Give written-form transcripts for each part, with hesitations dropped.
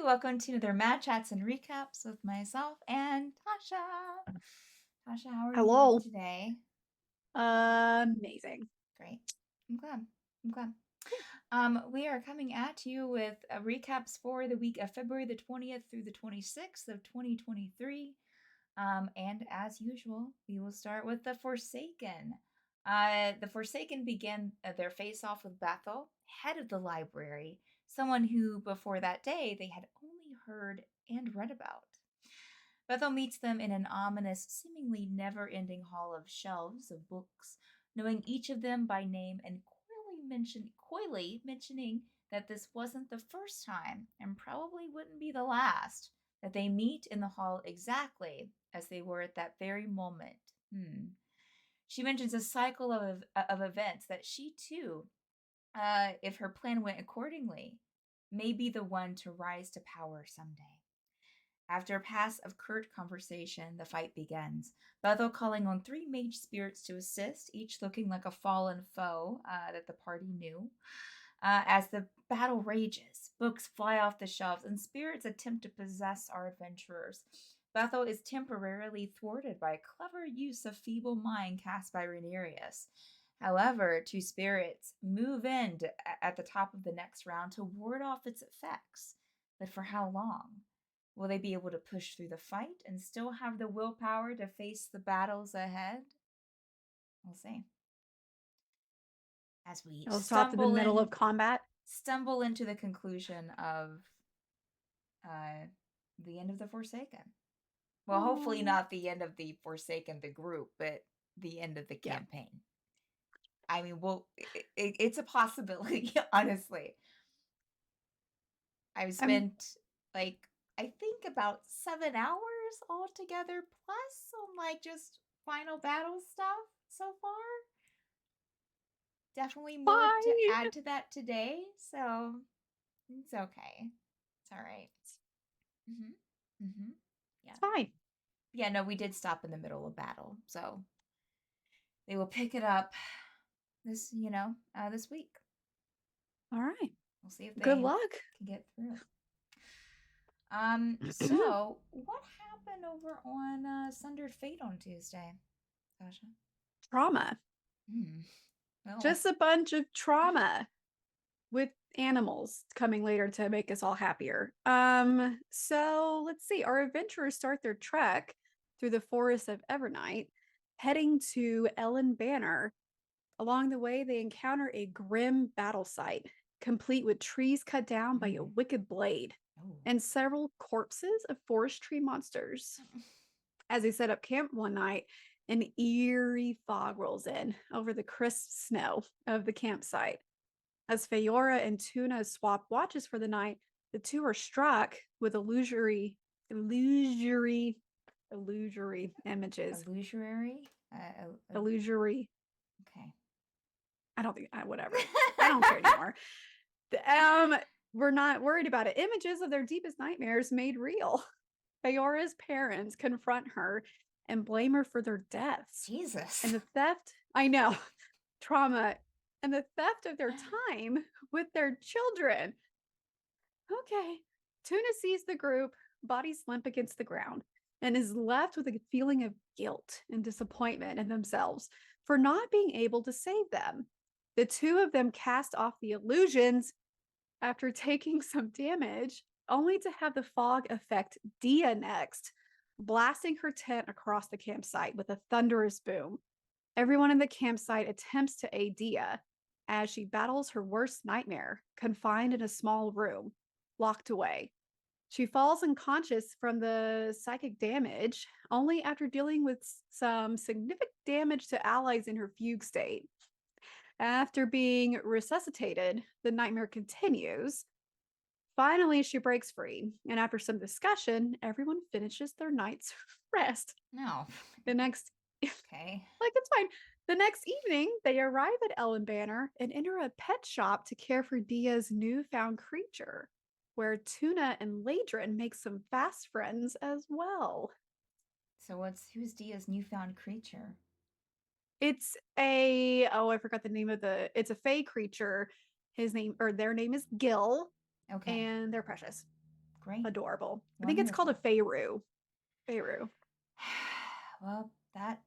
welcome to another Mad Chats and Recaps with myself and Tasha. Tasha, how are you doing Hello. today? Amazing. Great. I'm glad. I'm glad. We are coming at you with recaps for the week of February the 20th through the 26th of 2023. And as usual, we will start with the Forsaken. The Forsaken began their face-off with Bethel, head of the library, someone who, before that day, they had only heard and read about. Bethel meets them in an ominous, seemingly never-ending hall of shelves of books, knowing each of them by name and coyly mentioning that this wasn't the first time and probably wouldn't be the last that they meet in the hall exactly as they were at that very moment. She mentions a cycle of events that she too, if her plan went accordingly, may be the one to rise to power someday. After a pass of curt conversation, the fight begins, Bethel calling on three mage spirits to assist, each looking like a fallen foe that the party knew. As the battle rages, books fly off the shelves and spirits attempt to possess our adventurers. Bethel is temporarily thwarted by a clever use of feeble mind cast by Rhaenyra. However, two spirits move in at the top of the next round to ward off its effects. But for how long? Will they be able to push through the fight and still have the willpower to face the battles ahead? We'll see. As we It'll stop in the middle of combat. stumble into the conclusion of uh, the end of the Forsaken. Well, hopefully not the end of the Forsaken, the group, but the end of the campaign. I mean, it's a possibility, honestly. I've spent I think about 7 hours altogether plus on just final battle stuff so far. Definitely more to add to that today, so it's okay. It's all right. Yeah. It's fine. Yeah, no, we did stop in the middle of battle, so they will pick it up this week. All right. We'll see if they Good luck. can get through. So what happened over on Sundered Fate on Tuesday, Sasha? Trauma. Well, Just a bunch of trauma with animals coming later to make us all happier. So let's see. Our adventurers start their trek through the forest of Evernight, heading to Elen Banner. Along the way, they encounter a grim battle site, complete with trees cut down by a wicked blade and several corpses of forestry monsters. As they set up camp one night, an eerie fog rolls in over the crisp snow of the campsite. As Feyora and Tuna swap watches for the night, the two are struck with illusory images. Illusory? Illusory. Okay. I don't think, whatever. I don't care anymore. We're not worried about it. Images of their deepest nightmares made real. Feyora's parents confront her and blame her for their deaths. Jesus. And the theft, I know, trauma, and the theft of their time with their children. Okay. Tuna sees the group, bodies limp against the ground, and is left with a feeling of guilt and disappointment in themselves for not being able to save them. The two of them cast off the illusions after taking some damage, only to have the fog affect Dia next, blasting her tent across the campsite with a thunderous boom. Everyone in the campsite attempts to aid Dia as she battles her worst nightmare, confined in a small room, locked away. She falls unconscious from the psychic damage, only after dealing with some significant damage to allies in her fugue state. After being resuscitated, the nightmare continues. Finally, she breaks free, and after some discussion, everyone finishes their night's rest. No. The next, Okay. it's fine. The next evening, they arrive at Elen Banner and enter a pet shop to care for Dia's newfound creature, where Tuna and Laedrin make some fast friends as well. So who's Dia's newfound creature? It's I forgot the name of it's a Fae creature. Their name is Gil. Okay. And they're precious. Great. Adorable. I think it's called a Wonderful. Feyru. Feyru. Well, that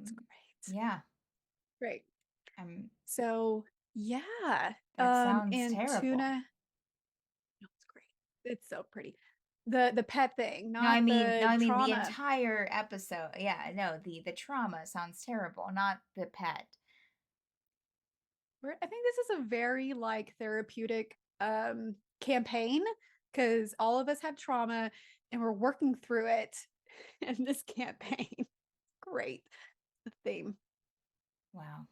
It's I'm great. yeah. Great. I'm So yeah. that sounds And terrible. tuna. No, it's great. It's so pretty. The pet thing, No, not I mean no, the I mean the trauma. entire episode. Yeah, no, the trauma sounds terrible, not the pet. I think this is a very like therapeutic campaign because all of us have trauma and we're working through it in this campaign. Great. The theme. Wow.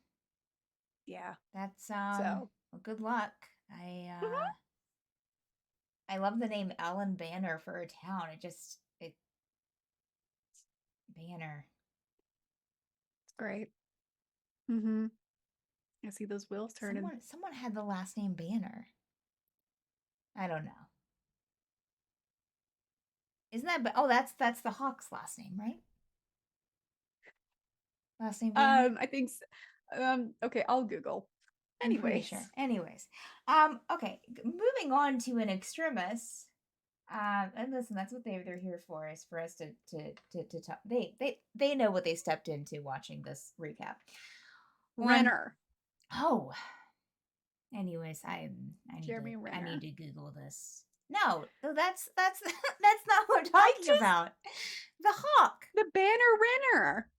Yeah. That's So well, good luck. mhm, I love the name Elen Banner for a town. It Banner. it's great. Mm-hmm. I see those wheels turning. Someone had the last name Banner. I don't know. Isn't that oh that's the Hawk's last name, right? Last name Banner? I think okay, I'll Google. I'm pretty Anyways. sure. Anyways. Okay, moving on to an extremis. And listen, that's what they're here for, is for us to talk. They know what they stepped into watching this recap. One Renner. oh, anyways, Jeremy I need Renner. to Google this. No, that's that's not what we're I talking just about. The hawk. the banner Renner.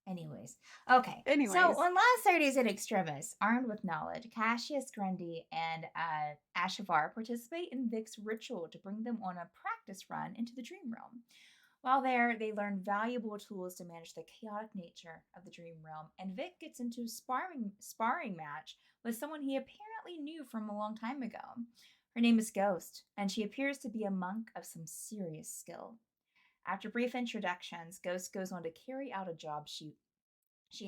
Anyways, okay. So Anyways. on last Saturday's in Extremis, armed with knowledge, Cassius, Grundy, and Ashavar participate in Vic's ritual to bring them on a practice run into the dream realm. While there, they learn valuable tools to manage the chaotic nature of the dream realm, and Vic gets into a sparring match with someone he apparently knew from a long time ago. Her name is Ghost, and she appears to be a monk of some serious skill. After brief introductions, Ghost goes on to carry out a job she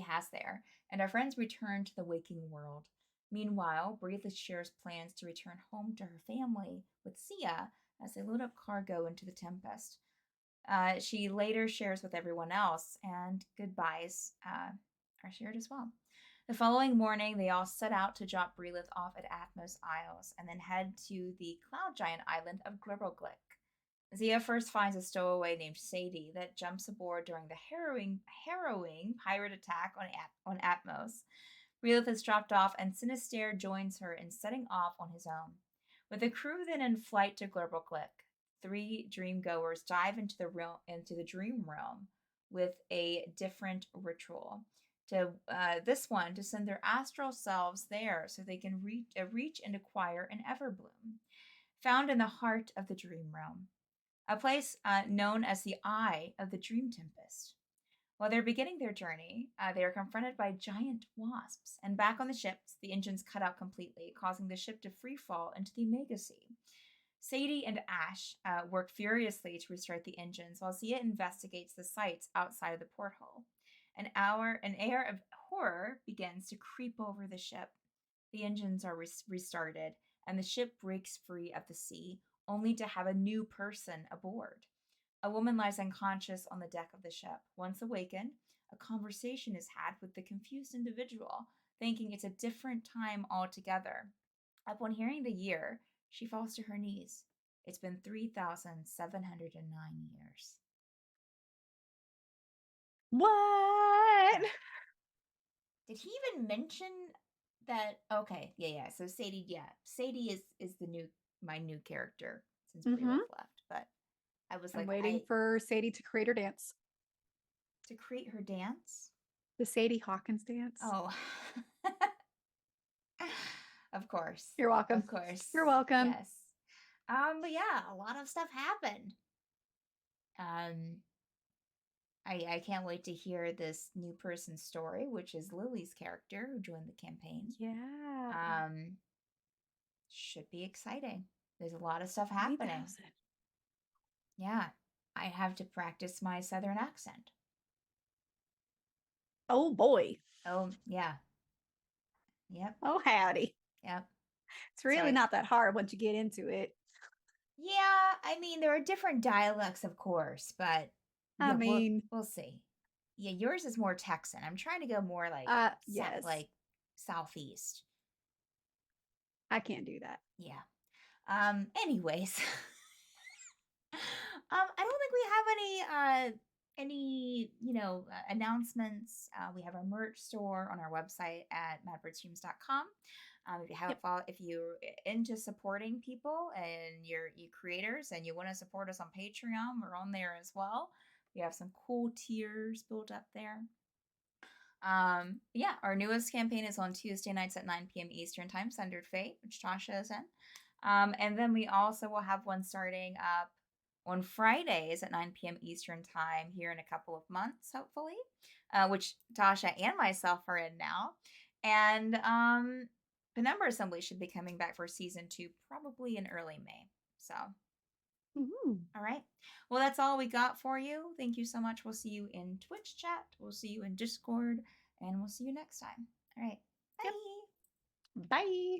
has there, and our friends return to the waking world. Meanwhile, Breathless shares plans to return home to her family with Sia as they load up cargo into the Tempest. She later shares with everyone else, and goodbyes are shared as well. The following morning, they all set out to drop Breelith off at Atmos Isles and then head to the cloud giant island of Glibberglick. Zia first finds a stowaway named Sadie that jumps aboard during the harrowing pirate attack on Atmos. Relith is dropped off, and Sinister joins her in setting off on his own. With the crew then in flight to Glurble-Glick, three dreamgoers dive into the dream realm with a different ritual. This one to send their astral selves there so they can reach and acquire an Everbloom, found in the heart of the dream realm, a place known as the Eye of the Dream Tempest. While they're beginning their journey, they are confronted by giant wasps, and back on the ships, the engines cut out completely, causing the ship to free fall into the Omega Sea. Sadie and Ash work furiously to restart the engines, while Zia investigates the sights outside of the porthole. An air of horror begins to creep over the ship. The engines are restarted, and the ship breaks free of the sea, only to have a new person aboard. A woman lies unconscious on the deck of the ship. Once awakened, a conversation is had with the confused individual, thinking it's a different time altogether. Upon hearing the year, she falls to her knees. It's been 3,709 years. What? Did he even mention that? Okay, yeah. So Sadie, Sadie is my new character since Mm-hmm. Breelith left. But I was I'm like, waiting for Sadie to create her dance. to create her dance. The Sadie Hawkins dance. Oh, of course, You're welcome. of course, You're welcome. yes. But yeah, a lot of stuff happened. Um, I can't wait to hear this new person's story, which is Lily's character who joined the campaign. Yeah. Should be exciting. There's a lot of stuff 3,000. happening. Yeah, I have to practice my southern accent. Oh boy. Oh, yeah. Yep. Oh howdy. Yep. It's really not that hard once you get into it. Yeah, I mean there are different dialects, of course, but I yeah, mean, we'll see. Yeah, yours is more Texan. I'm trying to go more like yes. like southeast. I can't do that. Yeah. Anyways. I don't think we have any announcements. We have our merch store on our website at madbirdstreams.com. If you Yep. haven't followed, if you're into supporting people and you creators and you want to support us on Patreon, we're on there as well. We have some cool tiers built up there. Yeah, our newest campaign is on Tuesday nights at 9 p.m. Eastern Time, Sundered Faete, which Tasha is in. And then we also will have one starting up on Fridays at 9 p.m. Eastern Time here in a couple of months, hopefully, which Tasha and myself are in now. And the Number Assembly should be coming back for season 2 probably in early May. So, Ooh. all right. Well, that's all we got for you. Thank you so much. We'll see you in Twitch chat. We'll see you in Discord. And we'll see you next time. All right. Bye. Yep. Bye.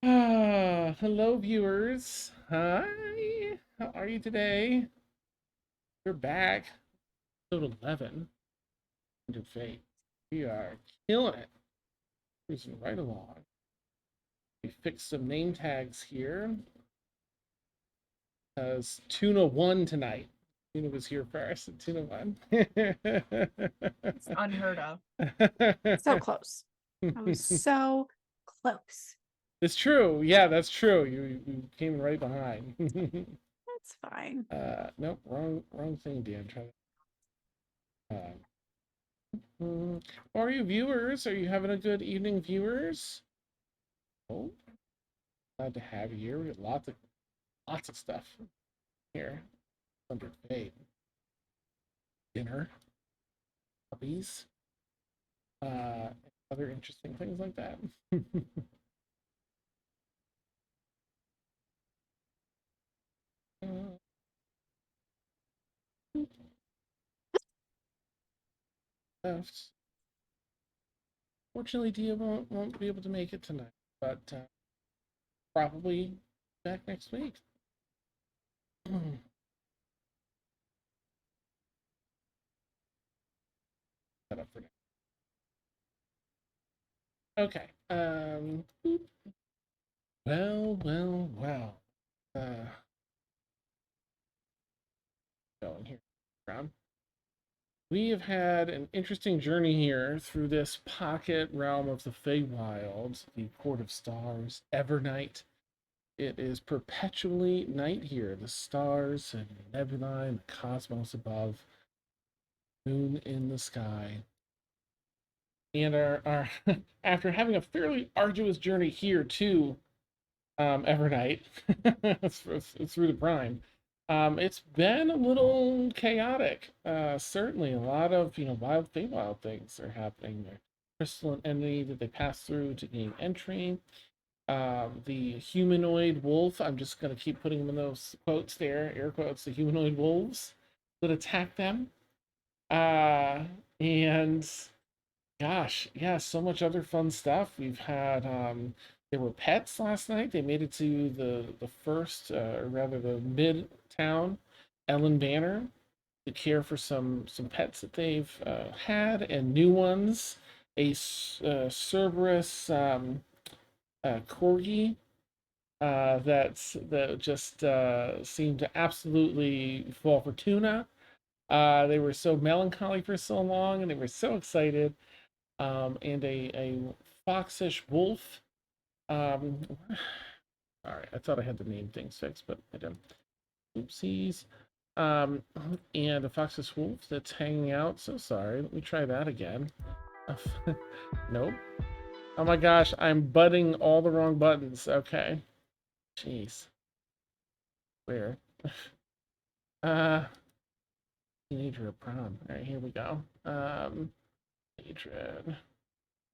Hello, viewers. Hi. How are you today? We're back. Episode 11. Sundered Fate. We are killing it. Cruising right along. We fixed some name tags here because Tuna won tonight. Tuna was here first, and Tuna won. It's unheard of. So close. I was so close. It's true. Yeah, that's true. You came right behind. That's fine. Nope, wrong thing, Dan. Try to. How are you, viewers? Are you having a good evening, viewers? Oh, glad to have you here. We got lots of stuff here. Under Fate, dinner, puppies, other interesting things like that. Left. Fortunately, Dia won't be able to make it tonight, but probably back next week. Set up for now. Okay. Well. Going here. Around. We have had an interesting journey here through this pocket realm of the Feywild, the Court of Stars, Evernight. It is perpetually night here. The stars and the nebulae and the cosmos above, moon in the sky. And our after having a fairly arduous journey here too, Evernight through the Prime. It's been a little chaotic. Certainly, a lot of wild Feywild things are happening there. Crystalline entity that they pass through to gain entry. The humanoid wolf. I'm just gonna keep putting them in those quotes there, air quotes. The humanoid wolves that attack them. And gosh, yeah, so much other fun stuff. We've had there were pets last night. They made it to the first, or rather the mid town, Elen Banner, to care for some pets that they've had and new ones. A Cerberus corgi that just seemed to absolutely fall for tuna. They were so melancholy for so long, and they were so excited. And a foxish wolf. Um, all right, I thought I had the name things fixed, but I didn't. Oopsies. And a foxish wolf that's hanging out. So sorry. Let me try that again. Nope. Oh my gosh, I'm butting all the wrong buttons. Okay. Jeez. Where? Uh, teenager of prom. All right, here we go. Adrian.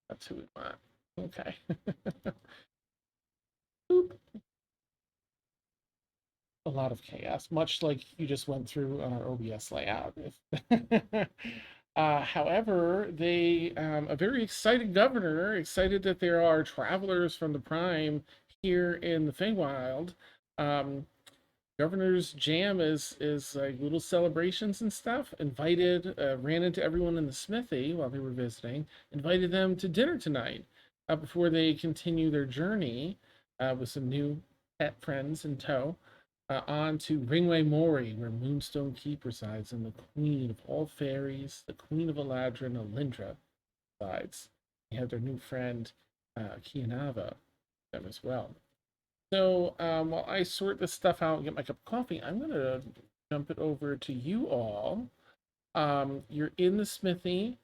That's who we want. Okay. Boop. A lot of chaos, much like you just went through on our OBS layout. However, they a very excited governor, excited that there are travelers from the Prime here in the Feywild. Um, Governor's jam is like little celebrations and stuff. Invited, ran into everyone in the smithy while they were visiting. Invited them to dinner tonight before they continue their journey with some new pet friends in tow. On to Ringway Mori, where Moonstone Keep resides, and the queen of all fairies, the queen of Laedrin, Alyndra, resides. They have their new friend, Keeyanava, them as well. So while I sort this stuff out and get my cup of coffee, I'm going to jump it over to you all. You're in the smithy,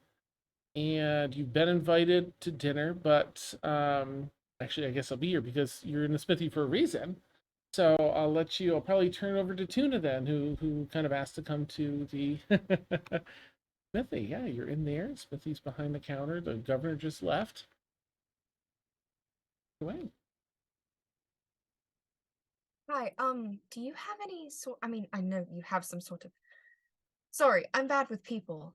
and you've been invited to dinner, but actually, I guess I'll be here because you're in the smithy for a reason. So I'll probably turn it over to Tuna then, who kind of asked to come to the smithy. Yeah, you're in there. Smithy's behind the counter. The governor just left. Go away. Hi, do you have any sort, I mean, I know you have some sort of, sorry, I'm bad with people.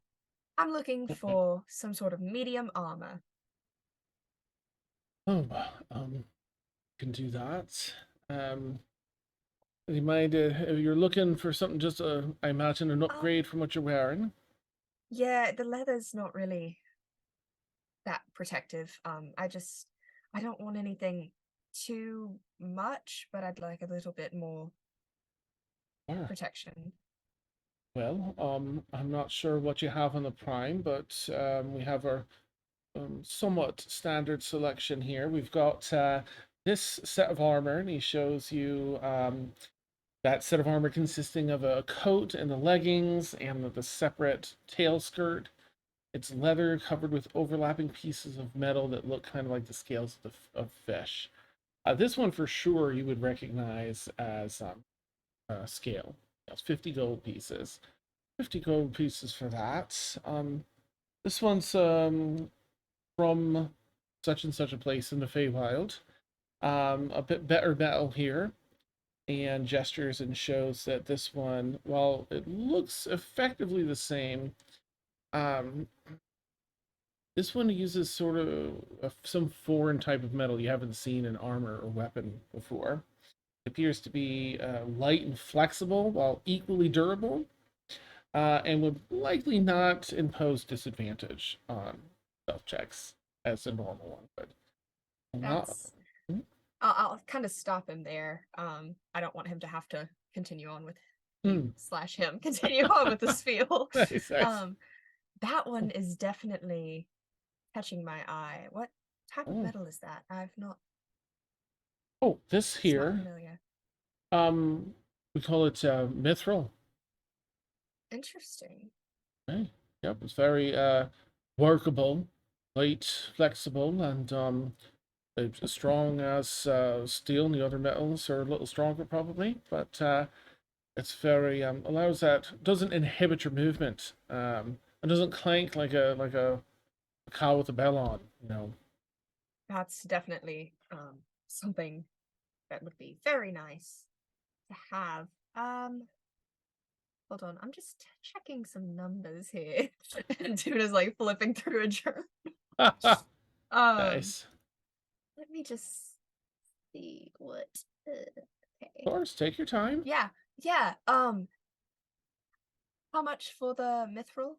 I'm looking for some sort of medium armor. Oh, um, Can do that. Do you mind if you're looking for something just, I imagine, an upgrade from what you're wearing? Yeah, the leather's not really that protective. I don't want anything too much, but I'd like a little bit more Sure. protection. Well, I'm not sure what you have on the Prime, but we have our somewhat standard selection here. We've got this set of armor, and he shows you that set of armor consisting of a coat and the leggings and the separate tail skirt. It's leather covered with overlapping pieces of metal that look kind of like the scales of fish. This one for sure you would recognize as scale. It's 50 gold pieces. 50 gold pieces for that. This one's from such and such a place in the Feywild. A bit better metal here, and gestures and shows that this one, while it looks effectively the same, um, this one uses sort of some foreign type of metal you haven't seen in armor or weapon before. It appears to be light and flexible while equally durable, and would likely not impose disadvantage on stealth checks as a normal one would. Not, That's I'll kind of stop him there. I don't want him to have to continue on with slash him continue on with the spiel. nice, nice. That one is definitely catching my eye. What type of Oh. metal is that? I've not. Oh, this It's not here, familiar. we call it mithril. Interesting. Okay. Yep, it's very workable, light, flexible, and it's as strong as steel, and the other metals are a little stronger probably, but it's very allows that, doesn't inhibit your movement, and doesn't clank like a cow with a bell on, you know. That's definitely something that would be very nice to have. Hold on, I'm just checking some numbers here. And Tuna's like flipping through a journal. Nice. Let me just see what. Of Okay. course, take your time. Yeah, yeah. How much for the mithril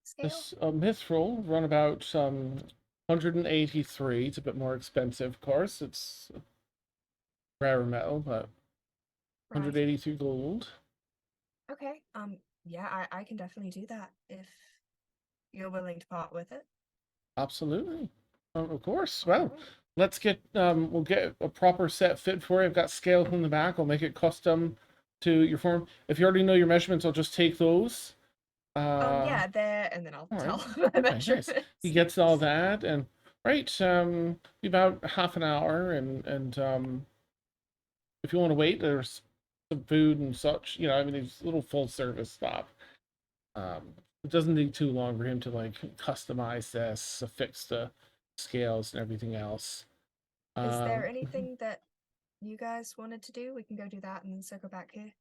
scale? This mithril run about 183. It's a bit more expensive, of course. It's rarer metal, but Right. 183 gold. Okay. Yeah, I can definitely do that if you're willing to part with it. Absolutely. Of course. Well, Alright. let's get we'll get a proper set fit for you. I've got scale from the back. I'll make it custom to your form. If you already know your measurements, I'll just take those. Yeah, there, and then I'll All right. tell my Okay, measurements. nice. He gets all that, and right, be about half an hour, and if you want to wait, there's some food and such. You know, I mean, it's a little full service stop. It doesn't take too long for him to like customize this, affix the scales and everything else. Is there anything that you guys wanted to do? We can go do that and then circle back here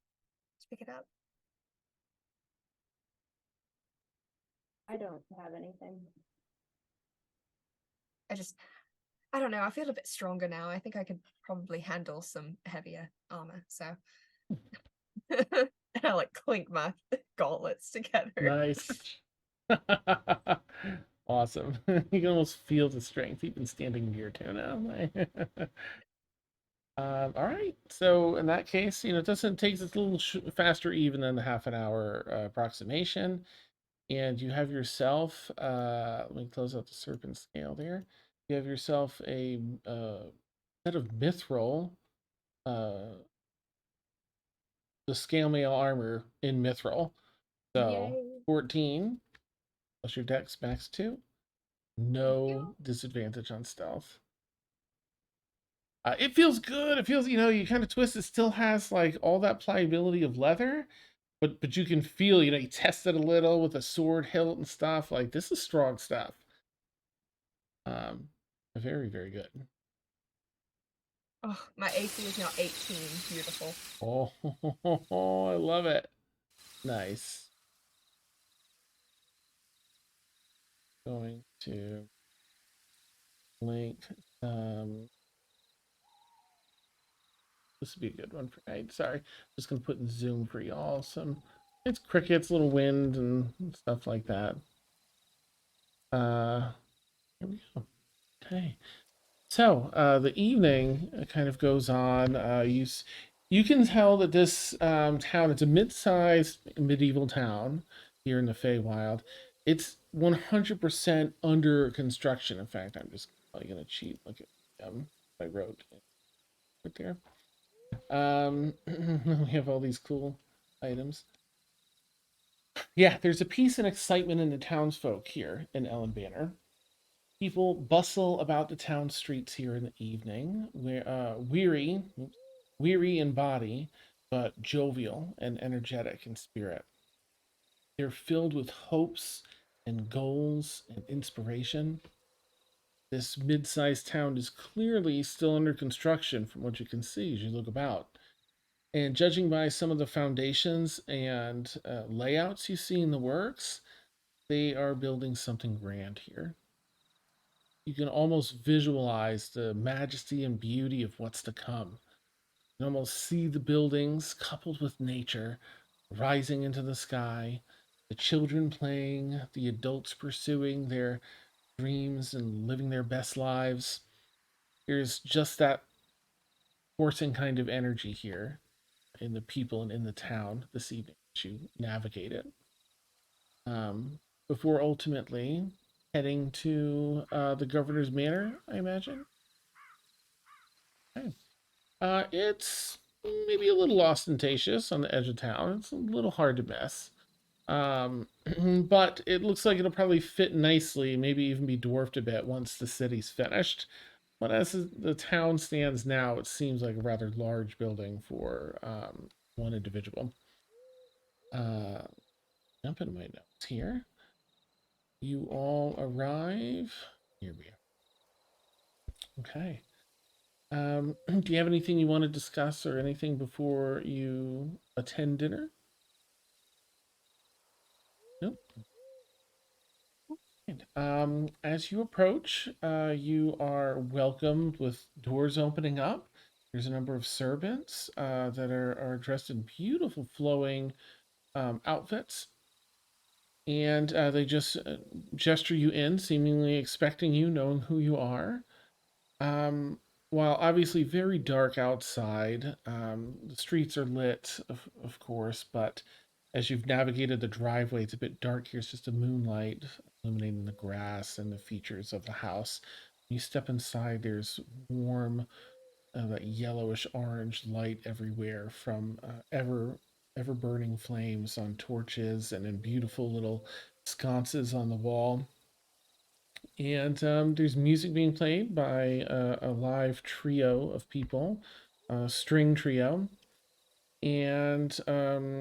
to pick it up. I don't have anything. I don't know. I feel a bit stronger now. I think I could probably handle some heavier armor. So, and I like clink my gauntlets together. Nice. Awesome. You can almost feel the strength even standing near to now. All right. So in that case, you know, it doesn't take a little faster even than the half an hour approximation. And you have yourself, let me close out the serpent scale there. You have yourself a set of mithril, uh, the scale mail armor in mithril. So Yay. 14 plus your dex max 2. No disadvantage on stealth. It feels good. It feels, you know, you kind of twist. It still has like all that pliability of leather, but you can feel, you know, you test it a little with a sword hilt and stuff. Like this is strong stuff. Very, very good. Oh, my AC is now 18. Beautiful. Oh, I love it. Nice. Going to link This would be a good one for night. Sorry, just gonna put in Zoom for y'all. It's crickets, little wind, and stuff like that. Here we go. Okay. So the evening kind of goes on. You can tell that this town, it's a mid-sized medieval town here in the Feywild. It's 100% under construction. In fact, I'm just probably gonna cheat. Look at I wrote right there. We have all these cool items. Yeah, there's a peace and excitement in the townsfolk here in Elen Banner. People bustle about the town streets here in the evening, weary in body, but jovial and energetic in spirit. They're filled with hopes and goals and inspiration. This mid-sized town is clearly still under construction from what you can see as you look about. And judging by some of the foundations and layouts you see in the works, they are building something grand here. You can almost visualize the majesty and beauty of what's to come. You can almost see the buildings coupled with nature rising into the sky, the children playing, the adults pursuing their dreams and living their best lives. There's just that forcing kind of energy here in the people and in the town this evening to navigate it. Before ultimately heading to the governor's manor, I imagine. Okay. It's maybe a little ostentatious on the edge of town. It's a little hard to miss. But it looks like it'll probably fit nicely, maybe even be dwarfed a bit once the city's finished. But as the town stands now, it seems like a rather large building for one individual. Jump into my notes here. You all arrive. Here we are. Okay. Do you have anything you want to discuss or anything before you attend dinner? Nope. As you approach, you are welcomed with doors opening up. There's a number of servants that are dressed in beautiful flowing outfits. And they just gesture you in, seemingly expecting you, knowing who you are. Um, while obviously very dark outside, the streets are lit, of course, but as you've navigated the driveway, it's a bit dark here. It's just a moonlight illuminating the grass and the features of the house. When you step inside, there's warm, that yellowish orange light everywhere from ever burning flames on torches and in beautiful little sconces on the wall. And there's music being played by a live trio of people, a string trio. And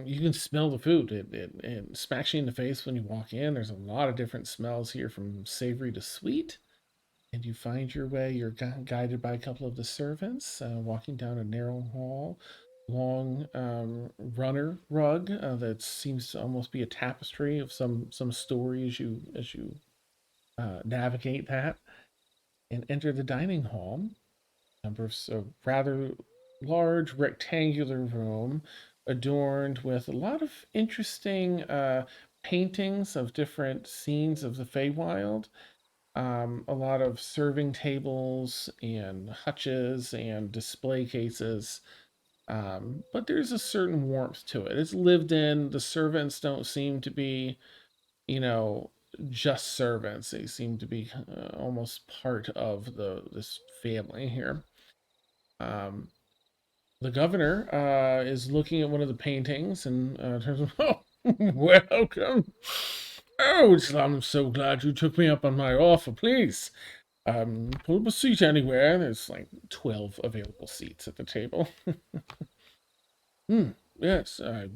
you can smell the food. It smacks you in the face when you walk in. There's a lot of different smells here, from savory to sweet. And you find your way. You're guided by a couple of the servants, walking down a narrow hall, long runner rug that seems to almost be a tapestry of some story as you navigate that, and enter the dining hall. Number of a rather large rectangular room adorned with a lot of interesting paintings of different scenes of the Feywild. A lot of serving tables and hutches and display cases. But there's a certain warmth to it. It's lived in. The servants don't seem to be, you know, just servants. They seem to be almost part of this family here. Um, the governor is looking at one of the paintings and turns, oh, welcome. Oh, I'm so glad you took me up on my offer. Please, pull up a seat anywhere. There's like 12 available seats at the table. Yes, I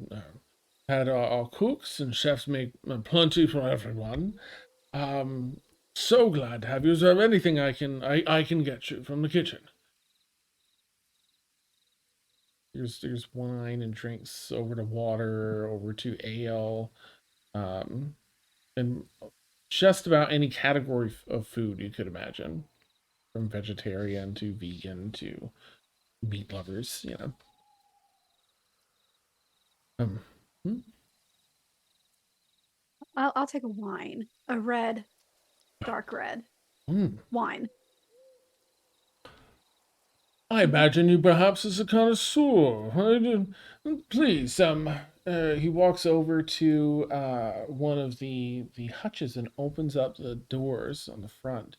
had our cooks and chefs make plenty for everyone. So glad to have you. Is there anything I can get you from the kitchen? There's wine and drinks, over to water, over to ale, and just about any category of food you could imagine, from vegetarian to vegan to meat lovers, you know. Hmm? I'll take a wine, a red, dark red Mm. wine. I imagine you perhaps as a connoisseur. Please, he walks over to one of the hutches and opens up the doors on the front,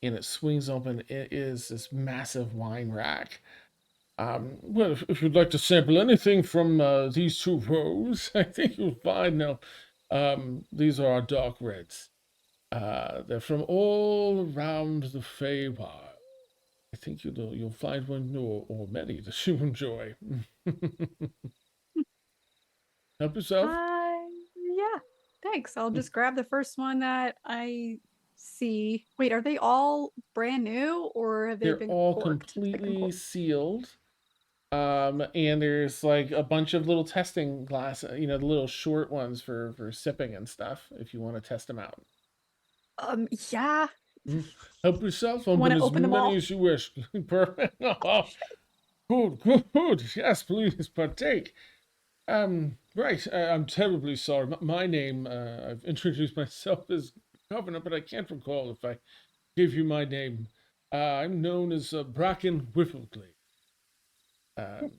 and it swings open. It is this massive wine rack. Well, if you'd like to sample anything from these two rows, I think you'll find now. These are our dark reds. They're from all around the Feywild. I think you'll find one or many that you enjoy. Help yourself. Yeah, thanks. I'll just grab the first one that I see. Wait, are they all brand new or have they They're been all corked? They've been completely corked. sealed. And there's like a bunch of little testing glass, the little short ones for sipping and stuff. If you want to test them out. Yeah. Mm. Help yourself. Want Open to as open them many all? as you wish. Perfect. Oh, good, good. Yes, please partake. Right. I'm terribly sorry. My name, I've introduced myself as Governor, but I can't recall if I gave you my name. I'm known as Bracken Whiffleglade. A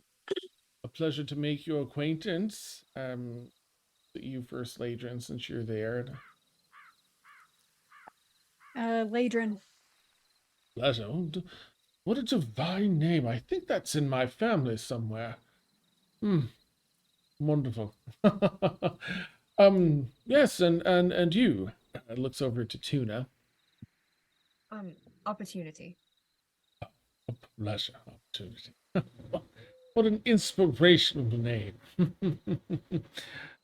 pleasure to make your acquaintance. You first, Laedrin, since you're there. Laedrin. Pleasure. What a divine name. I think that's in my family somewhere. Wonderful. Yes, and you. Looks over to Tuna. Opportunity. A pleasure. Opportunity. What an inspirational name.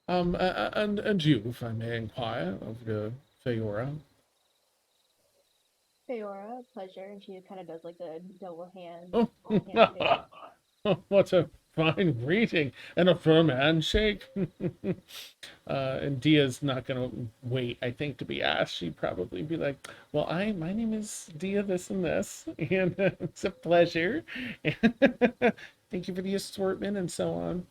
And you, if I may inquire, of the Feyora. Feyora, pleasure, and she kind of does like the double hand Oh, handshake. what a fine greeting and a firm handshake. And Dia's not gonna wait, I think, to be asked. She'd probably be like, "Well, my name is Dia, this and this, and it's a pleasure. Thank you for the assortment and so on."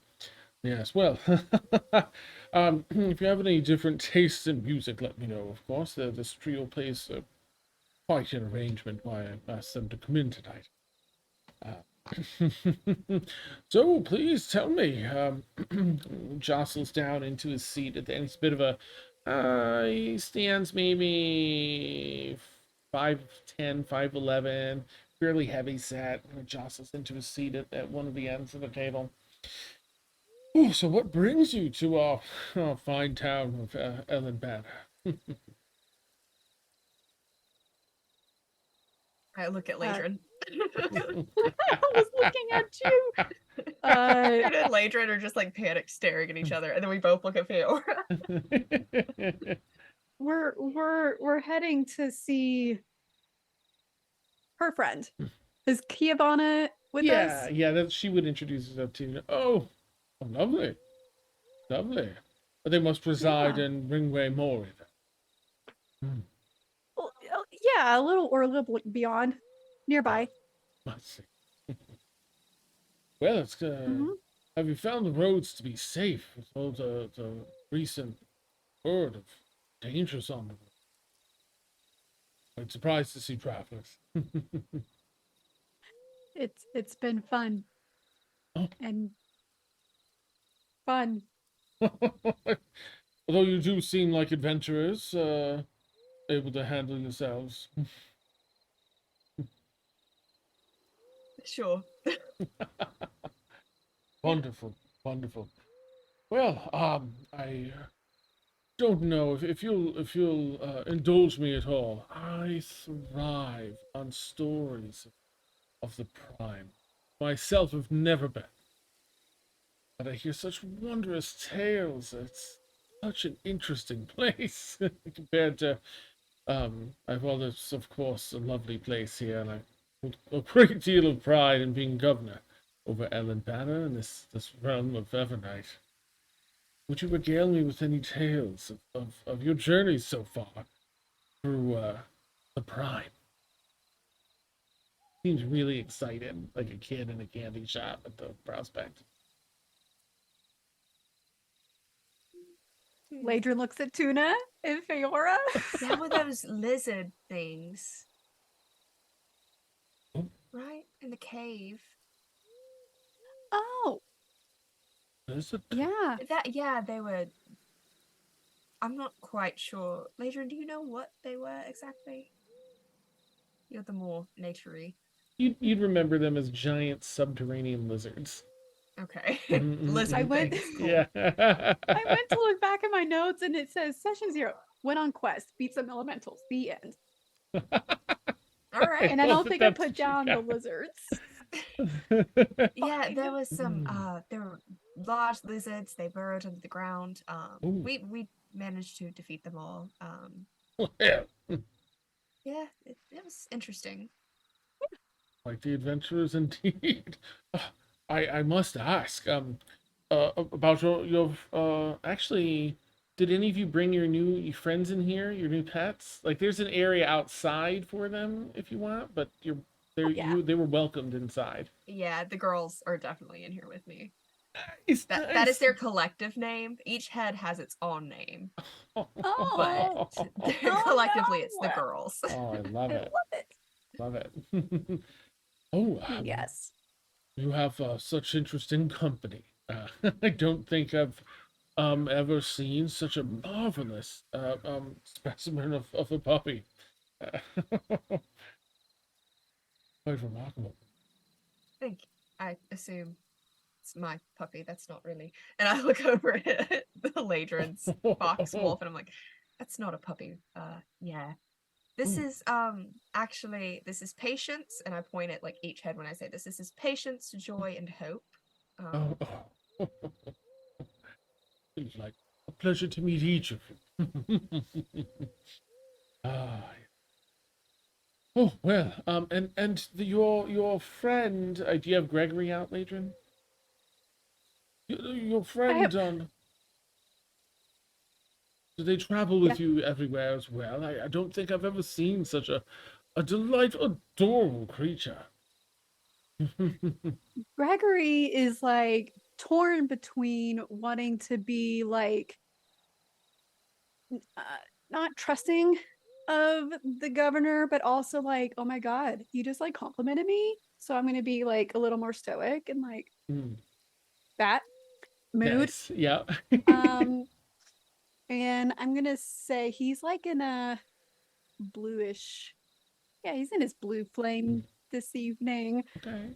Yes, well, if you have any different tastes in music, let me know. Of course, this trio plays quite an arrangement. Why I asked them to come in tonight. So please tell me. Jostles down into his seat at the end. He's a bit of a. He stands maybe 5'10", 5'11", fairly heavy set. Jostles into his seat at one of the ends of the table. Oh, so what brings you to our fine town of Elen Banner? I look at Laedrin. I was looking at you. Laedrin and Laedrin are just like panicked staring at each other, and then we both look at Feyora. We're heading to see her friend. Is Keeyanava with us? Yeah, that she would introduce herself to you. Oh, lovely. Lovely. But they must reside Yeah. in Ringway Moor. Well, yeah, a little beyond, nearby. I see. Well, it's Mhm. have you found the roads to be safe with all the recent word of dangers on the road? I'm surprised to see travelers. It's been fun. Oh. And fun. Although you do seem like adventurers, able to handle yourselves. Sure. Wonderful, wonderful. Well, I don't know if you'll indulge me at all. I thrive on stories of the Prime. Myself have never been, but I hear such wondrous tales. It's such an interesting place compared to well, it's of course a lovely place here, and I hold a great deal of pride in being governor over Elen Banner and this realm of Evernight. Would you regale me with any tales of your journeys so far through the Prime? seems really excited, like a kid in a candy shop at the prospect. Laedrin looks at Tuna and Feyora. Yeah, with those lizard things. Oh. Right? In the cave. Oh, Is it? yeah. Yeah, they were. I'm not quite sure. Laedrin, do you know what they were exactly? You're the more naturey. You'd remember them as giant subterranean lizards. Okay. Mm-mm-mm. Lizard I went- things. Cool. Yeah. I went to look back at my notes and it says session 0. Went on quest, beat some elementals. The end. All right. And I Well, don't think I that's put what you down the got. lizards. Yeah, Fine. there was some Mm. there were large lizards, they burrowed under the ground. Ooh. We managed to defeat them all. Yeah. Yeah, it was interesting. Like the adventurers indeed. I must ask, about your actually, did any of you bring your new friends in here, your new pets? Like there's an area outside for them if you want, but Yeah. they were welcomed inside. Yeah, the girls are definitely in here with me. It's That is their collective name. Each head has its own name, Oh, but Oh, collectively it's the no. girls. Oh, I love I it. love it. Love it. Oh, Yes. you have such interesting company. I don't think I've ever seen such a marvelous specimen of a puppy. Quite remarkable. I assume it's my puppy. That's not really. And I look over at the Laedrin's fox wolf, and I'm like, that's not a puppy. Yeah. This Ooh. is actually this is patience, and I point at like each head when I say this. This is patience, joy, and hope. Oh, oh. Seems like a pleasure to meet each of you. Ah. Oh well, your friend. Do you have Gregory out, Laedrin? Your I friend have, on. Do they travel yeah. with you everywhere as well? I don't think I've ever seen such a delightful, adorable creature. Gregory is like torn between wanting to be like uh, not trusting of the governor, but also like, oh my god, you just like complimented me, so I'm gonna be like a little more stoic and like Mm, that mood. nice. Yeah. Um, and I'm gonna say he's like in a bluish. Yeah, he's in his blue flame this evening. Okay.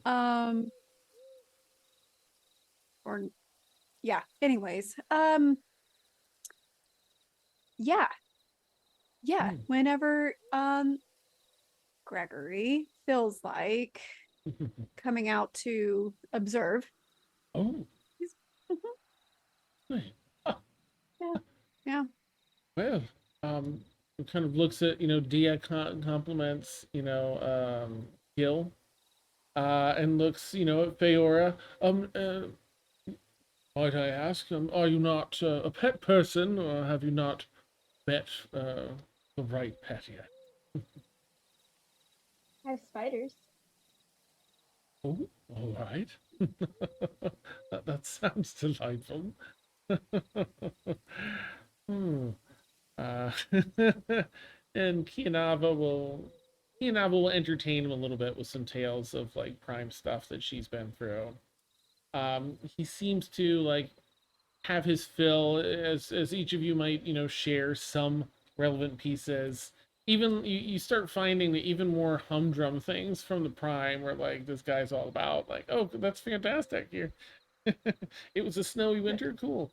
Or yeah. Anyways, yeah. Mm. Whenever Gregory feels like coming out to observe. Oh, He's, mhm, nice. Ah, yeah, yeah. well, it kind of looks at Dia compliments Gil, and looks at Feyora. Might I ask, are you not a pet person, or have you not met the right pet yet? I have spiders. Oh, all right. That sounds delightful. Hmm. Uh, and Keeyanava will entertain him a little bit with some tales of like prime stuff that she's been through. He seems to like have his fill, as each of you might share some relevant pieces. Even you start finding the even more humdrum things from the prime where like this guy's all about like, oh, that's fantastic here. It was a snowy winter, cool.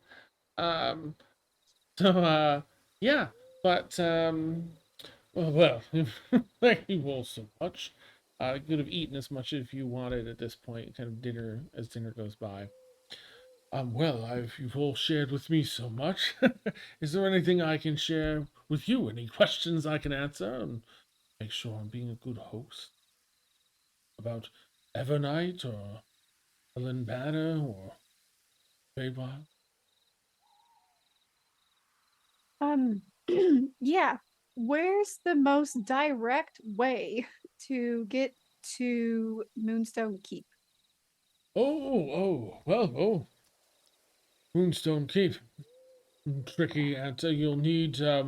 um so yeah, but well, thank you all so much. I could have eaten as much as you wanted at this point, kind of dinner as dinner goes by. Well, you've all shared with me so much. Is there anything I can share with you? Any questions I can answer and make sure I'm being a good host about Evernight or Elen Banner or Feywild? Um, yeah. Where's the most direct way to get to Moonstone Keep. Moonstone Keep. Tricky, and you'll need, if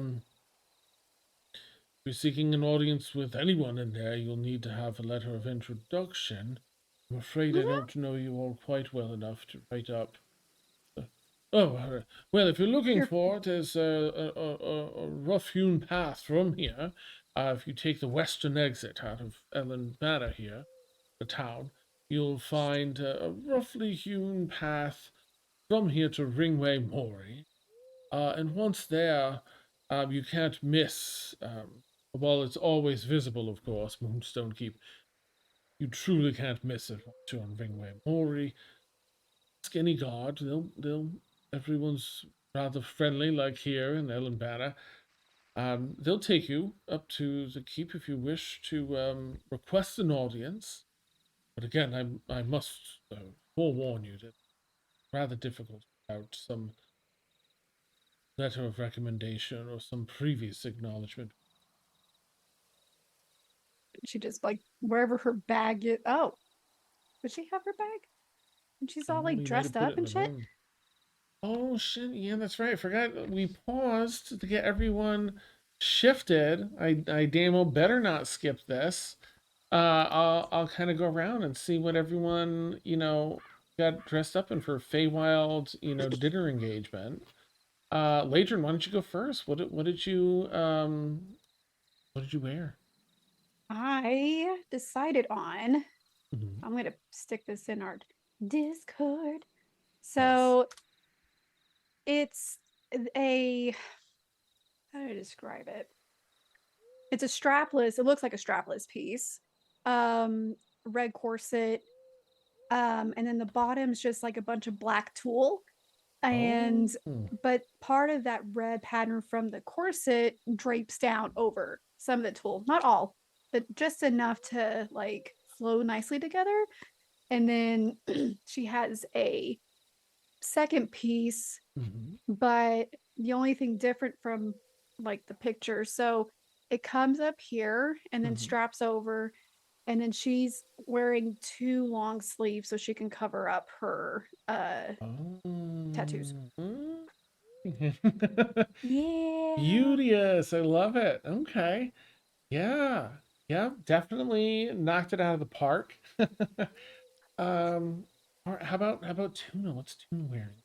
you're seeking an audience with anyone in there, you'll need to have a letter of introduction. I'm afraid I don't know you all quite well enough to write up. Well, if you're looking for it, there's a rough-hewn path from here. If you take the western exit out of Elen Banner here, the town, you'll find a roughly hewn path from here to Ringway Mori. And once there, you can't miss, while it's always visible, of course, Moonstone Keep, you truly can't miss it once you're on Ringway Mori. Ask any guard, everyone's rather friendly, like here in Elen Banner. They'll take you up to the keep if you wish to request an audience. But again, I must forewarn you that it's rather difficult without some letter of recommendation or some previous acknowledgement. She just like wherever her bag is. Oh, does she have her bag? And she's all like You might have dressed put it up in and the shit. room. Oh shit! Yeah, that's right. I forgot we paused to get everyone shifted. I damn well better not skip this. I'll kind of go around and see what everyone got dressed up in for Feywild dinner engagement. Laedrin, why don't you go first? What did you wear? I decided on. Mhm. I'm gonna stick this in our Discord. Yes. So it's a, how do I describe it? It's a strapless. It looks like a strapless piece. Red corset. And then the bottom's just like a bunch of black tulle. And Oh. but part of that red pattern from the corset drapes down over some of the tulle. Not all, but just enough to like flow nicely together. And then she has a second piece, Mhm. but the only thing different from like the picture, so it comes up here and then Mhm. straps over, and then she's wearing 2 long sleeves so she can cover up her tattoos. Oh. Yeah. Beauteous. I love it. Okay. Yeah. Yeah, definitely knocked it out of the park. um, all right, how about Tuna? What's Tuna wearing?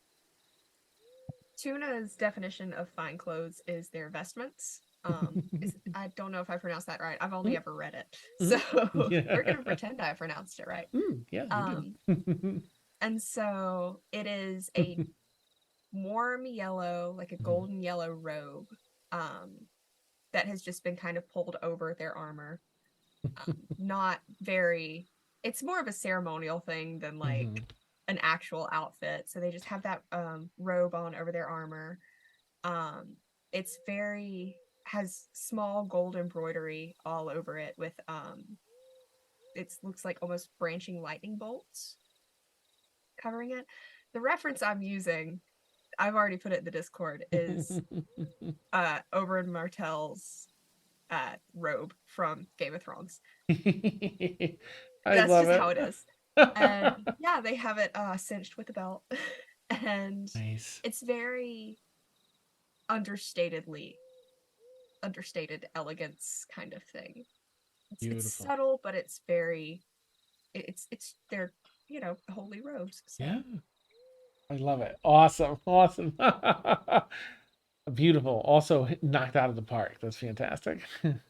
Tuna's definition of fine clothes is their vestments. I don't know if I pronounced that right. I've only ever read it, so we're gonna Yeah. pretend I pronounced it right. Yeah, you Um, did. and so it is a warm yellow, like a golden yellow robe, that has just been kind of pulled over their armor. Not very. It's more of a ceremonial thing than like Mhm. an actual outfit. So they just have that robe on over their armor. It's very has small gold embroidery all over it with it looks like almost branching lightning bolts covering it. The reference I'm using, I've already put it in the Discord, is Oberyn Martell's robe from Game of Thrones. I That's love just it. how it is. And yeah, they have it cinched with a belt. And Nice. it's very understated elegance kind of thing. It's Beautiful. subtle, but it's very it's their holy robes. So Yeah. I love it. Awesome. Awesome. Beautiful. Also knocked out of the park. That's fantastic. they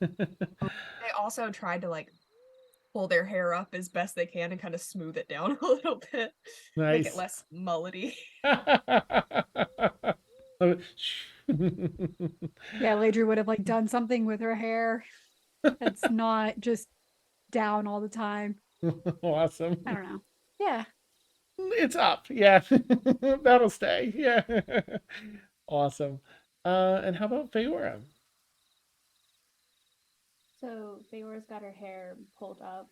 also tried to like pull their hair up as best they can and kind of smooth it down a little bit, make it Nice. less mullety. Yeah, Laedra would have like done something with her hair that's not just down all the time. Awesome. I don't know. Yeah. It's up. Yeah. That'll stay. Yeah. Awesome. And how about Feyora? So Feyora's got her hair pulled up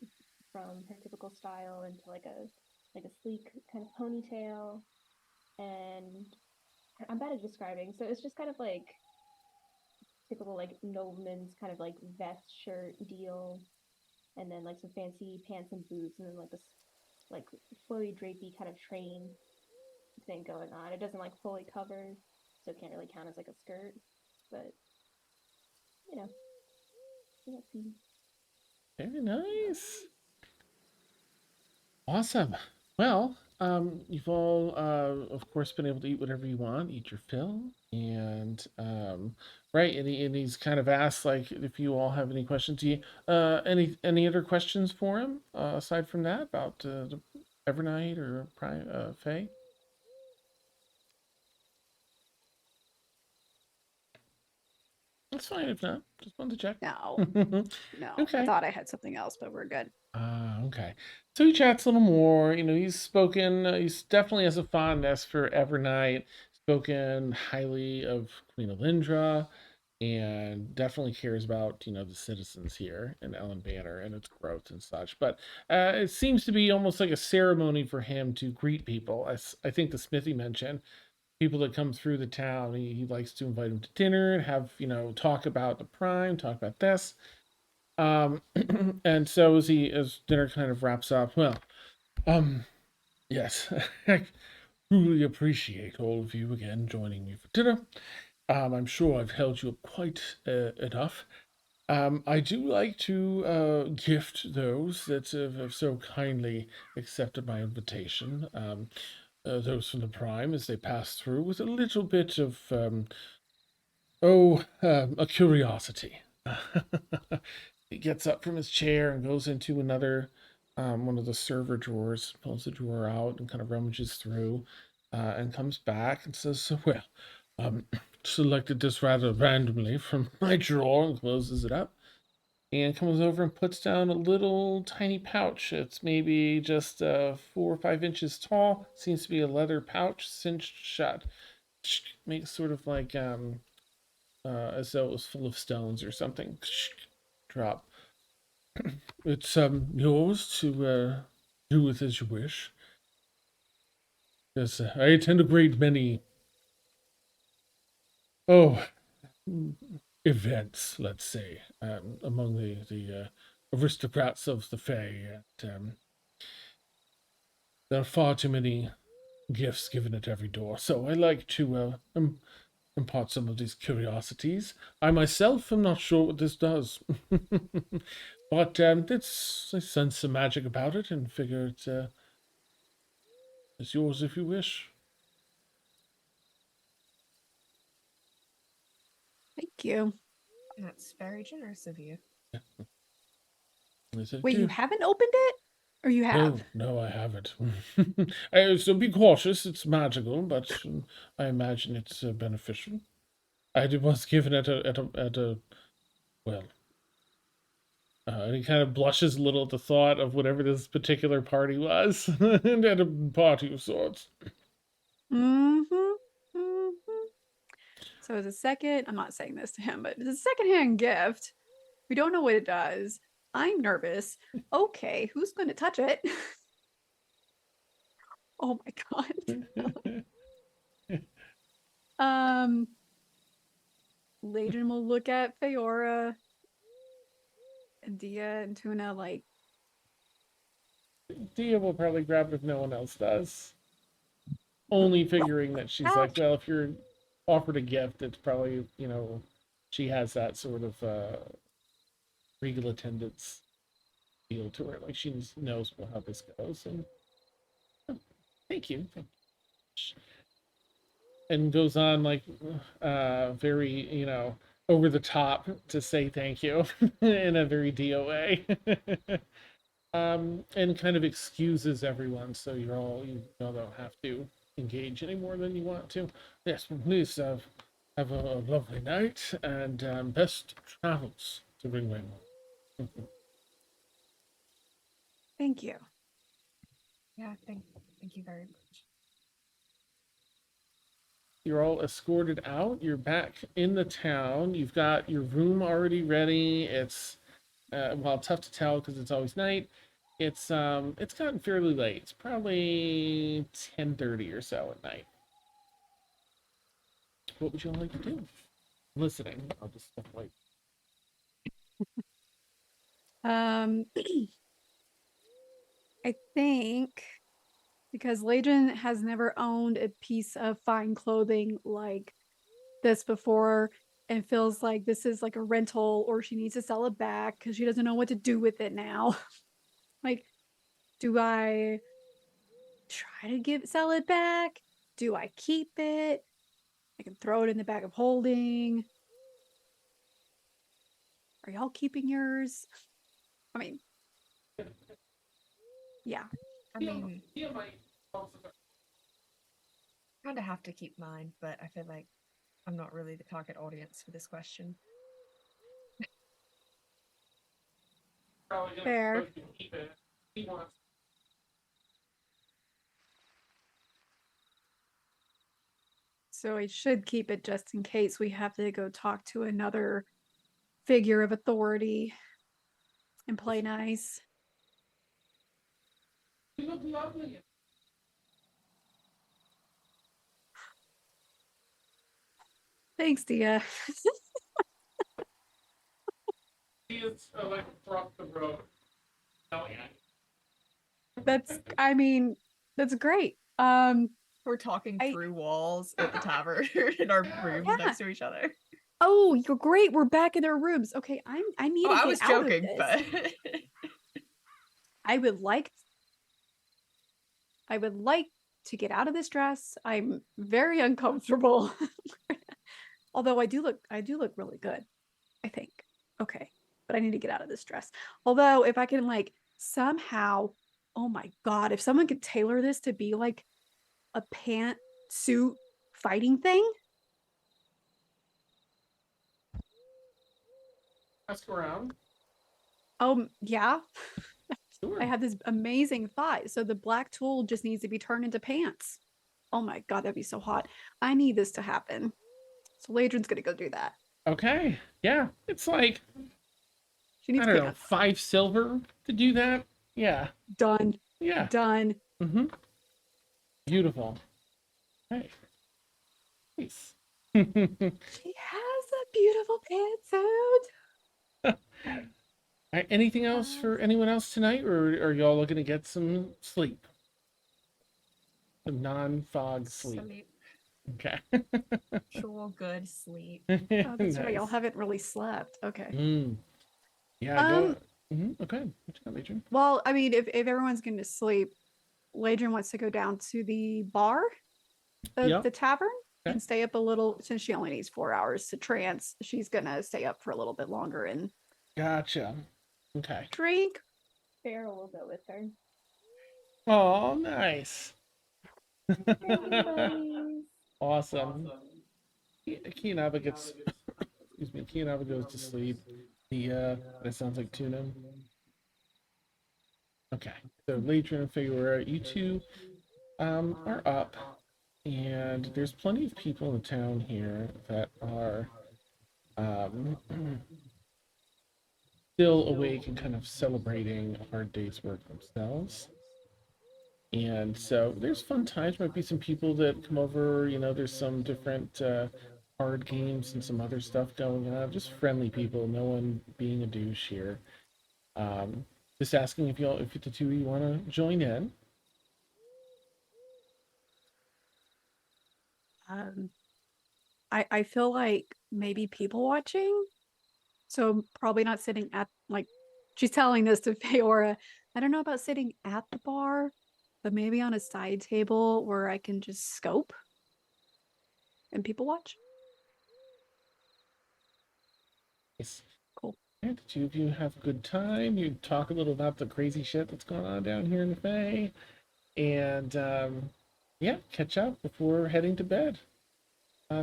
from her typical style into like a sleek kind of ponytail, and I'm bad at describing. So it's just kind of like typical like nobleman's kind of like vest shirt deal. and then like some fancy pants and boots, and then like this like flowy drapey kind of train thing going on. It doesn't like fully cover, so it can't really count as like a skirt, but you know, let's see. Very nice. Awesome. Well, you've all, of course, been able to eat whatever you want, eat your fill, and right. And he's kind of asked like if you all have any questions. Do you, any other questions for him aside from that about the Evernight or Faye? That's fine if not. Just wanted to check. No, no. I Okay. thought I had something else, but we're good. Okay. So he chats a little more. You know, he's spoken. He's definitely has a fondness for Evernight. Spoken highly of Queen Alyndra, and definitely cares about the citizens here in Elen Banner and its growth and such. But it seems to be almost like a ceremony for him to greet people. As I think the Smithy mentioned, people that come through the town, he likes to invite them to dinner and have talk about the Prime, talk about this. And so as dinner kind of wraps up, well, yes, I truly appreciate all of you again joining me for dinner. I'm sure I've held you up quite enough. I do like to gift those that have so kindly accepted my invitation. Those from the Prime as they pass through with a little bit of a curiosity. He gets up from his chair and goes into another one of the server drawers, pulls the drawer out and kind of rummages through, and comes back and says, "So well, selected this rather randomly from my drawer," and closes it up. And comes over and puts down a little tiny pouch. It's maybe just 4 or 5 inches tall. Seems to be a leather pouch, cinched shut. Makes sort of like as though it was full of stones or something. Drop. It's yours to do with as you wish. Yes, I attend a great many events, let's say, among the aristocrats of the Fae. And, there are far too many gifts given at every door, so I like to impart some of these curiosities. I myself am not sure what this does, but I sense some magic about it and figure it's yours if you wish. Thank you. That's very generous of you. Yes, I Wait, you do. haven't opened it? Or you have? No, I haven't. So be cautious. It's magical, but I imagine it's beneficial. It was given at a well. And he kind of blushes a little at the thought of whatever this particular party was, and at a party of sorts. Mm-hmm. Mm-hmm. So as a second, I'm not saying this to him, but as a secondhand gift, we don't know what it does. I'm nervous. Okay, who's going to touch it? Oh my god. Laedrin will look at Feyora and Dia and Tuna like, Dia will probably grab it if no one else does. Only figuring that she's like, well, if you're offered a gift, it's probably, she has that sort of regal attendance feel to her. Like she knows how this goes. And thank you. And goes on like very, over the top to say thank you in a very DOA. And kind of excuses everyone so you don't have to engage any more than you want to. Yes, well, please have a lovely night and best travels to Ringway. thank you. Yeah, thank you very much. You're all escorted out. You're back in the town. You've got your room already ready. It's well, tough to tell because it's always night. It's gotten fairly late. It's probably 10:30 or so at night. What would you all like to do? Listening. I'll just step away. I think because Laedrin has never owned a piece of fine clothing like this before and feels like this is like a rental or she needs to sell it back because she doesn't know what to do with it now. Like, do I try to sell it back? Do I keep it? I can throw it in the bag of holding. Are y'all keeping yours? I mean, yeah. I mean, kind of have to keep mine, but I feel like I'm not really the target audience for this question. Fair. So I should keep it just in case we have to go talk to another figure of authority and play nice. Thanks, Dia. I mean, that's great. We're talking I- through walls at the tavern in our rooms Yeah. next to each other. Oh, you're great. We're back in their rooms. Okay, I need to I get was out joking, of this. but I would like to get out of this dress. I'm very uncomfortable. Although I do look really good, I think. Okay. But I need to get out of this dress. Although if I can like somehow, oh my God, if someone could tailor this to be like a pantsuit fighting thing. Ask around. Yeah. Sure. I have this amazing thought. So the black tool just needs to be turned into pants. Oh my God, that'd be so hot. I need this to happen. So Laedrin's gonna go do that. Okay. Yeah. It's like, She needs I don't know, pants. 5 silver to do that. Yeah. Done. Yeah. Done. Mm-hmm. Beautiful. Hey. Nice. She has a beautiful pantsuit. Alright, anything else for anyone else tonight, or are y'all looking to get some sleep? Some non-fog sleep. Okay. actual good sleep. Oh, that's right. Y'all Nice. haven't really slept. Okay. Yeah, go. Okay. What you got, Laedrin? Well, I mean, if everyone's going to sleep, Laedrin wants to go down to the bar of Yep. the tavern Okay. and stay up a little. Since she only needs 4 hours to trance, she's going to stay up for a little bit longer and Gotcha. Okay. drink. Feyora will go with her. Oh, nice. Buddies. Awesome. Keeyanava gets. Excuse me. Keeyanava goes to sleep. That sounds like Tuna. Okay. So Laedrin and Feyora, you two are up, and there's plenty of people in the town here that are still awake and kind of celebrating a hard day's work themselves. And so there's fun times. Might be some people that come over. There's some different card games and some other stuff going on. Just friendly people. No one being a douche here. Just asking if the two of you want to join in. I feel like maybe people watching. So probably not sitting at like she's telling this to Feyora. I don't know about sitting at the bar, but maybe on a side table where I can just scope and people watch. Nice. Cool. Yeah, the two of you have a good time. You talk a little about the crazy shit that's going on down here in the Fae, and yeah, catch up before heading to bed.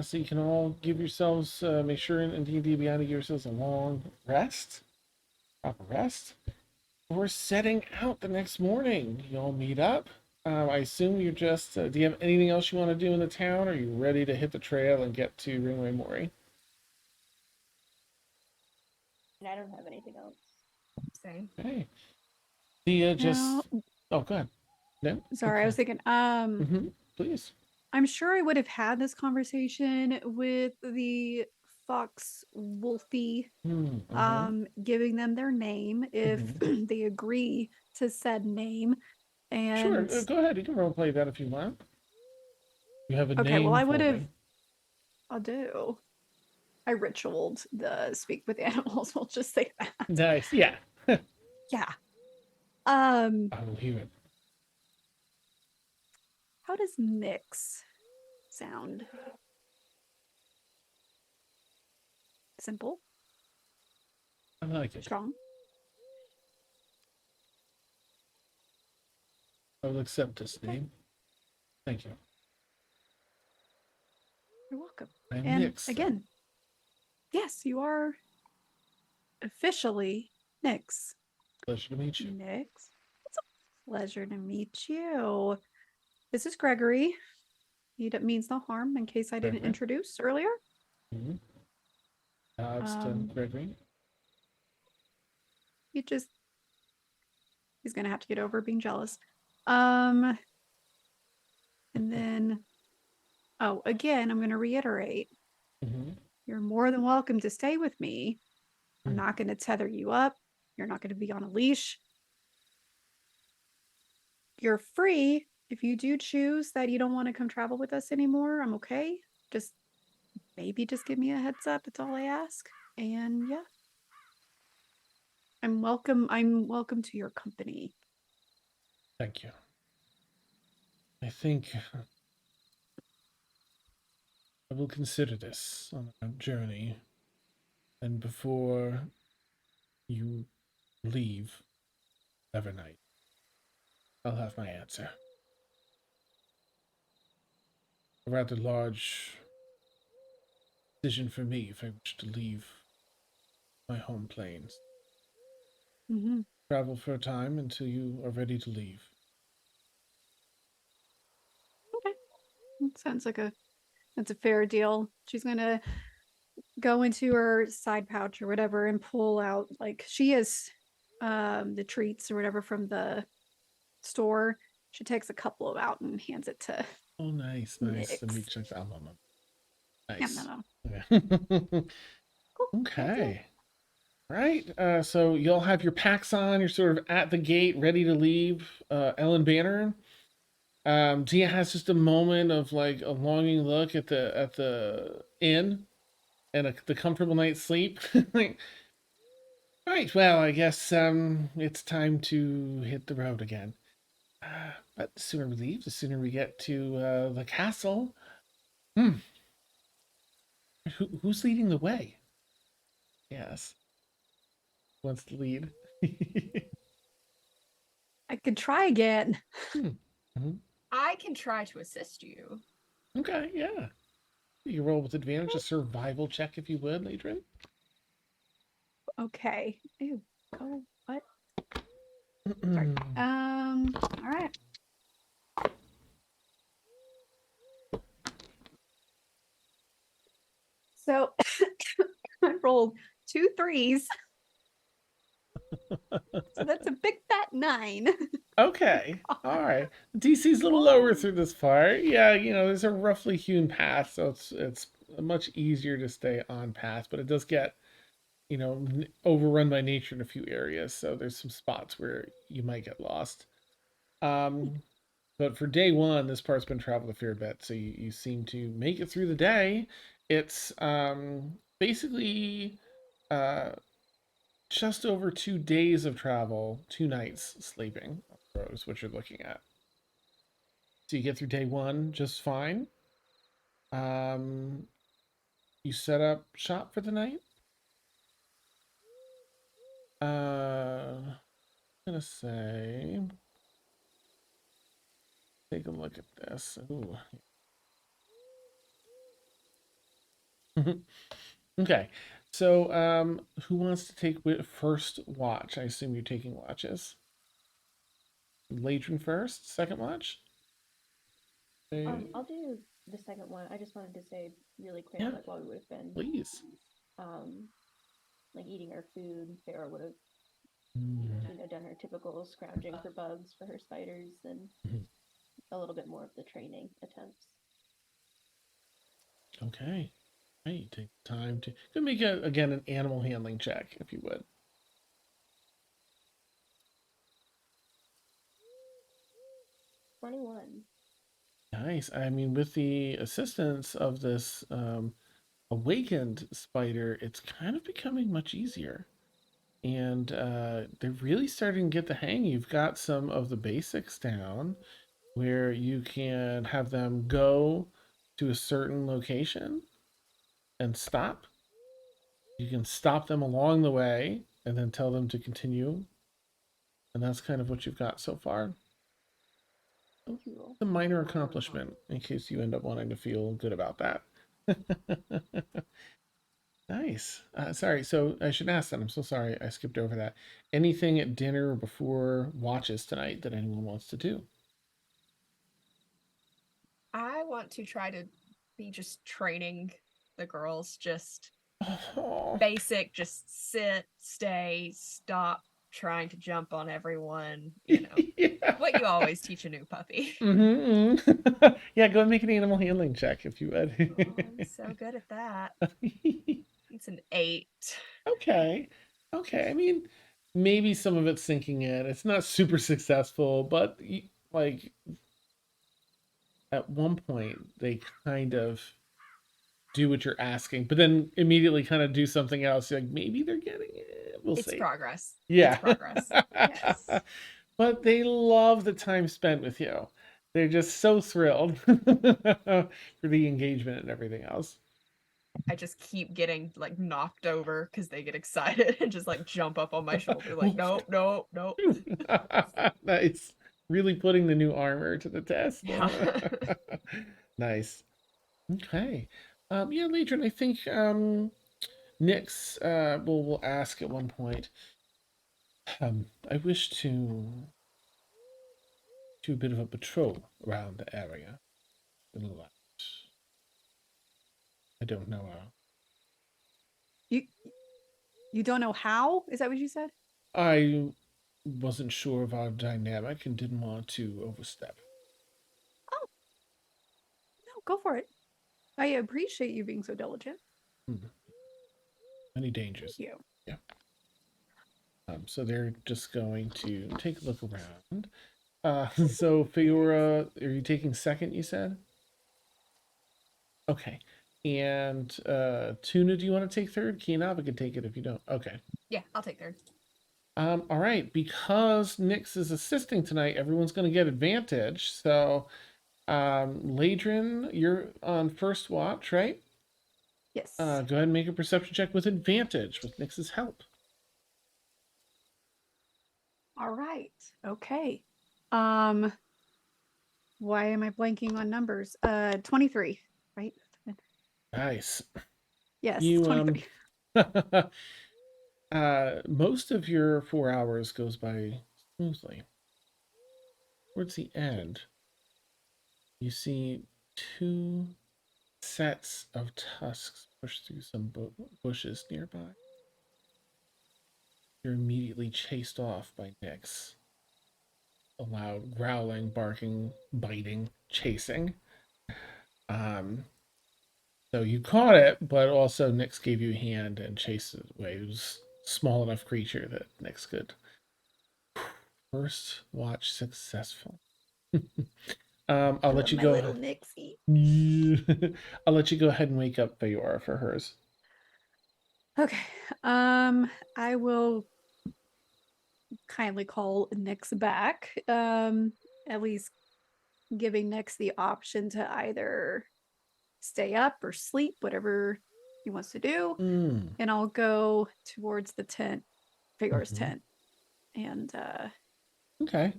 So you can all give yourselves, make sure in D&D Beyond to give yourselves a long rest, proper rest, before setting out the next morning. You all meet up. I assume you're just, do you have anything else you want to do in the town? Or are you ready to hit the trail and get to Ringway Mori? And I don't have anything else. Same. Okay. Dia just, Now, oh, go ahead. No? sorry, Okay. I was thinking, Please. I'm sure I would have had this conversation with the fox wolfy, Mm-hmm. giving them their name if they agree to said name. Sure, And go ahead. You can role play that if you want. You have a okay, well, name I for would have. me. I'll do. I ritualed the speak with animals. We'll just say that. Nice. Yeah. Yeah. I believe it. How does Nyx sound? Simple, I like it. strong. I will accept this name. Thank you. You're welcome. I'm And Nyx. again, yes, you are officially Nyx. Pleasure to meet you. Nyx. It's a pleasure to meet you. This is Gregory. He means no harm in case I didn't Gregory. introduce earlier. Mm-hmm. It's Gregory. He's gonna have to get over being jealous. And then again, I'm gonna reiterate. Mm-hmm. You're more than welcome to stay with me. I'm Mm. not gonna tether you up. You're not gonna be on a leash. You're free if you do choose that you don't want to come travel with us anymore. I'm okay. Just give me a heads up. That's all I ask. And yeah. I'm welcome to your company. Thank you. I think I will consider this on our journey. And before you leave Evernight, I'll have my answer. A rather large decision for me if I wish to leave my home plains. Mm-hmm. Travel for a time until you are ready to leave. Okay. That sounds like that's a fair deal. She's gonna go into her side pouch or whatever and pull out, like, she has the treats or whatever from the store. She takes a couple of out and hands it to Oh, nice. Nyx. The meat chunks. Yeah, Nice. no. Okay. Cool. Okay. Right. So you'll have your packs on. You're sort of at the gate, ready to leave Elen Banner. Dia has just a moment of like a longing look at the inn and the comfortable night's sleep. Like, right. Well, I guess it's time to hit the road again. But the sooner we leave, the sooner we get to the castle. Who's leading the way? Yes. Who wants to lead? I could try again. Mm-hmm. I can try to assist you. Okay, yeah. You roll with advantage, a survival check if you would, Laedrin. Okay. Ew. Oh, what? Sorry. All right. So I rolled 2 3s. So that's a big fat 9. Okay, all right. DC's a little lower through this part. Yeah, there's a roughly hewn path, so it's much easier to stay on path, but it does get, overrun by nature in a few areas, so there's some spots where you might get lost. But for day one, this part's been traveled a fair bit, so you seem to make it through the day. It's basically just over 2 days of travel, 2 nights sleeping on the road is what you're looking at. So you get through day one just fine. You set up shop for the night. I'm gonna say, take a look at this. Ooh. Okay, so who wants to take first watch? I assume you're taking watches. Laedrin first, second watch. I'll do the second one. I just wanted to say really quick, Yeah. like while we would have been Please. like eating our food, Feyora would have done her typical scrounging for bugs for her spiders and a little bit more of the training attempts. Okay. Okay, take time to make again an animal handling check, if you would. 21. Nice. I mean, with the assistance of this awakened spider, it's kind of becoming much easier. And they're really starting to get the hang. You've got some of the basics down where you can have them go to a certain location and stop. You can stop them along the way and then tell them to continue. And that's kind of what you've got so far. Thank you. A minor accomplishment in case you end up wanting to feel good about that. Nice. Sorry, so I should ask that. I'm so sorry I skipped over that. Anything at dinner or before watches tonight that anyone wants to do? I want to try to be just training the girls, just Oh. basic, just sit, stay, stop trying to jump on everyone, you know. Yeah. What you always teach a new puppy. Mm-hmm. Yeah, go and make an animal handling check if you would. Oh, I'm so good at that. It's an 8. Okay. Okay. I mean, maybe some of it's sinking in. It's not super successful, but like at one point they kind of do what you're asking, but then immediately kind of do something else. You're like, maybe they're getting it. We'll It's see. progress. Yeah. It's progress. Yes. But they love the time spent with you. They're just so thrilled for the engagement and everything else. I just keep getting like knocked over because they get excited and just like jump up on my shoulder, like, no, no, no. Nice. Really putting the new armor to the test. Yeah. Nice. Okay. Yeah, Laedrin, I think Nyx will ask at one point. I wish to do a bit of a patrol around the area. A lot. I don't know how. You don't know how? Is that what you said? I wasn't sure of our dynamic and didn't want to overstep. Oh, no, go for it. I appreciate you being so diligent. Many dangers. Thank you. Yeah. So they're just going to take a look around. So Feyora, are you taking second, you said? Okay. And Tuna, do you want to take third? Keeyanava can take it if you don't. Okay. Yeah, I'll take third. All right. Because Nyx is assisting tonight, everyone's going to get advantage. So, Laedrin, you're on first watch, right? Yes. Go ahead and make a perception check with advantage with Nyx's help. All right. Okay. Why am I blanking on numbers? 23, right? Nice. Yes, You 23. Most of your 4 hours goes by smoothly. Towards the end, you see 2 sets of tusks push through some bushes nearby. You're immediately chased off by Nyx. A loud growling, barking, biting, chasing. So you caught it, but also Nyx gave you a hand and chased it away. It was a small enough creature that Nyx could. First watch successful. I'll let you My go. little Nixie. I'll let you go ahead and wake up Feyora for hers. Okay. I will kindly call Nyx back. At least giving Nyx the option to either stay up or sleep, whatever he wants to do. And I'll go towards the tent, Feyora's tent, and Okay.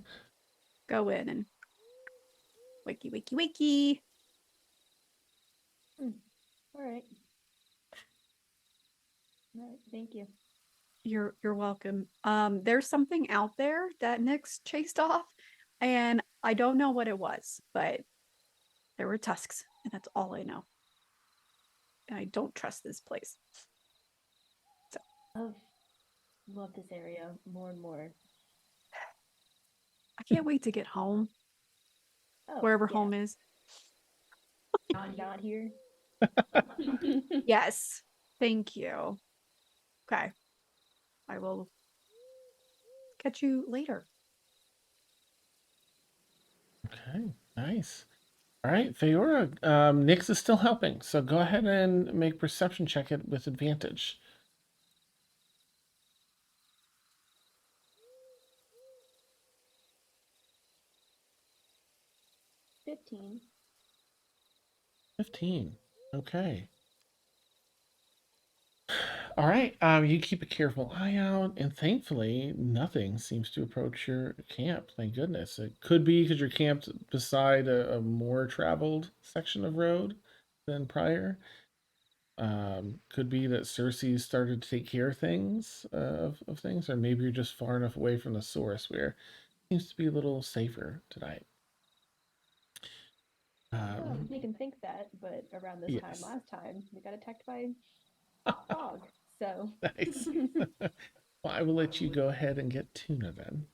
go in and wakey, wakey, wakey. All right. All right. Thank you. You're welcome. There's something out there that Nyx chased off, and I don't know what it was, but there were tusks, and that's all I know. And I don't trust this place. Love this area more and more. I can't wait to get home, Oh, wherever yeah. home is. Not here. Yes. Thank you. Okay. I will catch you later. Okay, nice. All right, Feyora, Nyx is still helping, so go ahead and make perception check it with advantage. 15. 15. Okay. All right, you keep a careful eye out, and thankfully, nothing seems to approach your camp. Thank goodness. It could be because you're camped beside a more traveled section of road than prior. Could be that Cersei started to take care of things, of things, or maybe you're just far enough away from the source where it seems to be a little safer tonight. Well, you can think that, but around this time Yes. last time, we got attacked by fog. So Nice. Well, I will let you go ahead and get Tuna then.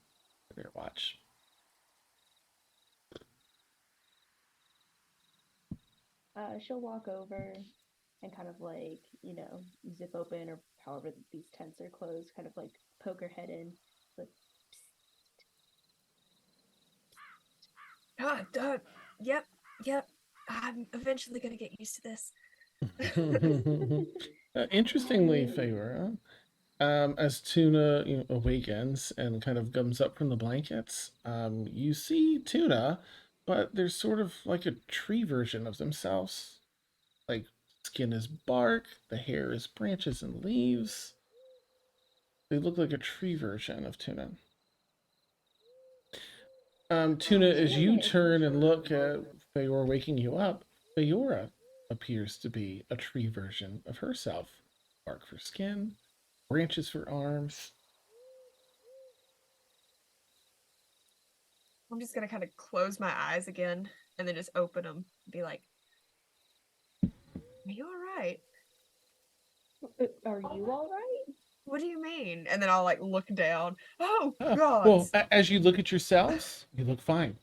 For your watch. she'll walk over and kind of like, zip open or however these tents are closed, kind of like poke her head in. Like, Yep. I'm eventually gonna get used to this. Interestingly, Feyora, as Tuna awakens and kind of comes up from the blankets, you see Tuna, but there's sort of like a tree version of themselves. Like, skin is bark, the hair is branches and leaves. They look like a tree version of Tuna. Tuna, as you turn and look at Feyora waking you up, Feyora appears to be a tree version of herself. Bark for skin, branches for arms. I'm just gonna kind of close my eyes again and then just open them and be like, "Are you all right? are you all right? What do you mean?" And then I'll like look down. Oh Well, gods! as you look at yourselves, you look fine.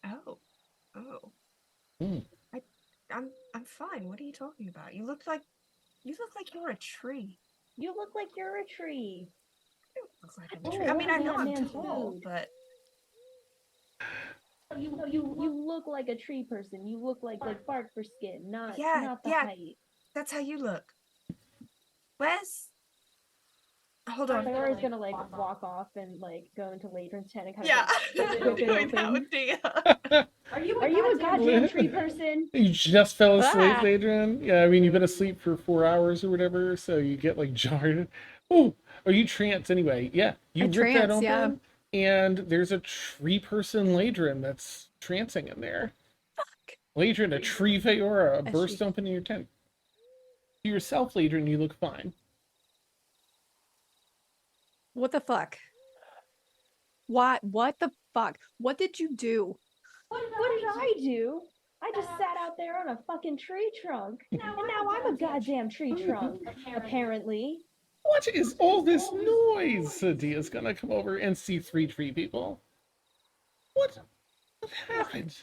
Oh. Mm. I'm fine. What are you talking about? You look like you're a tree. You look like you're a tree. You don't look like I'm Oh, a tree. I mean, I where's know that I'm man's tall, food? but You look like a tree person. You look like bark for skin, not the yeah, height. that's how you look. Where's? Hold on. Feora's gonna like walk off and like go into Laedrin's tent and kind Yeah, of like rip it doing that open. with Dia. Are you a goddamn tree person? You just fell asleep, Ah. Laedrin? Yeah, I mean, you've been asleep for 4 hours or whatever, so you get like jarred. Oh, are you trance anyway? Yeah, you I rip that trance, yeah. open, and there's a tree person Laedrin that's trancing in there. Fuck. Laedrin, a tree Feyora, As burst she- open in your tent. To yourself, Laedrin, you look fine. What the fuck? What the fuck? What did you do? What did I do? I just sat out there on a fucking tree trunk, and now I'm a goddamn tree trunk. Apparently. What is all this noise? Dia's gonna come over and see 3 tree people. What happened?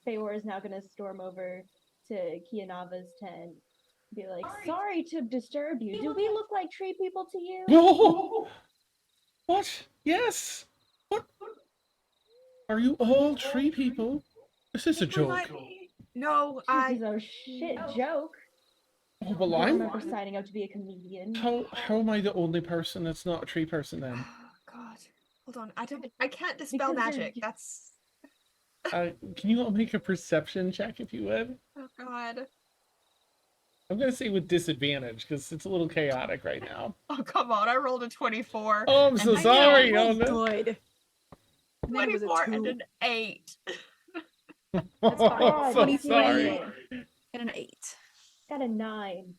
Feyor is now gonna storm over to Keeyanava's tent. Be like, sorry to disturb you. Do we look like tree people to you? No! What? Yes! What? Are you all tree people? This is a joke. No, This is a shit joke. Oh, well, I I'm... remember signing up to be a comedian. How am I the only person that's not a tree person then? Oh God. Hold on. I can't dispel Because magic. you're- That's Can you all make a perception check if you would? oh God. I'm gonna say with disadvantage because it's a little chaotic right now. Oh come on. I rolled a 24. Oh, I'm so and sorry. Oh, Oh, no. good. And then it was a 24 and 2 an 8. That's Oh, fine. I'm so 23. sorry. and an 8. Got a 9.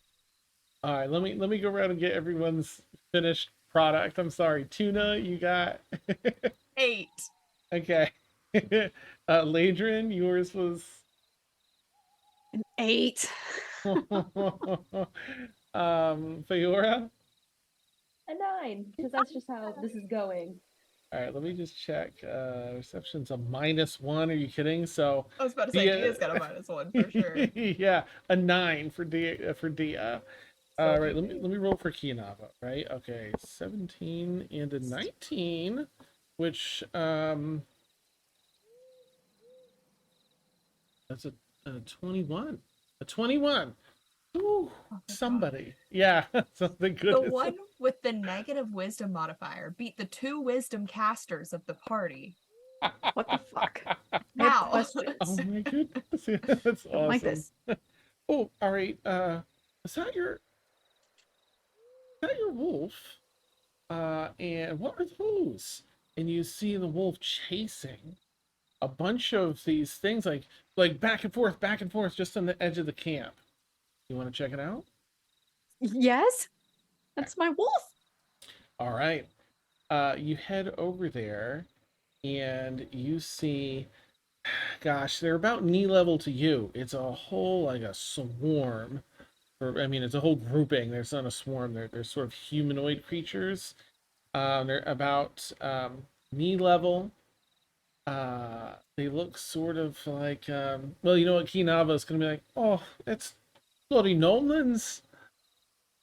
All right, let me go around and get everyone's finished product. I'm sorry, Tuna, you got 8. okay. Laedrin, yours was An 8. Feyora. A 9, because that's just how this is going. All right, let me just check. Reception's a -1. Are you kidding? So I was about to say Dia's got a -1 for sure. yeah, a 9 for Dia. Still Right, too let me roll for Keeyanava, right? Okay, 17 and a 19, which that's a 21. A 21. Ooh, Oh my God. somebody. Yeah, something good. The one with the negative wisdom modifier beat the 2 wisdom casters of the party. What the fuck? I have Wow. questions. Oh my goodness. Yeah, that's I don't like awesome. this. Oh, all right. Is that your wolf? And what are those? And you see the wolf chasing a bunch of these things like back and forth just on the edge of the camp. You want to check it out? Yes, that's my wolf. All right. You head over there and you see, gosh, they're about knee level to you. It's a whole like a swarm. Or I mean, it's a whole grouping. There's not a swarm. They're sort of humanoid creatures. They're about knee level. They look sort of like well, you know what, Keeyanava is gonna be like, oh, it's bloody Gnomelins.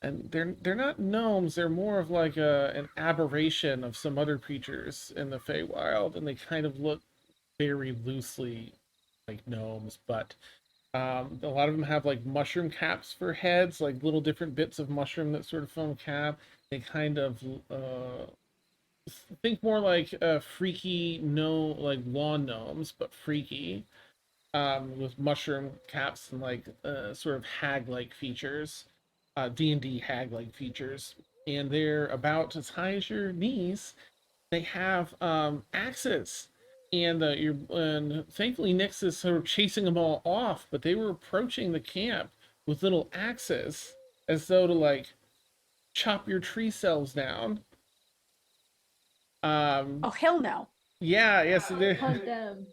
And they're not gnomes, they're more of like an aberration of some other creatures in the Feywild, and they kind of look very loosely like gnomes, but a lot of them have like mushroom caps for heads, like little different bits of mushroom that sort of form cap. They kind of think more like freaky, no, like lawn gnomes, but freaky, with mushroom caps and like sort of hag-like features, D&D hag-like features, and they're about as high as your knees. They have axes, and thankfully Nyx is sort of chasing them all off, but they were approaching the camp with little axes as though to like chop your tree cells down. Oh hell no! Yeah, yes, Hunt them.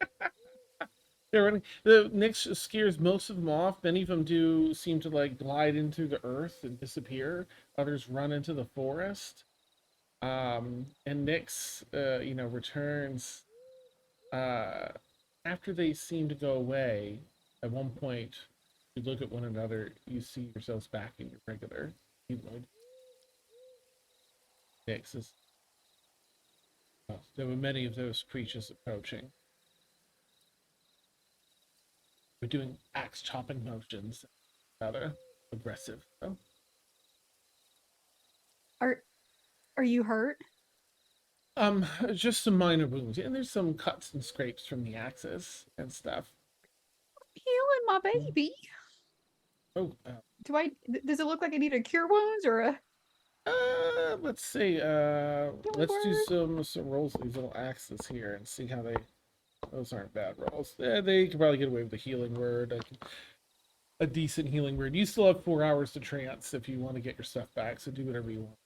they're running. The Nyx scares most of them off. Many of them do seem to like glide into the earth and disappear. Others run into the forest. And Nyx, returns after they seem to go away. At one point, you look at one another. You see yourselves back in your regular humanoid. Nyx is. Well, there were many of those creatures approaching. We're doing axe chopping motions, rather aggressive. So. Are you hurt? Just some minor wounds, and there's some cuts and scrapes from the axes and stuff. Healing my baby. Oh, Does it look like I need a cure wounds or a? let's see. Let's do some rolls with these little axes here and see how they. Those aren't bad rolls. Yeah, they could probably get away with a healing word, a decent healing word. You still have 4 hours to trance if you want to get your stuff back. So do whatever you want.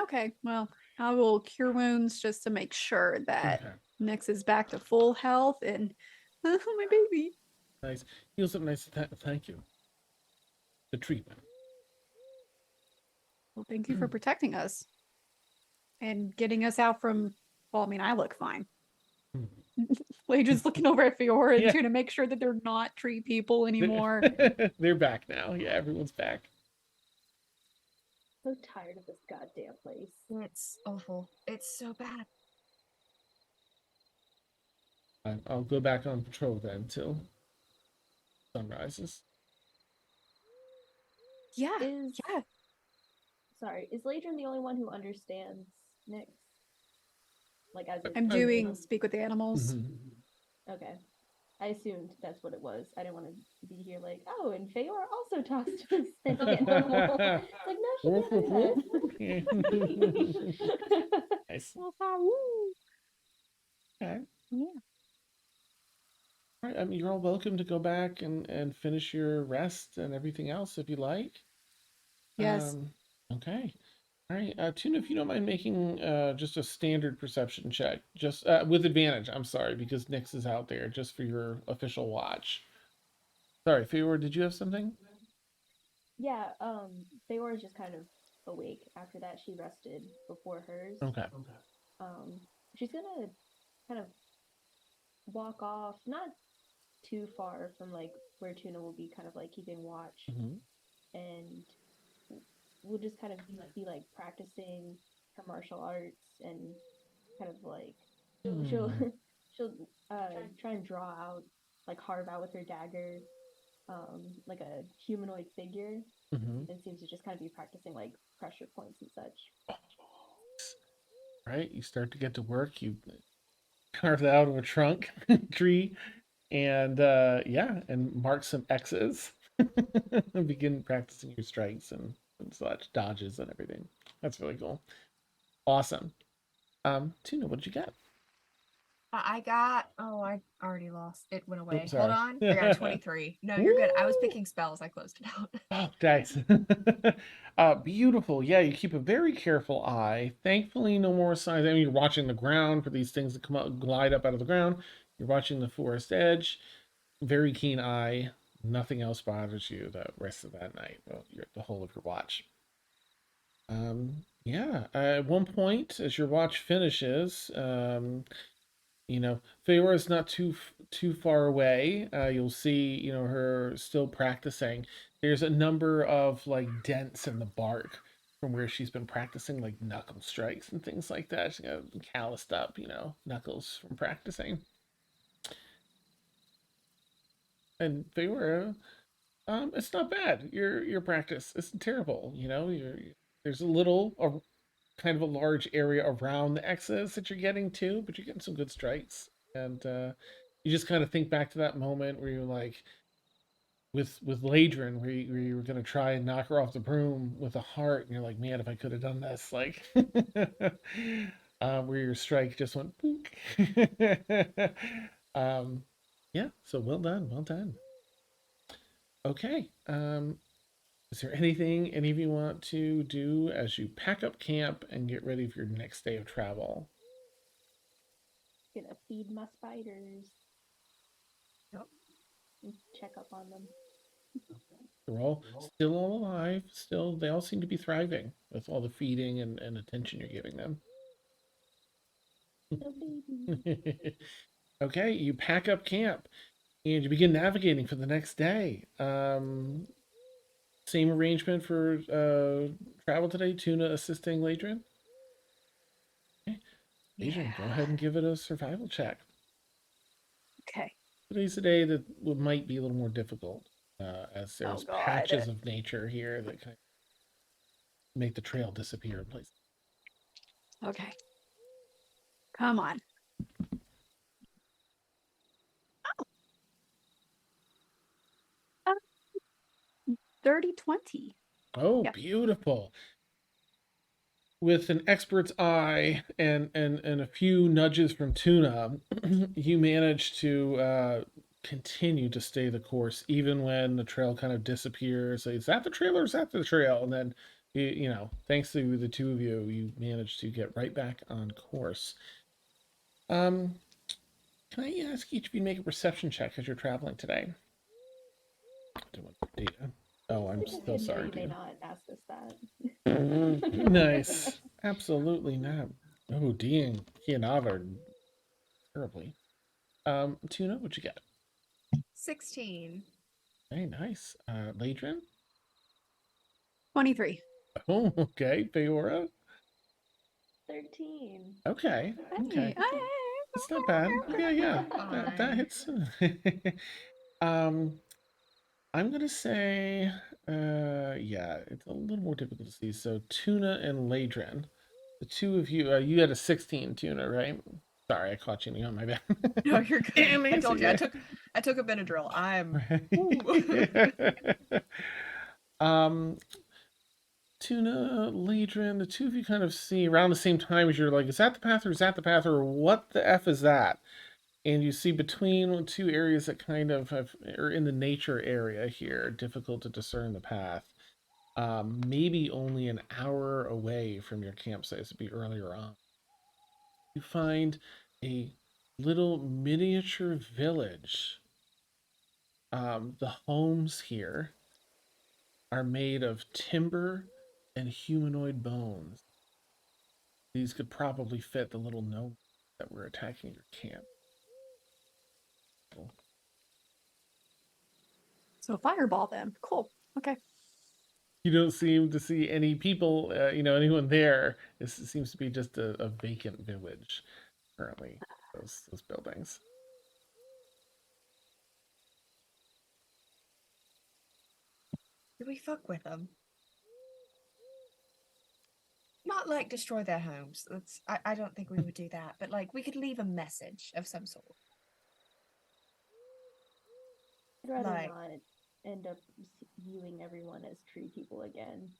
Okay, well, I will cure wounds just to make sure that Okay. Nyx is back to full health and my baby. Nice. Heal something nice. Thank you. The treatment. Well, thank you for protecting us and getting us out from. Well, I mean, I look fine. Laedrin's looking over at Feyora and Yeah. trying to make sure that they're not tree people anymore. They're back now. Yeah, everyone's back. So tired of this goddamn place. It's awful. It's so bad. I'll go back on patrol then until sun rises. Yeah, Is yeah. sorry, is Laedrin the only one who understands Nyx? Like as I'm Okay. doing speak with the animals. Mhm. Okay. I assumed that's what it was. I didn't want to be here like, oh, and Feyora also talks to a sentient animal. It's like, no, she Woof, woof, woof. can't do that. Nice. Woo. Okay. Yeah. All right. I mean, you're all welcome to go back and finish your rest and everything else if you like. Yes. Okay. All right. Tuna, if you don't mind making just a standard perception check, just with advantage. I'm sorry, because Nyx is out there just for your official watch. Sorry, Feyora, did you have something? Yeah, Feyora's just kind of awake after that. She rested before hers. Okay. She's gonna kind of walk off, not too far from like where Tuna will be kind of like keeping watch, Mhm. and we'll just kind of be like practicing her martial arts and kind of like she'll Hmm. she'll try and draw out, like carve out with her dagger, like a humanoid figure, Mhm. and seems to just kind of be practicing like pressure points and such. Right, you start to get to work. You carve that out of a trunk tree, and yeah, and mark some X's. And begin practicing your strikes and such dodges and everything. That's really cool. Awesome. Tuna, what did you get? I got, oh, I already lost. It went away. Oops, Hold sorry. on. I got a 23. No, you're good. I was Woo! picking spells. I closed it out. Oh, nice. Beautiful. Yeah, you keep a very careful eye. Thankfully, no more signs. I mean, you're watching the ground for these things to come up, glide up out of the ground. You're watching the forest edge. Very keen eye. Nothing else bothers you the rest of that night. Well, the whole of your watch. Yeah. At one point, as your watch finishes, Feyora's not too far away. You'll see, her still practicing. There's a number of like dents in the bark from where she's been practicing, like knuckle strikes and things like that. She got calloused up, knuckles from practicing. And Feyora, it's not bad. Your practice isn't terrible. There's a little, kind of a large area around the X's that you're getting to, but you're getting some good strikes. And you just kind of think back to that moment where you're like, with Laedrin, where you were gonna try and knock her off the broom with a heart, and you're like, man, if I could have done this, like, where your strike just went, book. um, yeah. So well done, well done. Okay. Is there anything any of you want to do as you pack up camp and get ready for your next day of travel? Gonna feed my spiders Yep. and check up on them. They're all still all alive. Still, they all seem to be thriving with all the feeding and attention you're giving them. Little babies. Okay, you pack up camp and you begin navigating for the next day. Same arrangement for travel today. Tuna assisting Laedrin. Okay. Laedrin, go Yeah. ahead and give it a survival check. Okay. Today's a day that might be a little more difficult, as Oh there's God. patches of nature here that kind of make the trail disappear in places. Okay. Come on. 30-20. Oh, Yep. beautiful. With an expert's eye and a few nudges from Tuna, you manage to continue to stay the course even when the trail kind of disappears. Is that the trail or is that the trail? And then, thanks to the two of you, you manage to get right back on course. Um, can I ask each of you to make a perception check as you're traveling today? Data. Oh, I'm Because so you may sorry, or may dude. not ask us that. Nice. Absolutely not. Oh, Dia and Keeyanava are terribly. Tuna, what you got? 16. Very nice. Laedrin? 23. Oh, okay. Feyora? 13. Okay. Hey, Okay. It's not bad. Yeah, yeah. That Fine. hits. um, I'm gonna say, yeah, it's a little more difficult to see. So Tuna and Laedrin, the two of you, you had a 16, Tuna, right? Sorry, I caught you on my bad. No, you're good. Damn, I told Nancy. you I took a Benadryl. I'm Right. um, Tuna, Laedrin, the two of you kind of see around the same time as you're like, is that the path or is that the path or what the F is that? And you see between two areas that kind of are in the nature area here, difficult to discern the path. Maybe only an hour away from your campsite, to be earlier on. You find a little miniature village. The homes here are made of timber and humanoid bones. These could probably fit the little gnome that were attacking your camp. So fireball them. Cool. Okay. You don't seem to see any people, anyone there. It seems to be just a vacant village currently, those buildings. Do we fuck with them? Not like destroy their homes. I don't think we would do that, but like we could leave a message of some sort. I'd rather Like- not end up viewing everyone as tree people again.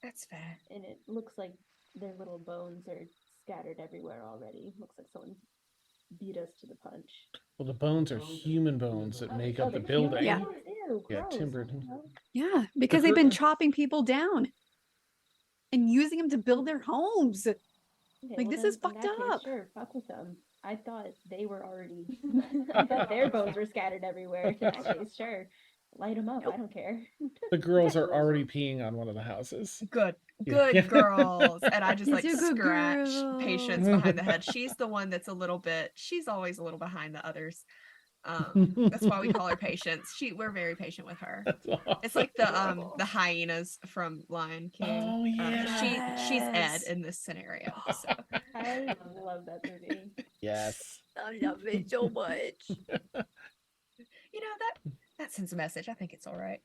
That's fair. And it looks like their little bones are scattered everywhere already. Looks like someone beat us to the punch. Well, the bones are human bones that make Oh, up the they're human building. Yeah. bones? Ew, Yeah, gross. timbered. No. Yeah, because The they've been gr- chopping people down and using them to build their homes. Okay, Like, well this then, is fucked in that up. Case, sure, fuck with them. I thought they were already. I thought their bones were scattered everywhere. In that case, sure, light them up. Nope. I don't care. The girls are already peeing on one of the houses. Good, Yeah. good Yeah. girls. And I just You're like a good scratch girl. Patience behind the head. She's the one that's she's always a little behind the others. That's why we call her Patience. We're very patient with her. That's awesome. It's like the hyenas from Lion King. Oh, yeah. She's Ed Yes. in this scenario. So I love that movie. Yes. I love it so much. that sends a message. I think it's all right.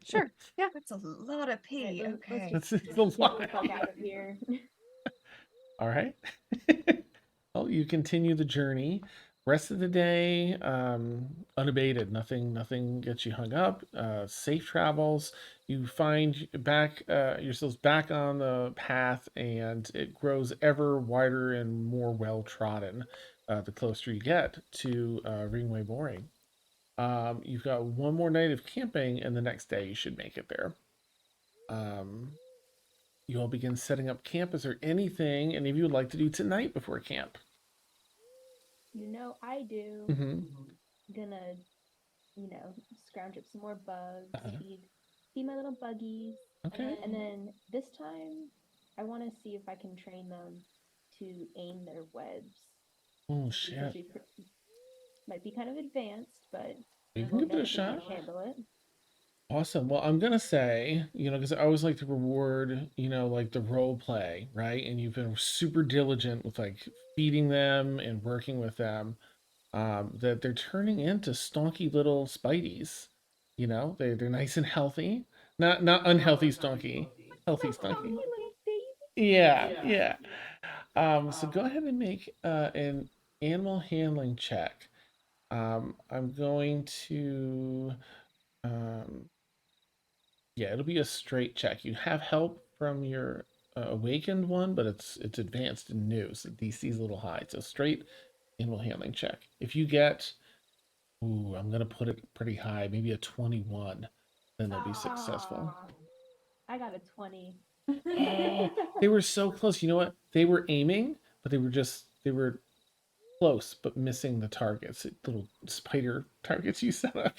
Sure. Yeah. That's a lot of pee. Right, Okay. let's That's just a get lot. the fuck out of here. All right. Well, you continue the journey. Rest of the day, unabated. Nothing gets you hung up. Safe travels. You find yourselves back on the path, and it grows ever wider and more well trodden. The closer you get to Ringway Boring. You've got one more night of camping, and the next day you should make it there. You all begin setting up camp. Is there anything any of you would like to do tonight before camp? You know, I do. Mm-hmm. Gonna, scrounge up some more bugs, Uh-huh. feed my little buggies, Okay. and then this time, I want to see if I can train them to aim their webs. Oh, It's shit. actually might be kind of advanced, but You can we'll give it a see if I can shot. handle it. Awesome. Well, I'm gonna say, because I always like to reward, like the role play, right? And you've been super diligent with like feeding them and working with them. That they're turning into stonky little spideys. They're nice and healthy, not unhealthy stonky, healthy stonky. Little baby. Yeah. So go ahead and make an animal handling check. I'm going to, it'll be a straight check. You have help from your awakened one, but it's advanced and new, so DC is a little high. So straight animal handling check. If you get, I'm gonna put it pretty high, maybe a 21, then they'll be successful. I got a 20. They were so close. You know what? They were aiming, but they were close, but missing the targets. Little spider targets you set up.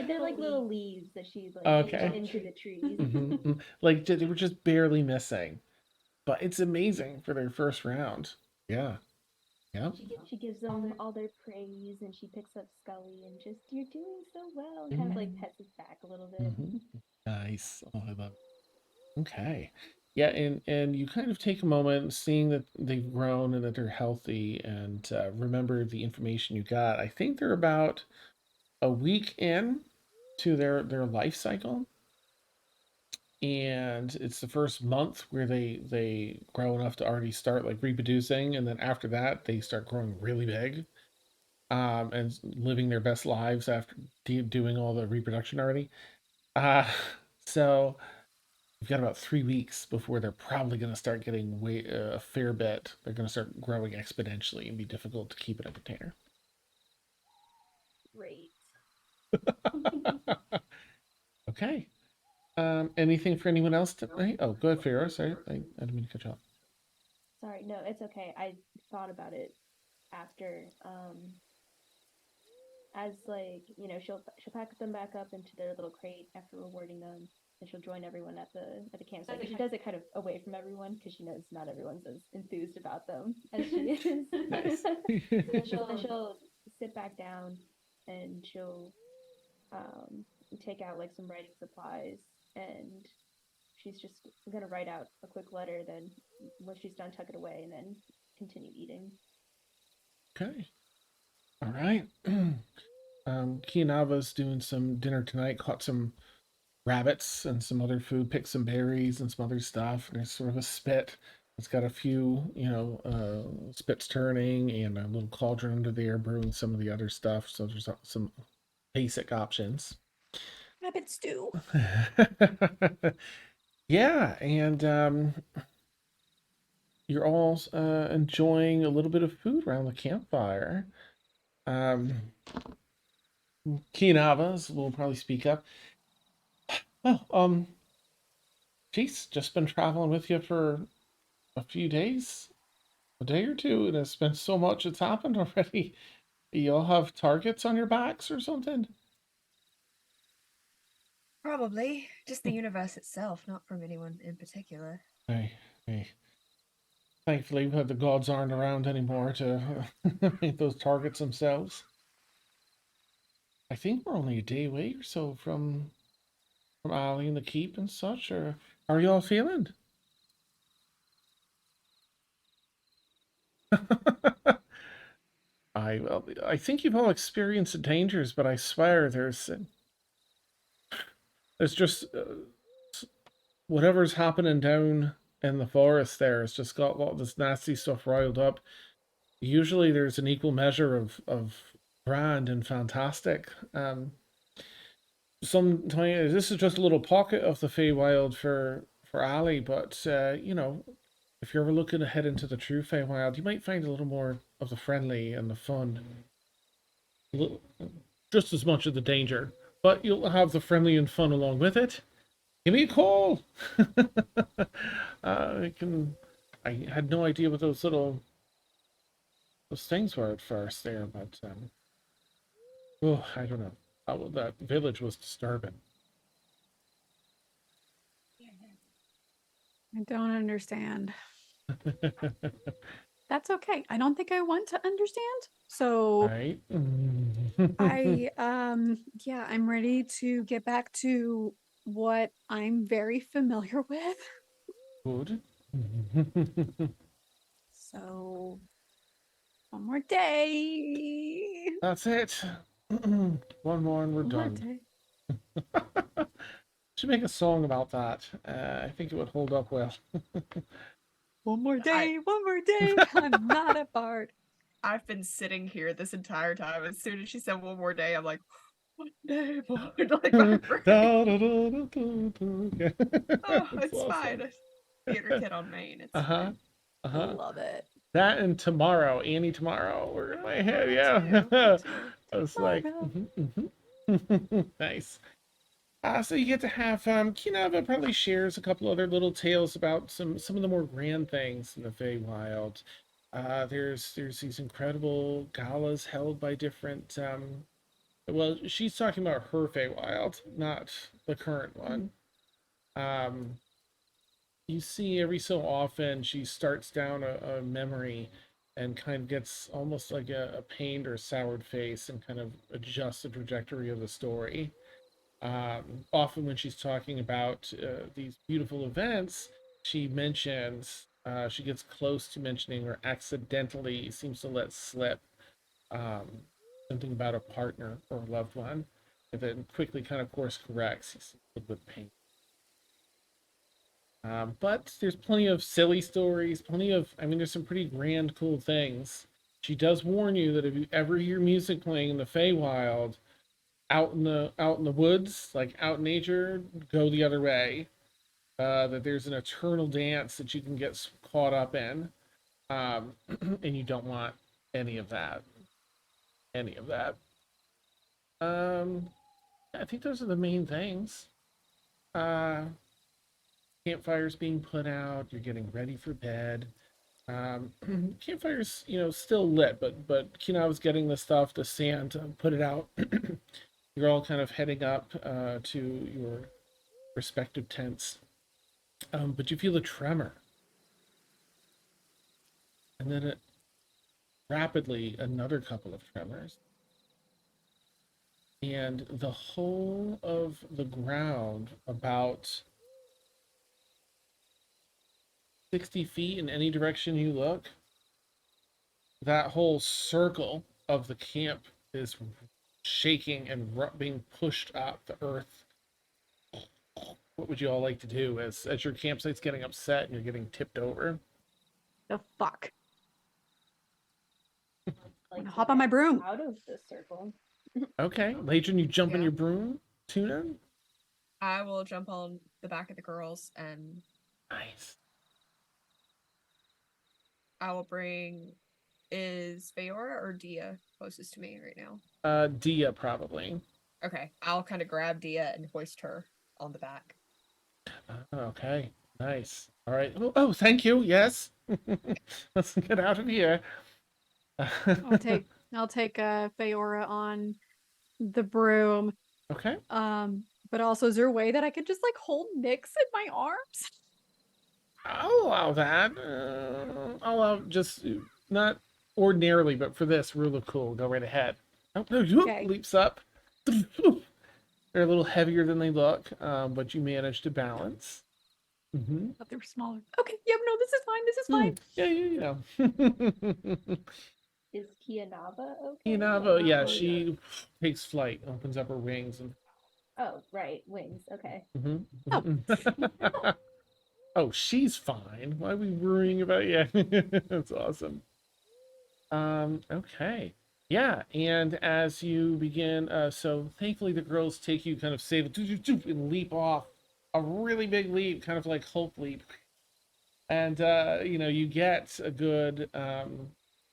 They're like little leaves that she's like Okay. into the trees. Mhm. Like they were just barely missing, but it's amazing for their first round. Yeah. She gives them all their praise, and she picks up Scully and just, you're doing so well, and kind of like pets his back a little bit. Mhm. Nice. Oh, I love it. Okay. Yeah, and you kind of take a moment, seeing that they've grown and that they're healthy, and remember the information you got. I think they're about a week in to their life cycle, and it's the first month where they grow enough to already start like reproducing, and then after that they start growing really big, and living their best lives after doing all the reproduction already. So we've got about 3 weeks before they're probably going to start getting a fair bit. They're going to start growing exponentially and be difficult to keep in a container. Great. Okay. Anything for anyone else to? Oh, go ahead, Feyora. Sorry, I didn't mean to cut you off. Sorry, no, it's okay. I thought about it after. As like, she'll pack them back up into their little crate after rewarding them, and she'll join everyone at the campsite. But she does it kind of away from everyone because she knows not everyone's as enthused about them as she is. Nice. She'll sit back down and she'll take out like some writing supplies, and she's just gonna write out a quick letter. Then when she's done, tuck it away and then continue eating. Okay. All right. Keeyanava's doing some dinner tonight. Caught some rabbits and some other food. Picked some berries and some other stuff. There's sort of a spit. It's got a few, spits turning and a little cauldron under there brewing some of the other stuff. So there's some basic options. Rabbit stew. Yeah, and you're all enjoying a little bit of food around the campfire. Keeyanava will probably speak up. Well, she's just been traveling with you for a few days, a day or two, and it's been so much that's happened already. You all have targets on your backs or something? Probably just the universe itself, not from anyone in particular. Hey. Thankfully, the gods aren't around anymore to make those targets themselves. I think we're only a day away or so from Ali and the keep and such. Or how are you all feeling? I think you've all experienced the dangers, but I swear there's just whatever's happening down in the forest there. It's just got a lot of this nasty stuff riled up. Usually there's an equal measure of grand and fantastic. Sometimes this is just a little pocket of the Feywild for Ali, but if you're ever looking to head into the true Feywild, you might find a little more of the friendly and the fun. Just as much of the danger, but you'll have the friendly and fun along with it. Give me a call. I had no idea what those things were at first there, but I don't know. That village was disturbing. I don't understand. That's okay. I don't think I want to understand. So Right? I'm ready to get back to what I'm very familiar with. Good. So one more day. That's it. One more and we're One more done. day. Should make a song about that. I think it would hold up well. One more day. One more day. I'm not a bard. I've been sitting here this entire time. As soon as she said one more day, I'm like, one day more. Like my brain. Oh, it's awesome. fine. Theater kid on Maine. It's fine. Love it. That and Tomorrow, Annie Tomorrow, were in my head. Yeah. Me too. I was like, nice. So you get to have Keeyanava probably shares a couple other little tales about some of the more grand things in the Feywild. There's these incredible galas held by different well, she's talking about her Feywild, not the current one. You see every so often she starts down a memory and kind of gets almost like a pained or soured face and kind of adjusts the trajectory of the story. Often when she's talking about these beautiful events, she mentions, she gets close to mentioning or accidentally seems to let slip something about a partner or a loved one, and then quickly kind of course corrects. He's filled with pain. But there's plenty of silly stories, there's some pretty grand, cool things. She does warn you that if you ever hear music playing in the Feywild, out in the woods, like out in nature, go the other way. That there's an eternal dance that you can get caught up in, and you don't want any of that. I think those are the main things. Campfires being put out. You're getting ready for bed. Campfires, still lit, but Keeyanava's getting the stuff, the sand, to put it out. You're all kind of heading up to your respective tents. But you feel a tremor. And then rapidly another couple of tremors. And the whole of the ground, about 60 feet in any direction you look, that whole circle of the camp is shaking and being pushed up. The earth. What would you all like to do as your campsite's getting upset and you're getting tipped over? The fuck. Like to Hop on my get broom. out of the circle. Okay, Laedrin, you jump in Yeah. your broom. Tuna, I will jump on the back of the girls and nice. I will bring. Is Feyora or Dia closest to me right now? Dia probably. Okay, I'll kind of grab Dia and hoist her on the back. Okay, nice. All right. Oh, thank you. Yes. Let's get out of here. I'll take Feyora on the broom. Okay. But also is there a way that I could just like hold Nyx in my arms? I'll allow that. I'll allow just not ordinarily, but for this, rule of cool. Go right ahead. Oh, no, Okay. leaps up. They're a little heavier than they look, but you manage to balance. Mm-hmm. Thought they were smaller. Okay, yeah, no, this is fine. This is fine. Yeah. Is Keeyanava okay? Keeyanava, yeah, Like, she takes flight, opens up her wings, and oh, right, wings. Okay. Oh. oh, she's fine. Why are we worrying about? Yeah, that's awesome. Okay, yeah, and as you begin, so thankfully the girls take you kind of save and leap off a really big leap, kind of like Hulk leap, and you get a good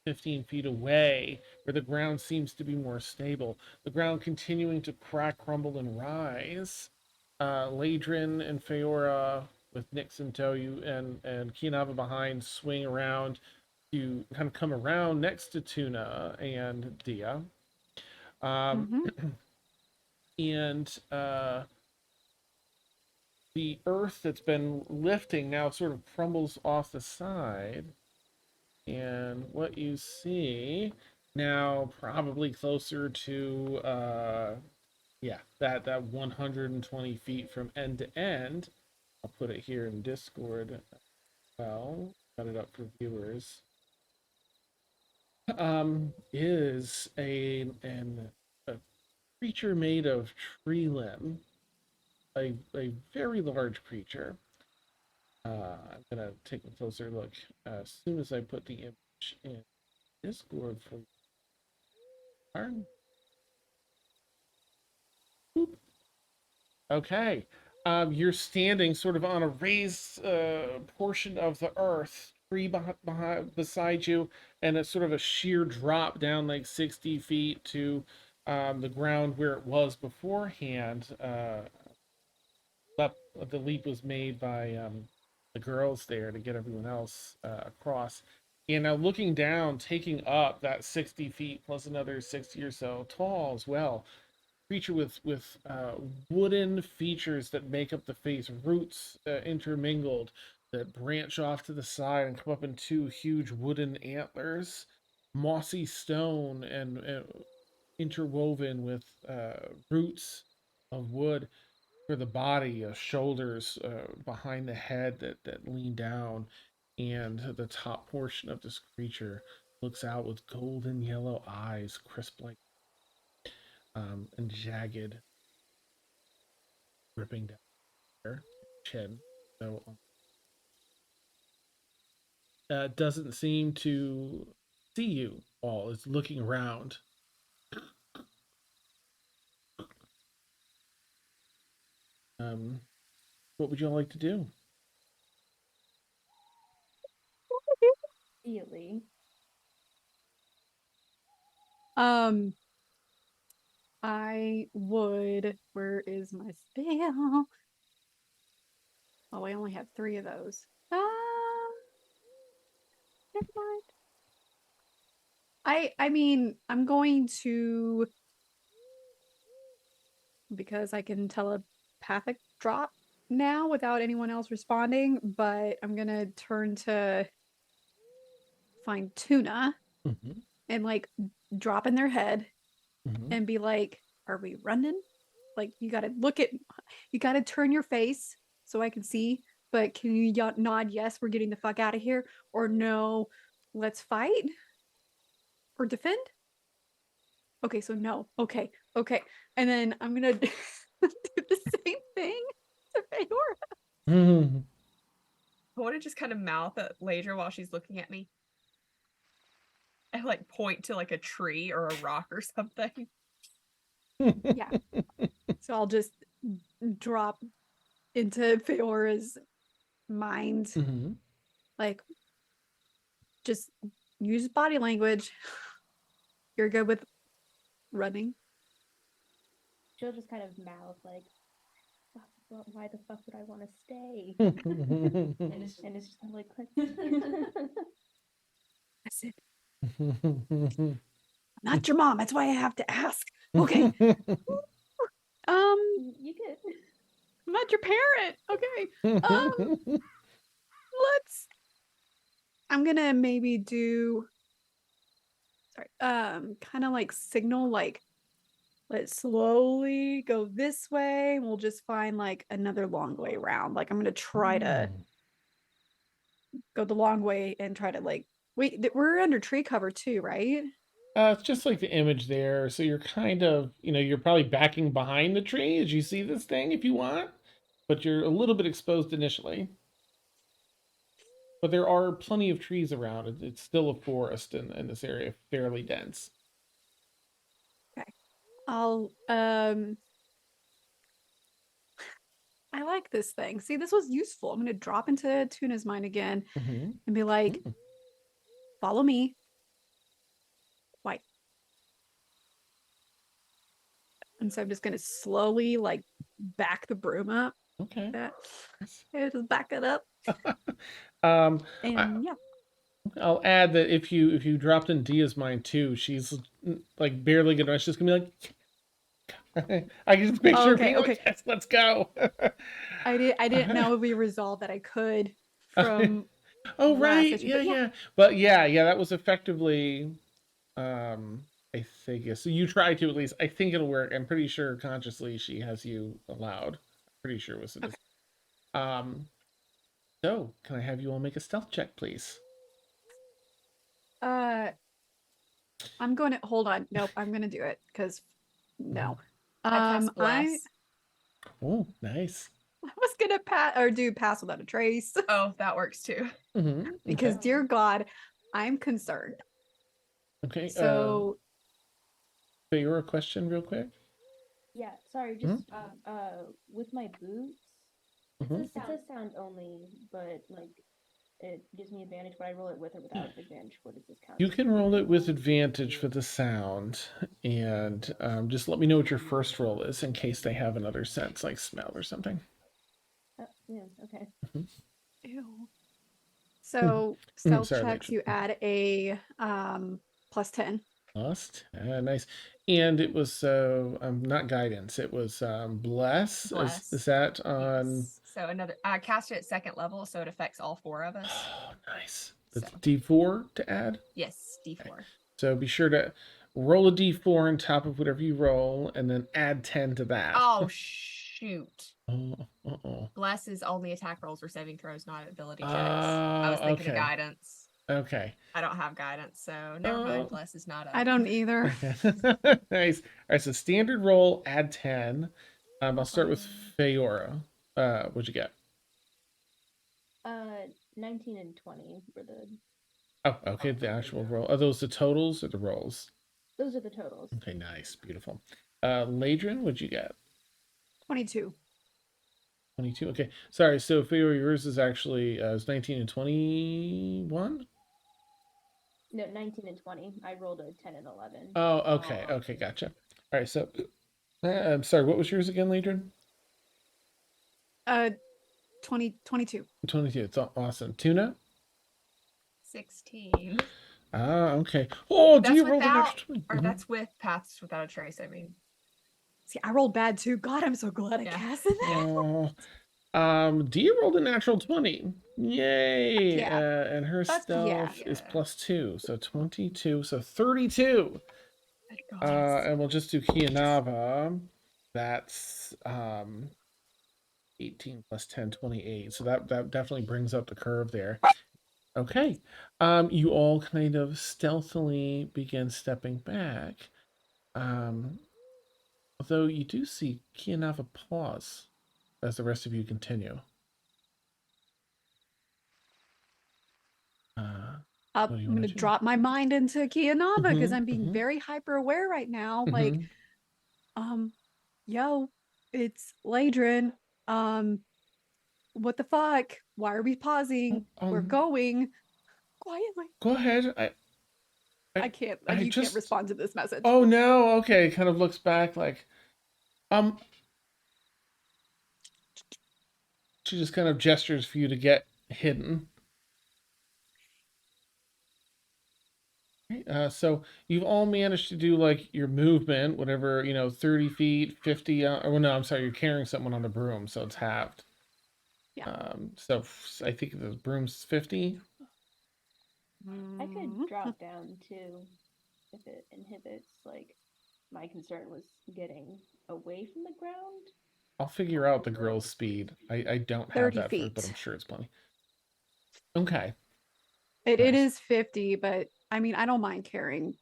15 feet away where the ground seems to be more stable, the ground continuing to crack, crumble, and rise. Laedrin and Feyora with Nyx in tow, you and Keeyanava behind, swing around to kind of come around next to Tuna and Dia. And the earth that's been lifting now sort of crumbles off the side. And what you see now, probably closer to that 120 feet from end to end. I'll put it here in Discord. Well, cut it up for viewers. Is a creature made of tree limb, a very large creature. I'm gonna take a closer look as soon as I put the image in Discord for you. Okay. You're standing sort of on a raised portion of the earth, tree beside you, and it's sort of a sheer drop down like 60 feet to the ground where it was beforehand. The leap was made by the girls there to get everyone else across. And now looking down, taking up that 60 feet plus another 60 or so tall as well, creature with wooden features that make up the face, roots intermingled that branch off to the side and come up in two huge wooden antlers, mossy stone and interwoven with roots of wood for the body, shoulders behind the head that lean down, and the top portion of this creature looks out with golden yellow eyes, crisp like and jagged, dripping down their chin. So doesn't seem to see you all. It's looking around. What would you all like to do? Immediately. I would. Where is my spell? Oh, I only have 3 of those. Never mind. I mean, I'm going to, because I can telepathic drop now without anyone else responding, but I'm gonna turn to find Tuna Mhm, and like drop in their head mhm. and be like, "Are we running? Like you gotta turn your face so I can see. But can you nod yes, we're getting the fuck out of here, or no, let's fight or defend?" Okay, so no. Okay, okay, and then I'm gonna do the same thing to Feyora. Mhm. I want to just kind of mouth at Laedra while she's looking at me. I like point to like a tree or a rock or something. Yeah. So I'll just drop into Feora's mind, Mhm. like just use body language. You're good with running. She'll just kind of mouth like, why the fuck would I want to stay? And it's just kind of like click. Listen, I'm not your mom. That's why I have to ask. Okay. You could. I'm not your parent. Okay. I'm gonna maybe do kind of like signal like let's slowly go this way. We'll just find like another long way around. Like I'm gonna try to go the long way and try to like wait, we're under tree cover too, right? It's just like the image there. So you're kind of, you're probably backing behind the tree as you see this thing if you want, but you're a little bit exposed initially. But there are plenty of trees around. It's still a forest in this area, fairly dense. Okay. I'll I like this thing. See, this was useful. I'm gonna drop into Tuna's mind again Mm-hmm. and be like, follow me. White. And so I'm just gonna slowly like back the broom up. Okay. That yeah, just back it up. Um, And yeah. I'll add that if you dropped in Dia's mind too, she's like barely gonna. She's gonna be like, I can just picture Okay, being okay. like, yes, let's go. I didn't know we resolved that I could from Oh last right, session. yeah, But yeah. yeah, but yeah, that was effectively. I think yes. So you try to at least. I think it'll work. I'm pretty sure consciously she has you allowed. I'm pretty sure it was a. Okay. So can I have you all make a stealth check, please? I'm going to hold on. Nope, I'm gonna do it because no. I cast bless. Oh, nice. I was gonna pass without a trace. Oh, that works too. Mm-hmm. Because Okay. dear God, I'm concerned. Okay. So Your question real quick. Yeah, sorry, just with my boots, Mhm. it says sound only, but like it gives me advantage, but I roll it with or without advantage. What does this count? You can roll it with advantage for the sound, and just let me know what your first roll is in case they have another sense like smell or something. Oh, yeah, okay. ew. So stealth Sorry, checks, Laedrin. you add a +10. Nice. And it was not guidance. It was bless. Bless. Is that on? Yes. So I cast it at second level, so it affects all 4 of us. Oh, nice. That's So. D4 to add. Yes, D4. Okay. So be sure to roll a D4 on top of whatever you roll, and then add 10 to that. Oh shoot! Oh. Bless is only attack rolls or saving throws, not ability checks. I was thinking of Okay. guidance. Okay. I don't have guidance, so never mind. Bless is not. I don't either. Okay. Nice. All right. So standard roll, add 10. I'll start with Feyora. What'd you get? 19 and 20 were the. Oh, okay. The actual roll. Are those the totals or the rolls? Those are the totals. Okay, nice, beautiful. Laedrin, what'd you get? 22. 22. Okay, sorry. So Feyora, yours is actually is 19 and 21. No, 19 and 20. I rolled a 10 and 11. Oh, okay, gotcha. All right, so I'm sorry. What was yours again, Laedrin? 22. 22. It's awesome. Tuna. 16. Okay. Oh, do That's you roll an without, extra 20? or that's with paths without a trace. I mean, See, I rolled bad too. God, I'm so glad I Yeah. casted that. Oh. Dia rolled a natural 20. Yay! yeah. And her Fuck stealth yeah. is +2, so 22, so 32. Thank God. And we'll just do Keeyanava. That's 18 plus 10, 28. So that definitely brings up the curve there. Okay. You all kind of stealthily begin stepping back. Although you do see Keeyanava pause as the rest of you continue. I'm What do you going want to to do? drop my mind into Keeyanava because I'm being Mhm. very hyper aware right now. Like, Mhm. yo, it's Laedrin. What the fuck? Why are we pausing? We're going quietly. Go ahead. I can't. I You can't just. respond to this message. Oh no. Okay. Kind of looks back like, um. She just kind of gestures for you to get hidden. So you've all managed to do like your movement, whatever, 30 feet, 50. Or no, I'm sorry, you're carrying someone on the broom, so it's halved. Yeah. So I think the broom's 50. I could drop down too if it inhibits. Like, my concern was getting away from the ground. I'll figure out the girl's speed. I don't have 30 that for, but I'm feet. sure it's plenty. Okay. It Nice. is 50, but I mean, I don't mind carrying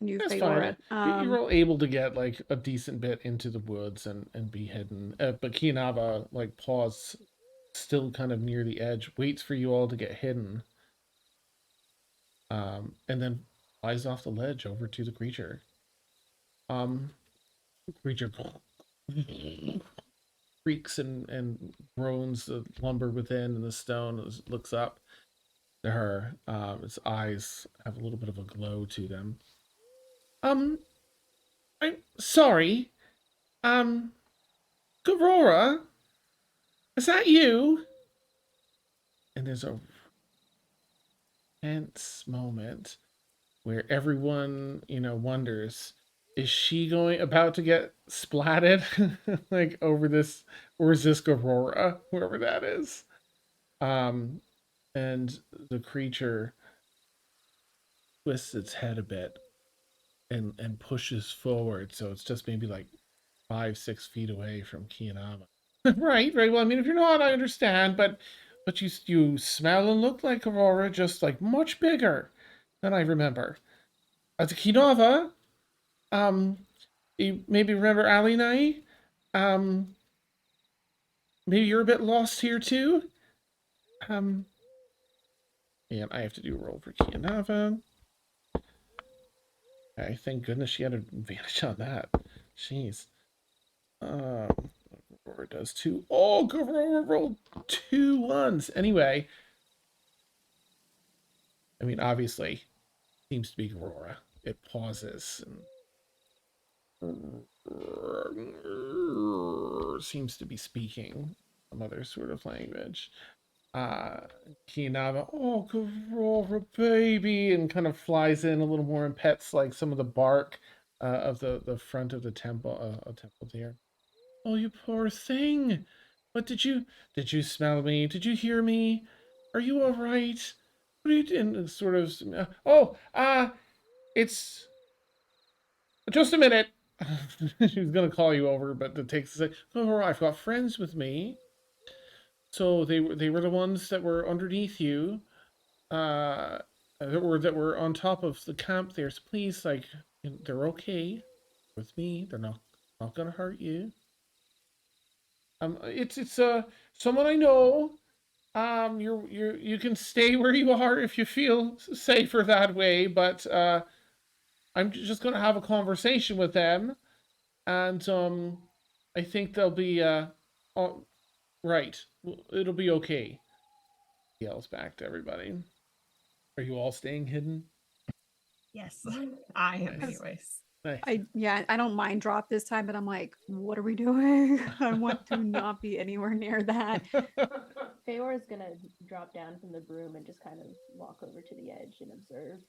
new That's Feyora. fine. You're all able to get like a decent bit into the woods and be hidden. But Keeyanava like paws still kind of near the edge, waits for you all to get hidden. And then flies off the ledge over to the creature. Creature creaks and groans the lumber within and the stone as it looks up to her. Its eyes have a little bit of a glow to them. I'm sorry. Aurora, is that you? And there's a tense moment where everyone, wonders, is she about to get splatted like over this, or is this Aurora, whoever that is? And the creature twists its head a bit and pushes forward, so it's just maybe like 5-6 feet away from Keeyanava. Right. Well, I mean, if you're not, I understand, but you smell and look like Aurora, just like much bigger than I remember. As a Keeyanava, you maybe remember Alyndra? Um, maybe you're a bit lost here too. And I have to do a roll for Keeyanava. Okay, thank goodness she had an advantage on that. Jeez. Aurora does 2. Oh, Aurora rolled 2 ones. Anyway, I mean, obviously, seems to be Aurora. It pauses and seems to be speaking some other sort of language. Keeyanava, oh, Aurora, baby, and kind of flies in a little more and pets like some of the bark of the front of the temple, temple there. Oh, you poor thing! What did you smell me? Did you hear me? Are you all right? What are you doing? Sort of. It's just a minute. She's gonna call you over, but it takes a sec. Oh, I've got friends with me. So they were the ones that were underneath you, that were on top of the camp there. So please, like, they're okay with me. They're not gonna hurt you. It's someone I know. You can stay where you are if you feel safer that way, but I'm just gonna have a conversation with them, and I think they'll be all right. It'll be okay. He yells back to everybody. Are you all staying hidden? Yes, I am Nice. anyways. Nice. I don't mind drop this time, but I'm like, what are we doing? I want to not be anywhere near that. Feora's gonna drop down from the broom and just kind of walk over to the edge and observe.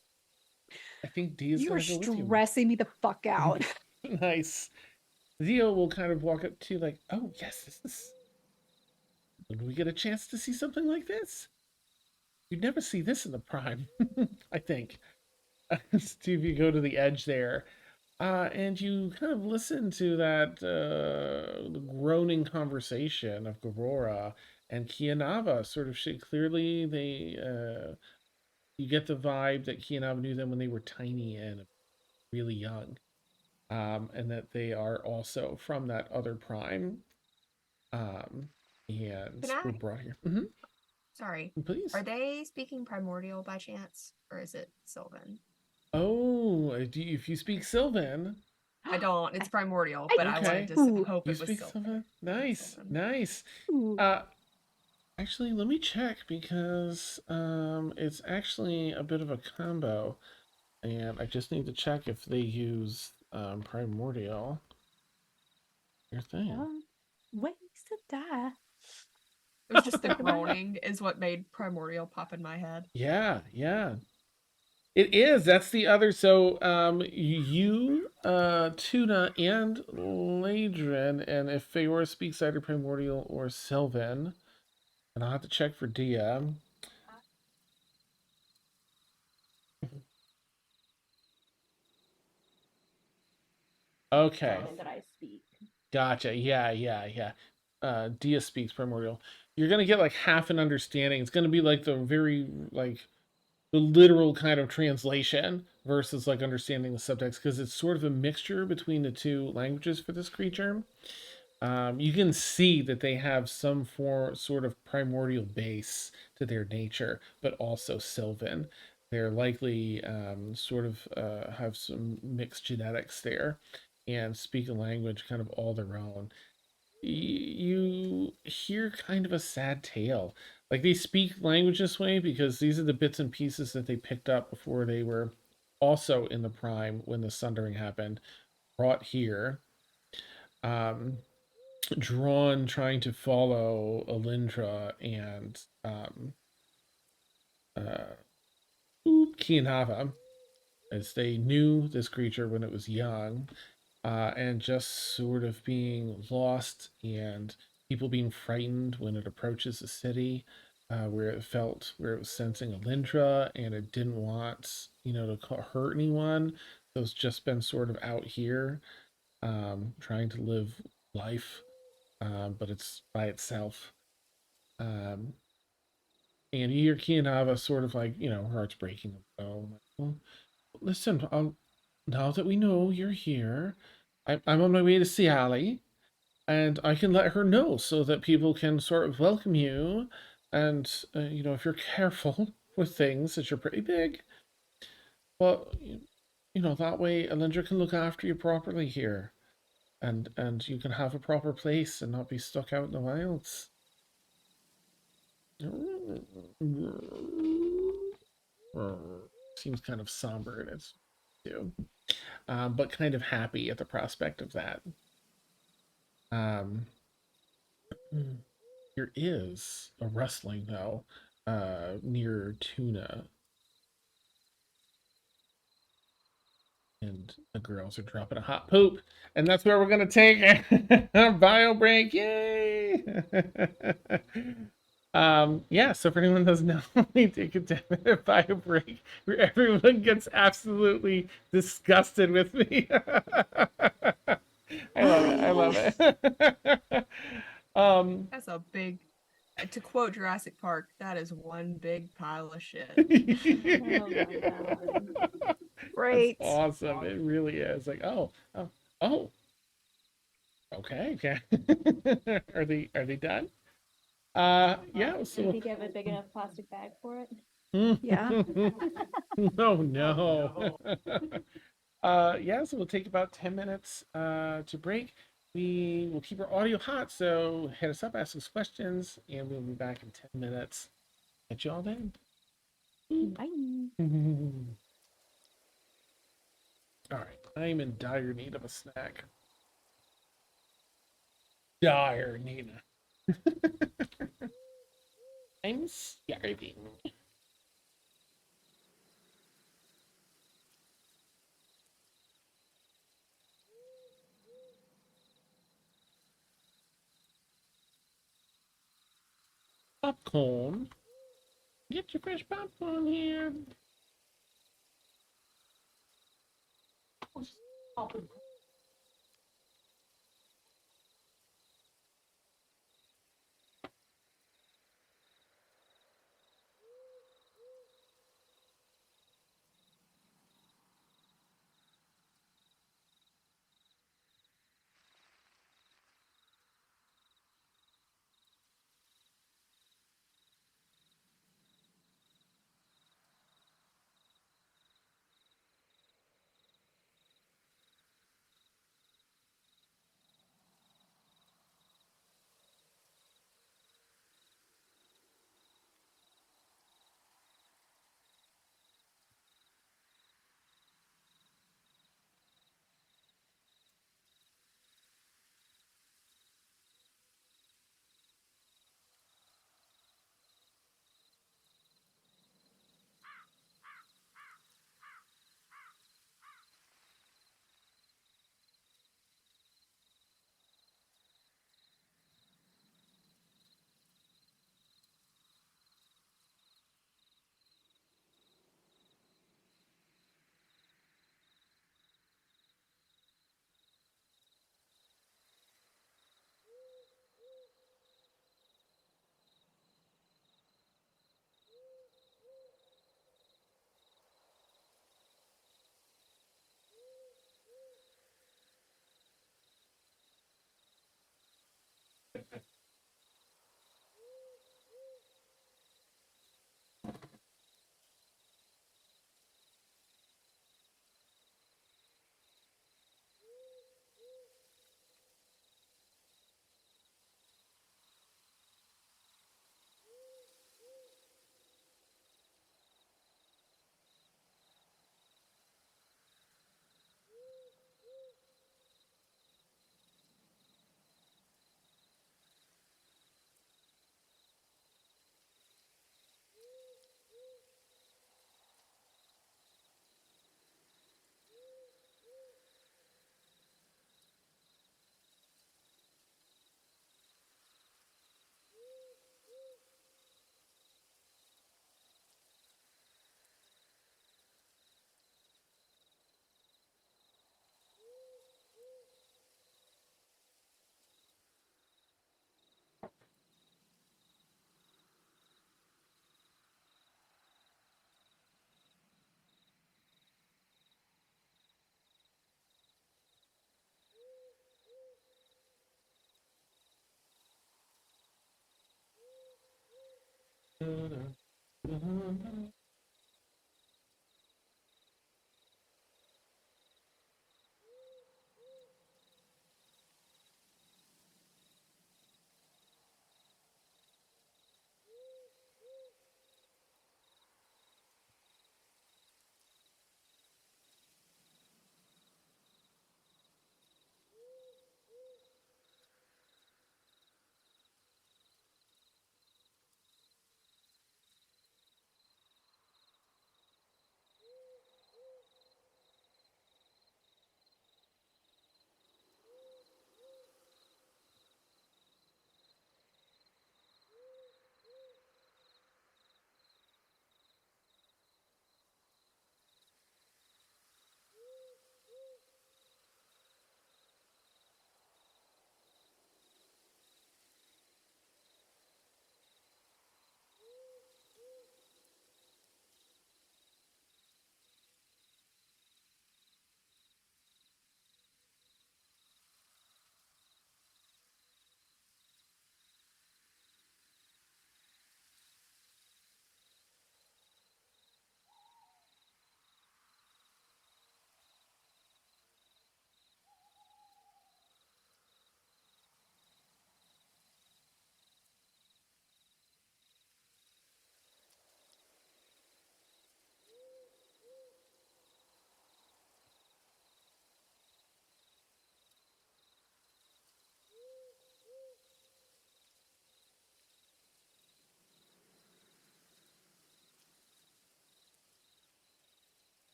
I think Dia's You're gonna go with you. stressing me the fuck out. Nice. Zio will kind of walk up to you like, oh yes, when we get a chance to see something like this, you'd never see this in the prime, I think. Steve, you go to the edge there, and you kind of listen to that the groaning conversation of Gorora and Keeyanava. Sort of clearly, they you get the vibe that Keeyanava knew them when they were tiny and really young, and that they are also from that other prime, and Can were I? brought here. Sorry. Please. Are they speaking primordial by chance, or is it Sylvan? Oh, if you speak Sylvan, I don't. It's primordial, I but I wanted okay. to do. hope You it was speak Sylvan. Sylvan? Nice, Sylvan. nice. Ooh. Actually, let me check because it's actually a bit of a combo, and I just need to check if they use primordial. Your thing. Ways to die. It was just the groaning is what made primordial pop in my head. Yeah, yeah. It is. That's the other. So, you, Tuna, and Laedrin, and if Feyora speaks either primordial or Sylvan, and I'll have to check for Dia. Okay, Something that I speak. gotcha. Yeah. Dia speaks primordial. You're gonna get like half an understanding. It's gonna be like the very like the literal kind of translation versus like understanding the subtext because it's sort of a mixture between the two languages for this creature. You can see that they have some sort of primordial base to their nature, but also Sylvan. They're likely sort of have some mixed genetics there and speak a language kind of all their own. You hear kind of a sad tale. Like they speak language this way because these are the bits and pieces that they picked up before they were also in the prime when the sundering happened, brought here. Um, Drawn trying to follow Alyndra and uh, Keeyanava as they knew this creature when it was young, and just sort of being lost and people being frightened when it approaches the city, where it was sensing Alyndra and it didn't want, to hurt anyone. So it's just been sort of out here, trying to live life, but it's by itself. Um, and you hear Keeyanava sort of like, her heart's breaking. So, well, listen, now that we know you're here, I'm on my way to see Allie, and I can let her know so that people can sort of welcome you. And, if you're careful with things, that you're pretty big, but, that way Alyndra can look after you properly here. And you can have a proper place and not be stuck out in the wilds. Seems kind of somber in its too, but kind of happy at the prospect of that. Um, there is a rustling though, near Tuna, and the girls are dropping a hot poop, and that's where we're gonna take a bio break. Yay! Yeah, so for anyone who doesn't know, we take a 10-minute bio break where everyone gets absolutely disgusted with me. I love it. That's a big. To quote Jurassic Park, that is one big pile of shit. Oh my god. Great. That's awesome. It really is. Like, oh, okay. Are they done? Yeah, Do you think you have a big enough plastic bag for it? Yeah. No. Yeah, so we'll take about 10 minutes to break. We will keep our audio hot, so hit us up, ask us questions, and we'll be back in 10 minutes. Catch you all then. Bye. All right, I'm in dire need of a snack. Dire need. I'm starving. popcorn. Get your fresh popcorn here.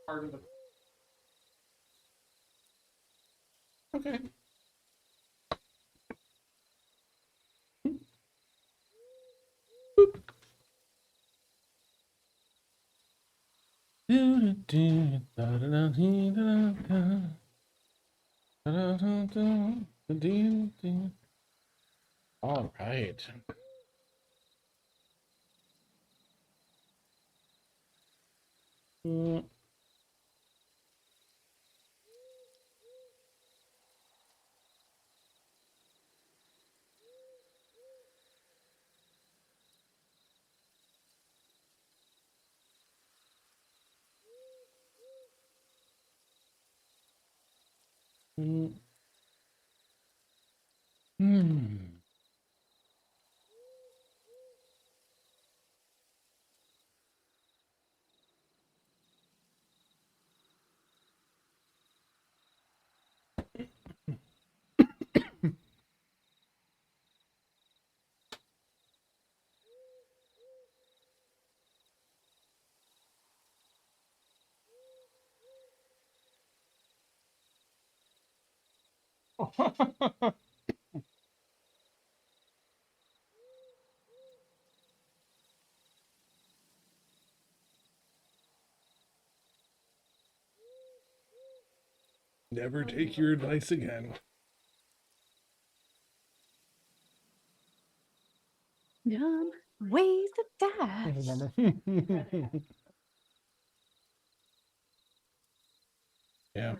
Part of the. Okay. All right. Mm. Mm. Hmm. Never take your advice again. Ways to dash. Remember? Yeah.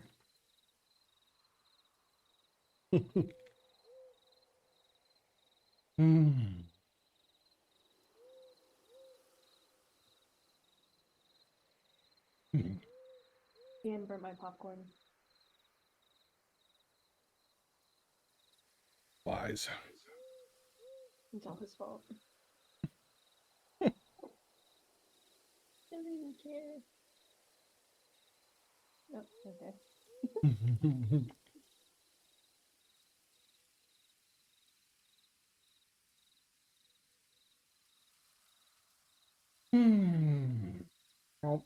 Hmm. And burn my popcorn. Lies. It's all his fault. Doesn't even care. Oh, okay. Hmm. Oh.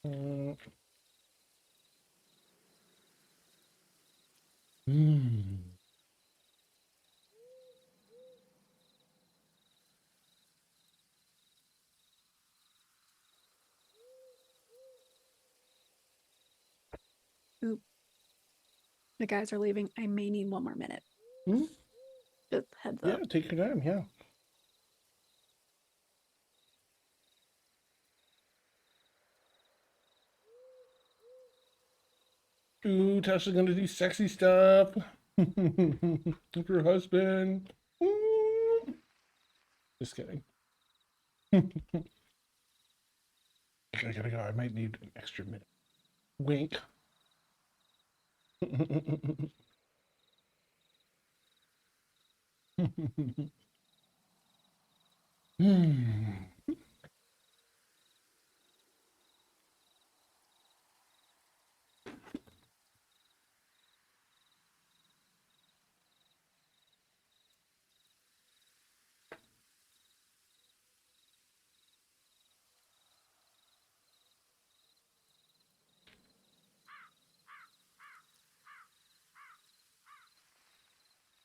Hmm. Oop. The guys are leaving. I may need one more minute. Hmm? Just heads Yeah, up. take your time. Yeah. Ooh, Tasha's gonna do sexy stuff with her husband. Ooh. Just kidding. I gotta go. I might need an extra minute. Wink.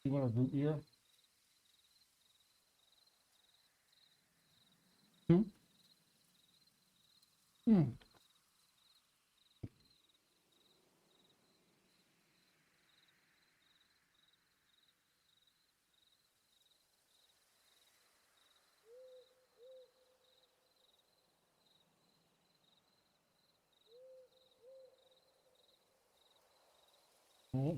You want a root beer? Hmm? Hmm. Hmm.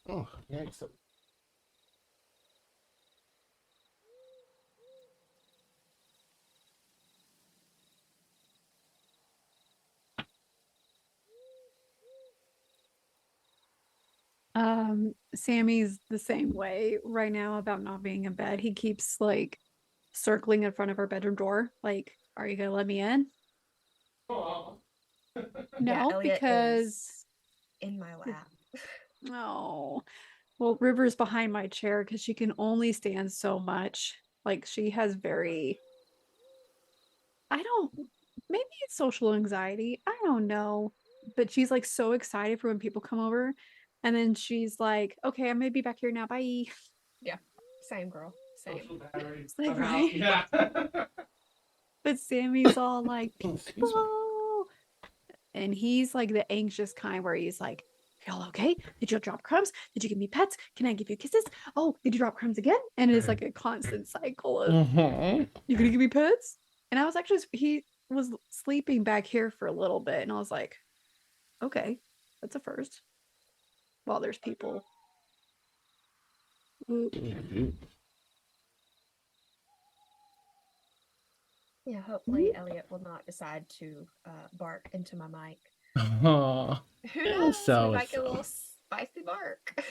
Oh, yikes. Sammy's the same way right now about not being in bed. He keeps like circling in front of her bedroom door, like, are you gonna let me in? Oh. Yeah, No, Elliot because is in my lap. oh, well, River's behind my chair because she can only stand so much. Like she has very, I don't, maybe it's social anxiety. I don't know, but she's like so excited for when people come over, and then she's like, okay, I'm gonna be back here now. Bye. Yeah, same girl, same. Social battery. It's like, Somehow. right? Yeah. But Sammy's all like, Excuse me. people. And he's like the anxious kind where he's like, y'all okay? Did you drop crumbs? Did you give me pets? Can I give you kisses? Oh, did you drop crumbs again? And it's like a constant cycle of, you gonna give me pets? And I was actually, he was sleeping back here for a little bit. And I was like, okay, that's a first. While there's people. Ooh. Yeah, hopefully Elliot will not decide to bark into my mic. Aw. Who Yeah, knows? so We might get a so. little spicy bark.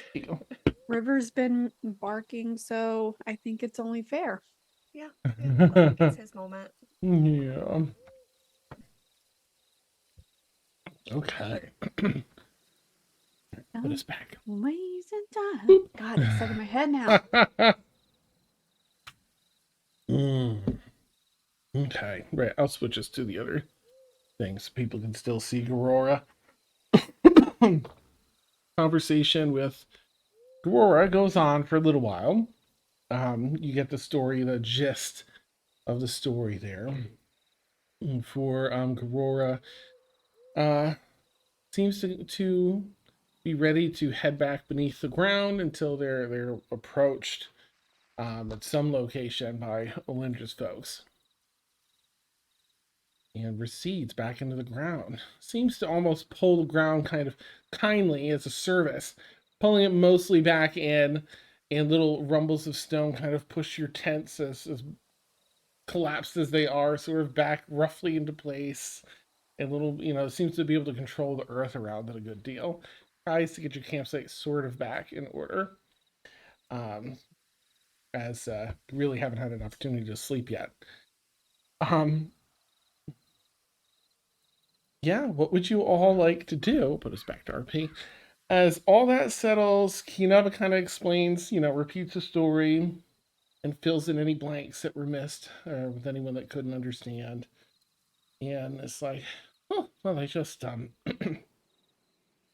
River's been barking, so I think it's only fair. Yeah, let him get his moment. Yeah. Okay. Put us back. Ways and time. God, it's stuck in my head now. Okay. Right. I'll switch us to the other thing so people can still see Aurora. Conversation with Aurora goes on for a little while. You get the story, the gist of the story there. For Aurora, seems to be ready to head back beneath the ground until they're approached at some location by Alyndra's folks. and recedes back into the ground. Seems to almost pull the ground kind of kindly as a service, pulling it mostly back in, and little rumbles of stone kind of push your tents as collapsed as they are, sort of back roughly into place. And little, seems to be able to control the earth around it a good deal. Tries to get your campsite sort of back in order. As really haven't had an opportunity to sleep yet. Yeah, what would you all like to do? Put us back to RP. As all that settles, Keeyanava kind of explains, repeats the story and fills in any blanks that were missed with anyone that couldn't understand. And it's like, oh, well, I just,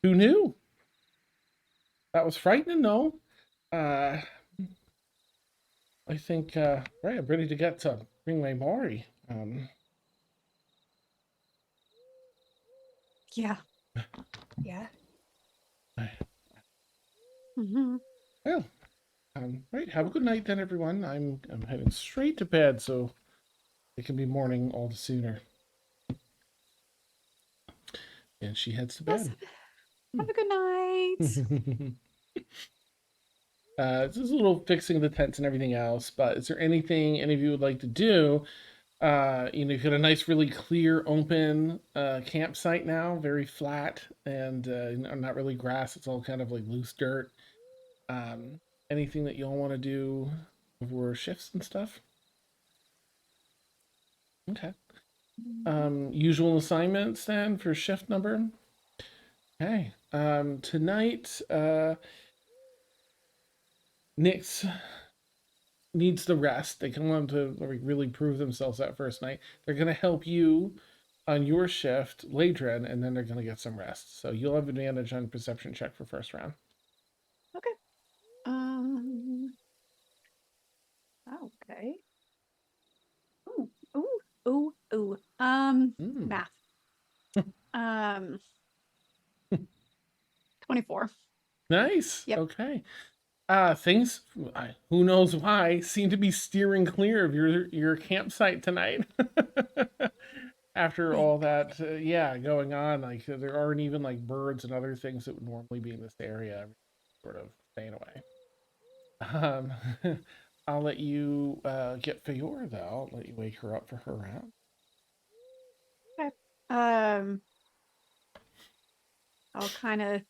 who knew? That was frightening, no? I think, right, I'm ready to get to bring my Maury. Yeah. Yeah. Mm-hmm. Well, right, have a good night then, everyone. I'm heading straight to bed, so it can be morning all the sooner. And she heads to Yes. bed. Have a good night. It's just a little fixing the tents and everything else, but is there anything any of you would like to do? You've got a nice, really clear, open campsite now, very flat and not really grass. It's all kind of like loose dirt. Anything that y'all want to do before shifts and stuff? Okay. Usual assignments then for shift number. Okay. Tonight, Nyx needs the rest. They can want to really prove themselves that first night. They're going to help you on your shift, Laedrin, and then they're going to get some rest. So you'll have advantage on perception check for first round. Okay. Okay. Ooh. Math. 24. Nice. Yep. Okay. Things, who knows why, seem to be steering clear of your campsite tonight. After all that, going on, like there aren't even like birds and other things that would normally be in this area, sort of staying away. I'll let you get Feyora though. I'll let you wake her up for her round. Okay. I'll kind of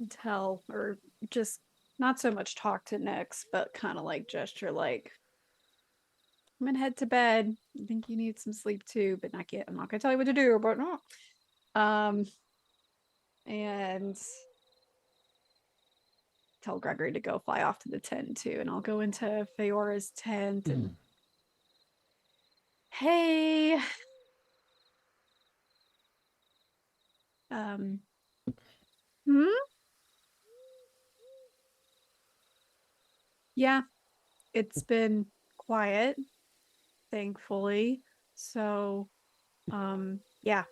tell, or just not so much talk to Nyx, but kind of like gesture like, I'm gonna head to bed. I think you need some sleep too, but not yet. I'm not gonna tell you what to do, but no. And tell Gregory to go fly off to the tent too, and I'll go into Feyora's tent and hey. Yeah, it's been quiet, thankfully. So, yeah.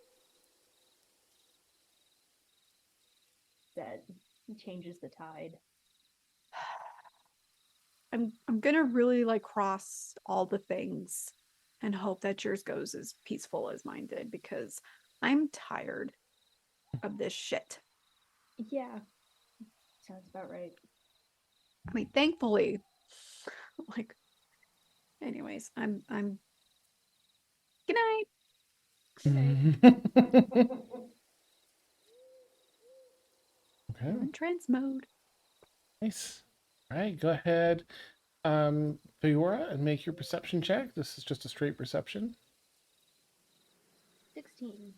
That changes the tide. I'm gonna really like cross all the things and hope that yours goes as peaceful as mine did, because I'm tired of this shit. Yeah. Sounds about right. I mean, thankfully, like, anyways, I'm good night. Good night. Okay. I'm in trance mode. Nice. All right, go ahead, Feyora, and make your perception check. This is just a straight perception. 16.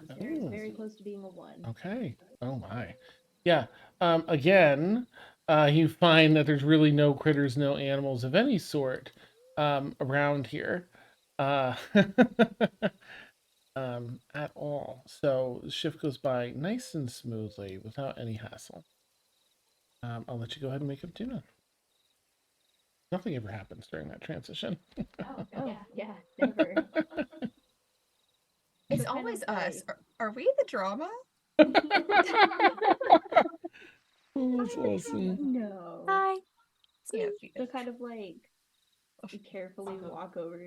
Oh. Very close to being a 1. Okay. Oh my. Yeah. Again, you find that there's really no critters, no animals of any sort around here. At all. So the shift goes by nice and smoothly without any hassle. I'll let you go ahead and make up tuna. Nothing ever happens during that transition. Oh, yeah, never. It's So kind always of us. like- Are we the drama? Oh, that's awesome. No. Hi. Yeah. So kind of like carefully walk over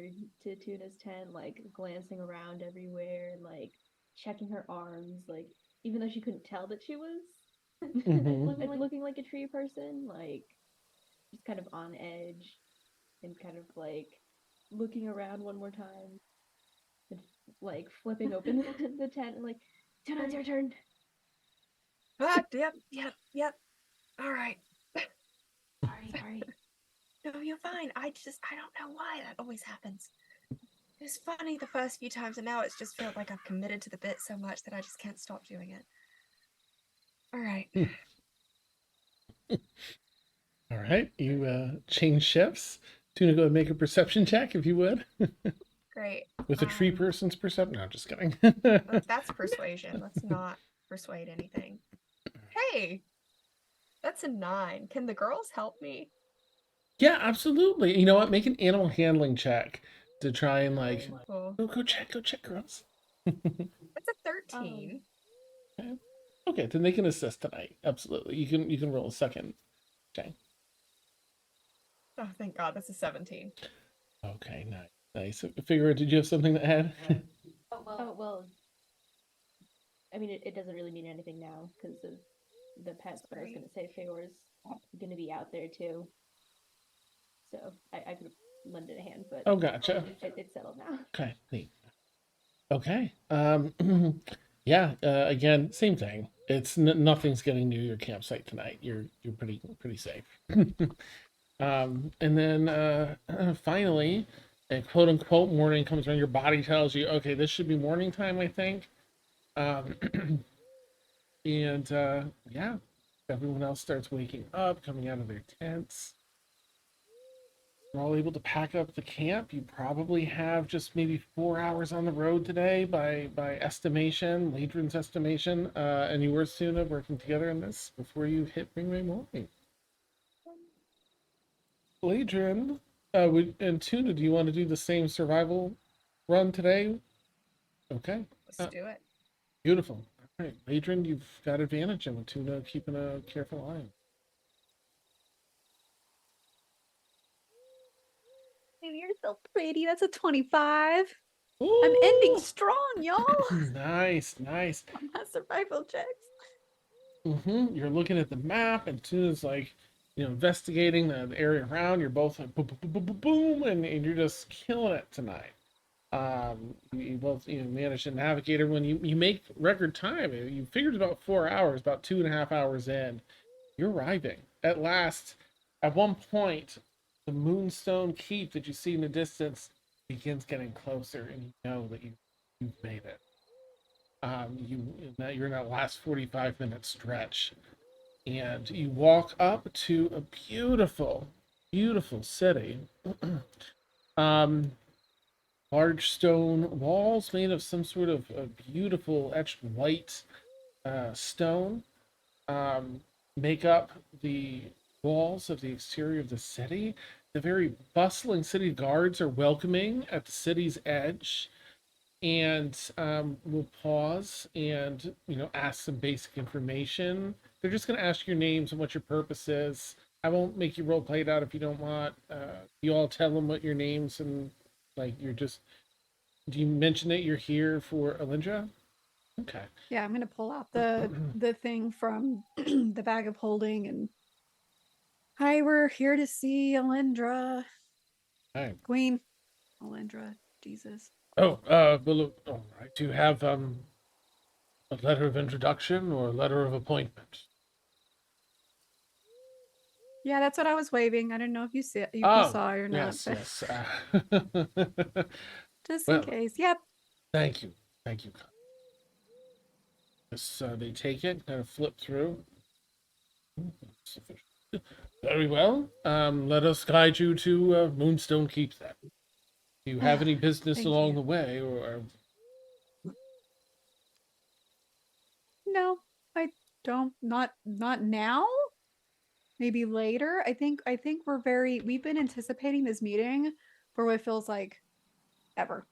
to Tuna's tent, like glancing around everywhere, like checking her arms, like even though she couldn't tell that she was looking like a tree person, like just kind of on edge and kind of like looking around one more time and like flipping open the tent and like, Tuna, it's your turn. Yep. All right. Sorry. No, you're fine. I don't know why that always happens. It was funny the first few times, and now it's just felt like I've committed to the bit so much that I just can't stop doing it. All right. All right, you change shifts. Tuna, go ahead and make a perception check if you would. Great. With a tree person's perception. No, I'm just kidding. That's persuasion. Let's not persuade anything. Hey, that's a 9. Can the girls help me? Yeah, absolutely. You know what? Make an animal handling check to try and like Cool. go check, girls. That's a 13. Okay, then they can assist tonight. Absolutely. You can roll a second. Okay. Oh, thank God. That's a 17. Okay, nice. Feyora, did you have something to add? Oh, well, I mean, it doesn't really mean anything now because of the pets, but I was going to say Feyora's going to be out there too. So I could have lended a hand, but Oh, gotcha. It's settled now. Okay, neat. Okay. Yeah. Again, same thing. It's nothing's getting near your campsite tonight. You're pretty safe. And then finally, a quote unquote morning comes around. Your body tells you, okay, this should be morning time, I think. And yeah, everyone else starts waking up, coming out of their tents. We're all able to pack up the camp. You probably have just maybe 4 hours on the road today by estimation, Laedrin's estimation. And you were Suna working together in this before you hit Ringway Morning. Laedrin, and Tuna, do you want to do the same survival run today? Okay. Let's do it. Beautiful. All right, Laedrin, you've got advantage, and with Tuna keeping a careful eye. You're so pretty. That's a 25. Ooh! I'm ending strong, y'all. Nice. On my survival checks. You're looking at the map, and Tuna's like, investigating the area around. You're both like boom, boom, boom, boom, boom, and you're just killing it tonight. You both manage to navigate everyone. You make record time. You figured about 4 hours, about 2.5 hours in. You're arriving at last. At one point, the Moonstone Keep that you see in the distance begins getting closer, and you know that you've made it. You're in that last 45-minute stretch, and you walk up to a beautiful, beautiful city. Large stone walls made of some sort of beautiful etched white stone make up the walls of the exterior of the city. The very bustling city guards are welcoming at the city's edge, and we'll pause and ask some basic information. They're just going to ask your names and what your purpose is. I won't make you role play it out if you don't want. You all tell them what your names and you're just. Do you mention that you're here for Alyndra? Okay. Yeah, I'm gonna pull out the thing from the bag of holding, and hi, we're here to see Alyndra. Hi. Queen Alyndra. Jesus. Oh, well, all right. Do you have a letter of introduction or a letter of appointment? Yeah, that's what I was waving. I didn't know if you saw or not. Yes. Just in case. Yep. Thank you. So they take it, kind of flip through. Very well. Let us guide you to Moonstone Keep then. Do you have any business along the way, or? No, I don't. Not now. Maybe later. I think we've been anticipating this meeting for what feels like ever.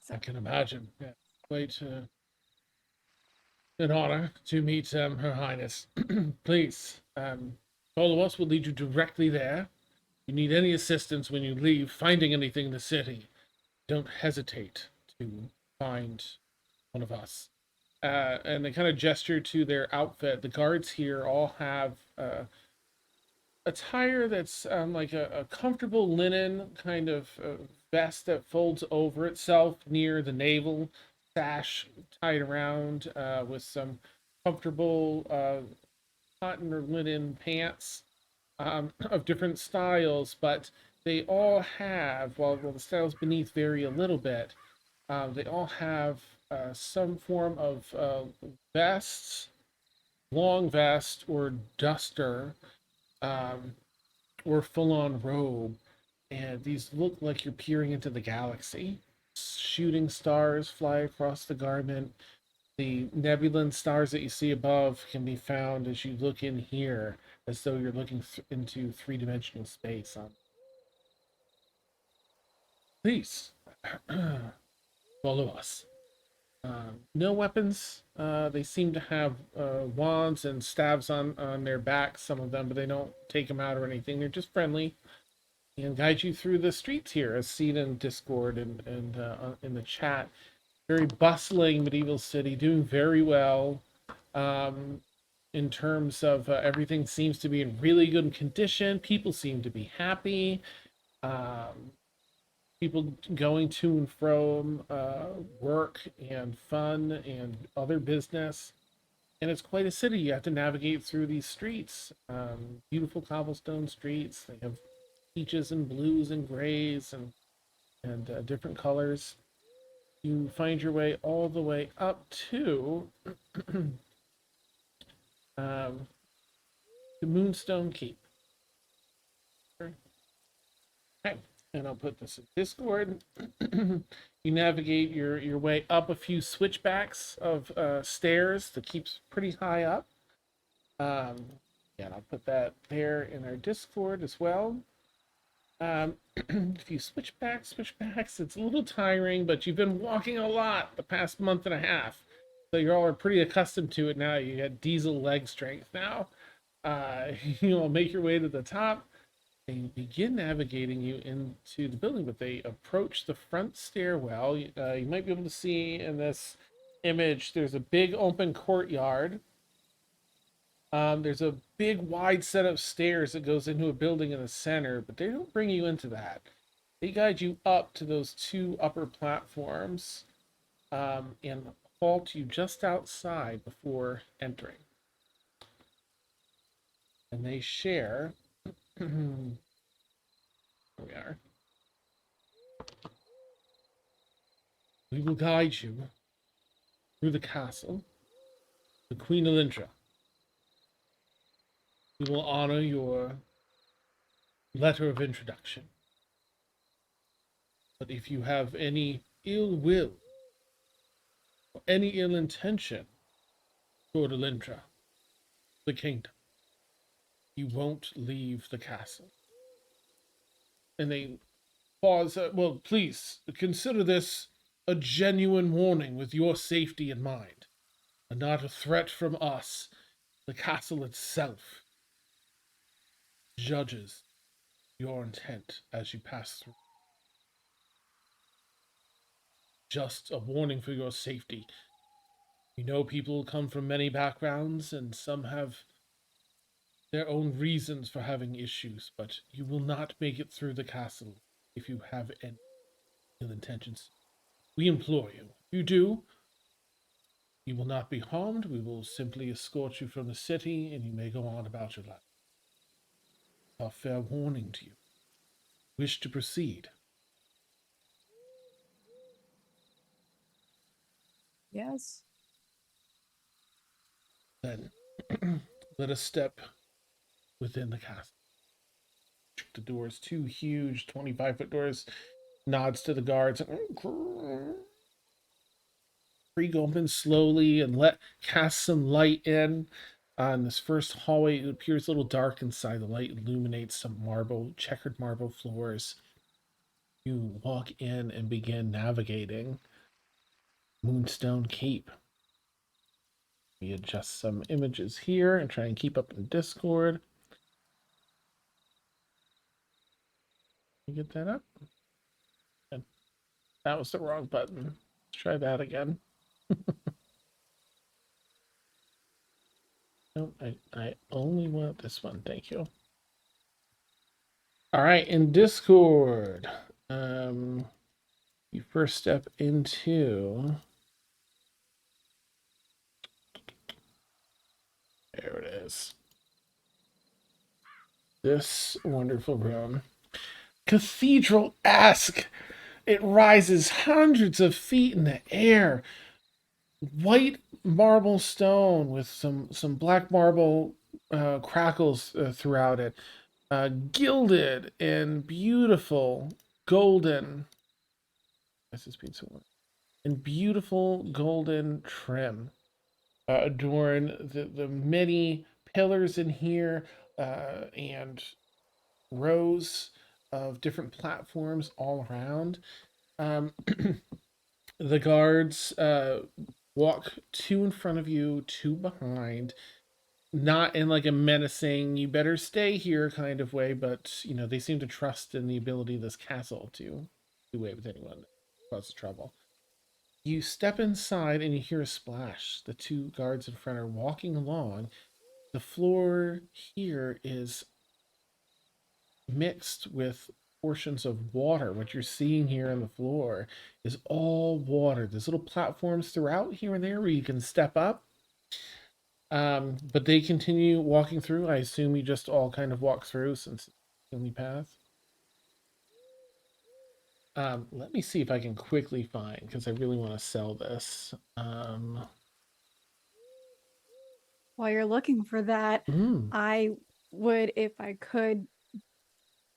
So. I can imagine. Yeah. Quite an honor to meet Her Highness. Please, all of us will lead you directly there. you need any assistance when you leave finding anything in the city, don't hesitate to find one of us. And they kind of gesture to their outfit. The guards here all have attire that's like a comfortable linen kind of vest that folds over itself near the navel, sash tied around with some comfortable cotton or linen pants of different styles, but they all have, while the styles beneath vary a little bit, they all have some form of vests, long vest, or duster, um, or full on robe. And these look like you're peering into the galaxy. Shooting stars fly across the garment. The nebulous stars that you see above can be found as you look in here, as though you're looking into three-dimensional space. Please follow us. No weapons. They seem to have wands and staves on their backs, some of them, but they don't take them out or anything. They're just friendly and guide you through the streets here, as seen in Discord and in the chat. Very bustling medieval city, doing very well. In terms of everything seems to be in really good condition. People seem to be happy. People going to and from work and fun and other business. And it's quite a city. You have to navigate through these streets. Beautiful cobblestone streets. They have peaches and blues and grays and different colors. You find your way all the way up to the Moonstone Keep. Okay, and I'll put this in Discord. You navigate your way up a few switchbacks of stairs. The keep's pretty high up. Yeah, and I'll put that there in our Discord as well. If you switchbacks, it's a little tiring, but you've been walking a lot the past month and a half. So you all are pretty accustomed to it now. You got diesel leg strength now. You'll make your way to the top. They begin navigating you into the building, but they approach the front stairwell. You might be able to see in this image, there's a big open courtyard. There's a big wide set of stairs that goes into a building in the center, but they don't bring you into that. They guide you up to those two upper platforms and halt you just outside before entering. And they share. Here we are. We will guide you through the castle to Queen Alyndra. We will honor your letter of introduction. But if you have any ill will or any ill intention toward Alyndra, the kingdom, you won't leave the castle. And they pause. Well, please consider this a genuine warning with your safety in mind, and not a threat from us. The castle itself judges your intent as you pass through. Just a warning for your safety. You know, people come from many backgrounds, and some have their own reasons for having issues, but you will not make it through the castle if you have any ill intentions. We implore you. If you do, you will not be harmed. We will simply escort you from the city, and you may go on about your life. A fair warning to you. Wish to proceed? Yes. Then let us step within the castle. The doors, two huge 25-foot doors, nods to the guards. Creak open slowly and cast some light in. On this first hallway, it appears a little dark inside. The light illuminates some checkered marble floors. You walk in and begin navigating Moonstone Keep. We adjust some images here and try and keep up in Discord. You get that up? Good. That was the wrong button. Let's try that again. No, I only want this one. Thank you. All right, in Discord, you first step into. There it is. This wonderful room. Cathedral-esque. It rises hundreds of feet in the air. White marble stone with some black marble crackles throughout it. Gilded and beautiful golden. This is pizza one. And beautiful golden trim. Adorn the many pillars in here and rows of different platforms all around. The guards walk two in front of you, two behind, not in like a menacing, you better stay here kind of way, but you know, they seem to trust in the ability of this castle to do away with anyone that causes trouble. You step inside and you hear a splash. The two guards in front are walking along. The floor here is mixed with portions of water. What you're seeing here on the floor is all water. There's little platforms throughout here and there where you can step up. But they continue walking through. I assume you just all kind of walk through since it's the only path. Let me see if I can quickly find, because I really want to sell this. While you're looking for that, I would, if I could,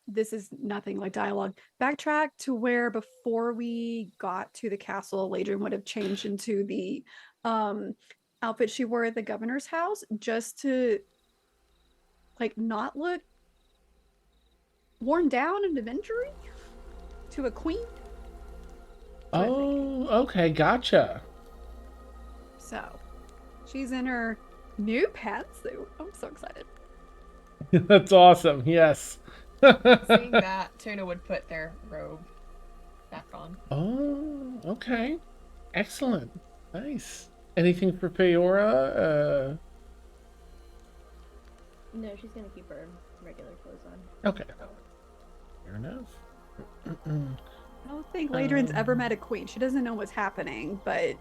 this is nothing like dialogue, backtrack to where before we got to the castle, Laedrin would have changed into the outfit she wore at the governor's house, just to like not look worn down and inventory to a queen. Oh, okay, gotcha. So she's in her new pantsuit. I'm so excited. That's awesome. Yes. Seeing that, Tuna would put their robe back on. Oh, okay. Excellent. Nice. Anything for Feyora? No, she's gonna keep her regular clothes on. Okay. Fair enough. I don't think Laedrin's ever met a queen. She doesn't know what's happening, but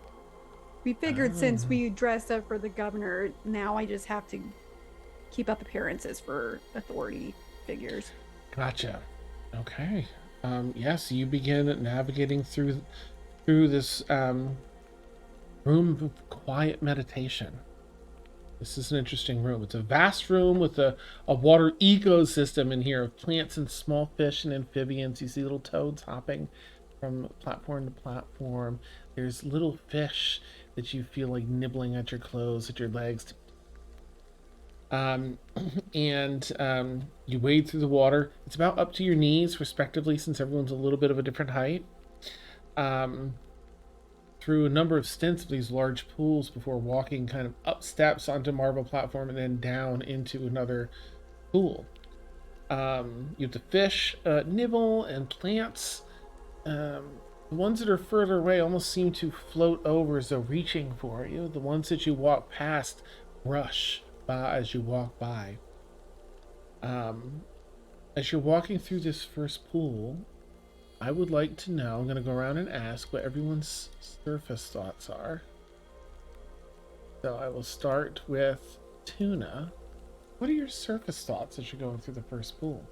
we figured since we dressed up for the governor, now I just have to keep up appearances for authority figures. Gotcha. Okay. Yes, you begin navigating through this room of quiet meditation. This is an interesting room. It's a vast room with a water ecosystem in here of plants and small fish and amphibians. You see little toads hopping from platform to platform. There's little fish that you feel like nibbling at your clothes, at your legs. You wade through the water. It's about up to your knees, respectively, since everyone's a little bit of a different height. Through a number of stints of these large pools before walking kind of up steps onto a marble platform and then down into another pool. You have to fish, nibble, and plants. The ones that are further away almost seem to float over as though reaching for you. The ones that you walk past rush by as you walk by. As you're walking through this first pool, I would like to know, I'm going to go around and ask what everyone's surface thoughts are. So I will start with Tuna. What are your surface thoughts as you're going through the first pool?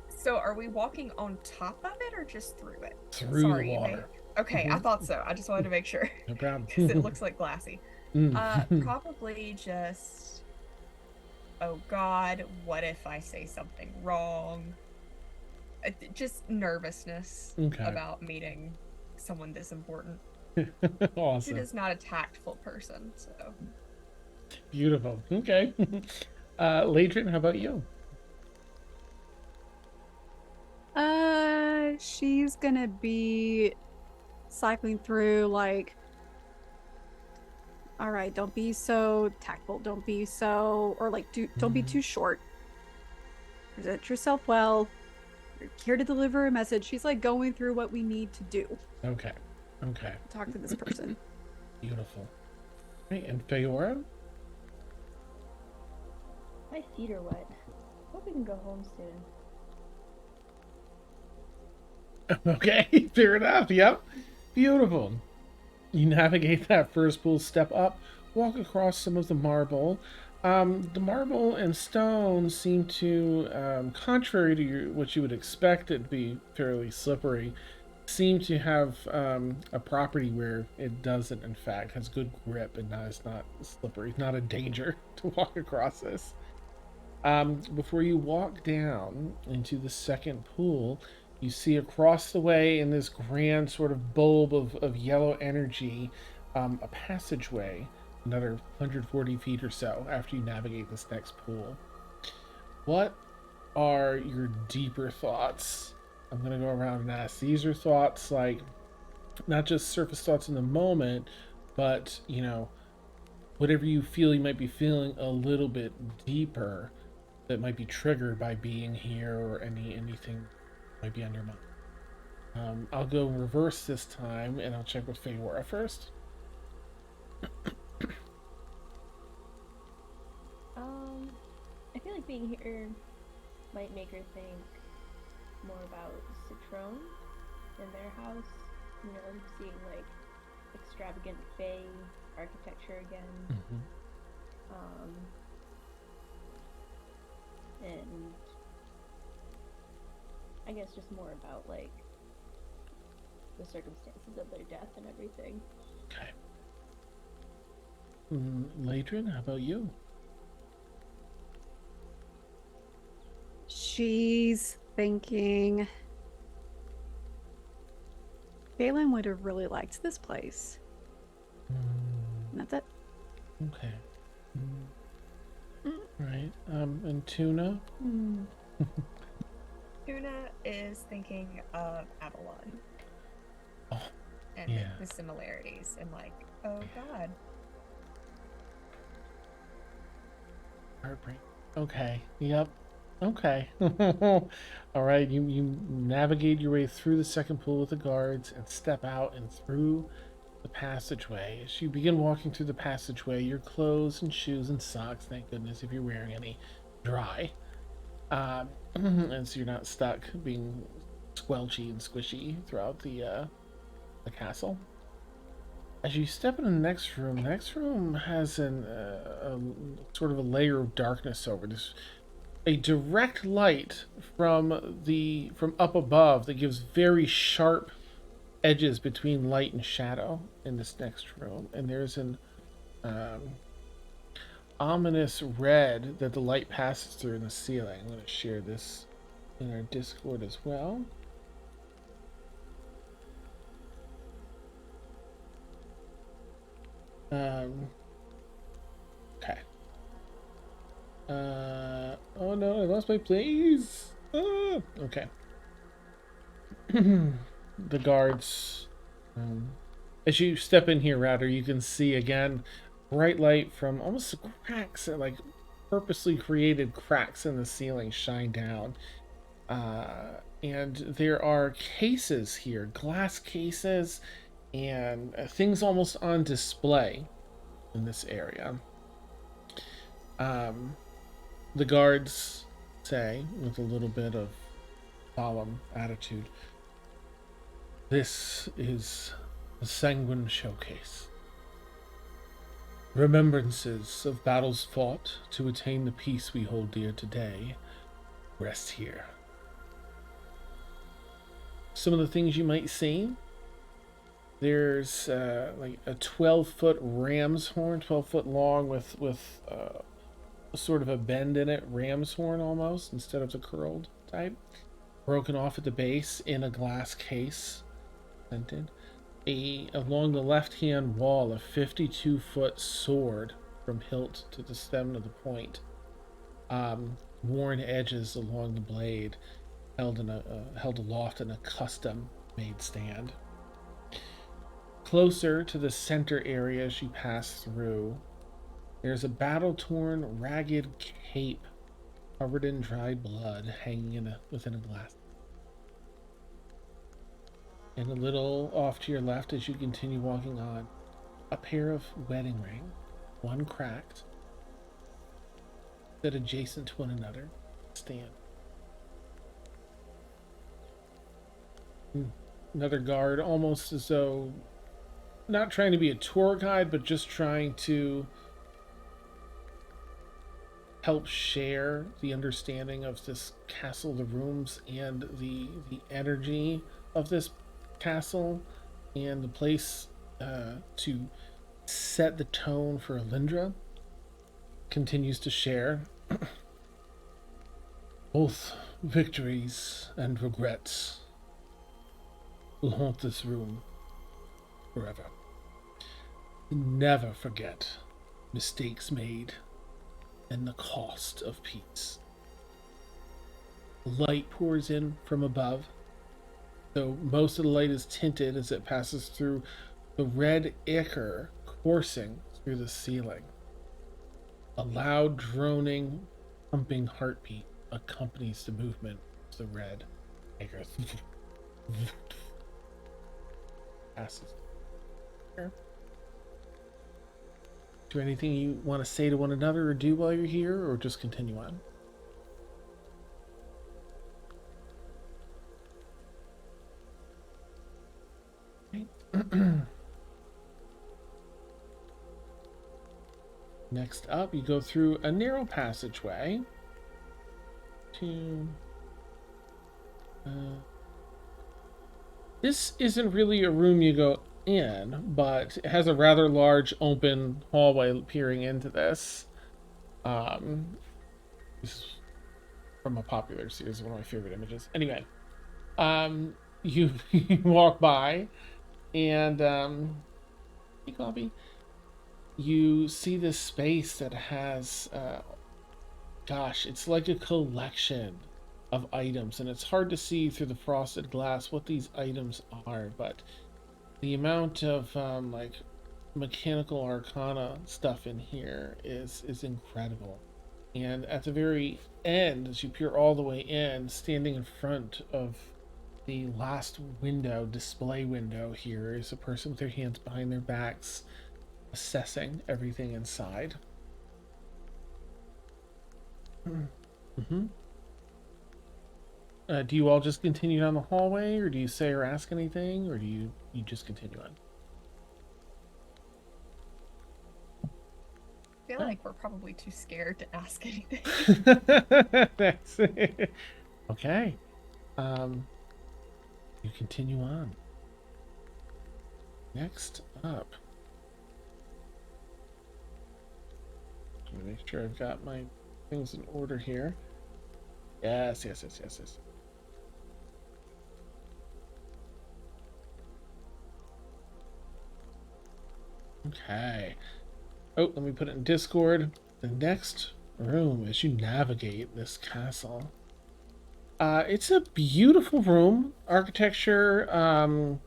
So are we walking on top of it or just through it? Through the water. Okay, I thought so. I just wanted to make sure. No problem. Because it looks like glassy. Probably just, oh God, what if I say something wrong? Just nervousness about meeting someone this important. Awesome. She is not a tactful person, so. Beautiful. Okay. Laedrin, how about you? She's gonna be cycling through like, all right, don't be so tactful, don't be so, or like don't be too short. present yourself well. You're here to deliver a message. She's like going through what we need to do. Okay. Okay. Talk to this person. Beautiful. Right, and Feyora? My feet are wet. Hope we can go home soon. Okay, fair enough. Yep. Beautiful. You navigate that first pool, step up, walk across some of the marble. The marble and stone seem to, contrary to what you would expect it to be fairly slippery, seem to have a property where it doesn't, in fact, has good grip and it's not slippery. It's not a danger to walk across this. Before you walk down into the second pool, you see across the way in this grand sort of bulb of yellow energy, a passageway, another 140 feet or so after you navigate this next pool. What are your deeper thoughts? I'm going to go around and ask. These are thoughts like, not just surface thoughts in the moment, but, you know, whatever you feel you might be feeling a little bit deeper that might be triggered by being here, or anything might be on your mind. I'll go reverse this time, and I'll check with Feyora first. I feel like being here might make her think more about Citrone and their house. You know, seeing like extravagant Fae architecture again. And I guess just more about like the circumstances of their death and everything. Okay. Laedrin, how about you? She's thinking Galen would have really liked this place. And that's it. Okay. Right. And Tuna? Tuna is thinking of Avalon. Oh, and yeah. the similarities, and like, oh god. Heartbreak. Okay. Yep. Okay. All right. You navigate your way through the second pool with the guards and step out and through the passageway. As you begin walking through the passageway, your clothes and shoes and socks, thank goodness if you're wearing any, dry. And so you're not stuck being squelchy and squishy throughout the castle. As you step into the next room has a sort of a layer of darkness over this. A direct light from up above that gives very sharp edges between light and shadow in this next room, and there's an ominous red that the light passes through in the ceiling. I'm going to share this in our Discord as well. Okay. Oh no, I lost my place. Okay. The guards, as you step in here, Router, you can see again bright light from almost cracks, like purposely created cracks in the ceiling shine down. And there are cases here, glass cases, and things almost on display in this area. The guards say, with a little bit of solemn attitude, "This is a sanguine showcase. Remembrances of battles fought to attain the peace we hold dear today rest here. Some of the things you might see, there's like a 12-foot ram's horn, 12 foot long with sort of a bend in it, ram's horn almost, instead of the curled type, broken off at the base in a glass case, scented. Along the left-hand wall, a 52-foot sword from hilt to the stem of the point, worn edges along the blade, held aloft in a custom-made stand. Closer to the center area as you pass through, there's a battle-torn, ragged cape covered in dried blood, hanging within a glass. And a little off to your left, as you continue walking on, a pair of wedding rings, one cracked, that adjacent to one another, stand. Another guard, almost as though not trying to be a tour guide, but just trying to help share the understanding of this castle, the rooms, and the energy of this castle, and the place to set the tone for Alyndra. Continues to share. Both victories and regrets will haunt this room forever. Never forget mistakes made and the cost of peace. Light pours in from above, though most of the light is tinted as it passes through the red ichor coursing through the ceiling. A loud, droning, pumping heartbeat accompanies the movement of the red ichor. Passes. Is there anything you want to say to one another or do while you're here, or just continue on? Next up, you go through a narrow passageway to... this isn't really a room you go in, but it has a rather large open hallway peering into this. This is from a popular series, one of my favorite images. Anyway, you walk by, and hey, Copy. You see this space that has, gosh, it's like a collection of items, and it's hard to see through the frosted glass what these items are, but the amount of like mechanical arcana stuff in here is incredible. And at the very end, as you peer all the way in, standing in front of the last window, display window here, is a person with their hands behind their backs, assessing everything inside. Do you all just continue down the hallway, or do you say or ask anything, or do you just continue on? I feel like we're probably too scared to ask anything. That's it. Okay. You continue on. Next up. Let me make sure I've got my things in order here. Yes. Okay. Oh, let me put it in Discord. The next room as you navigate this castle. It's a beautiful room. Architecture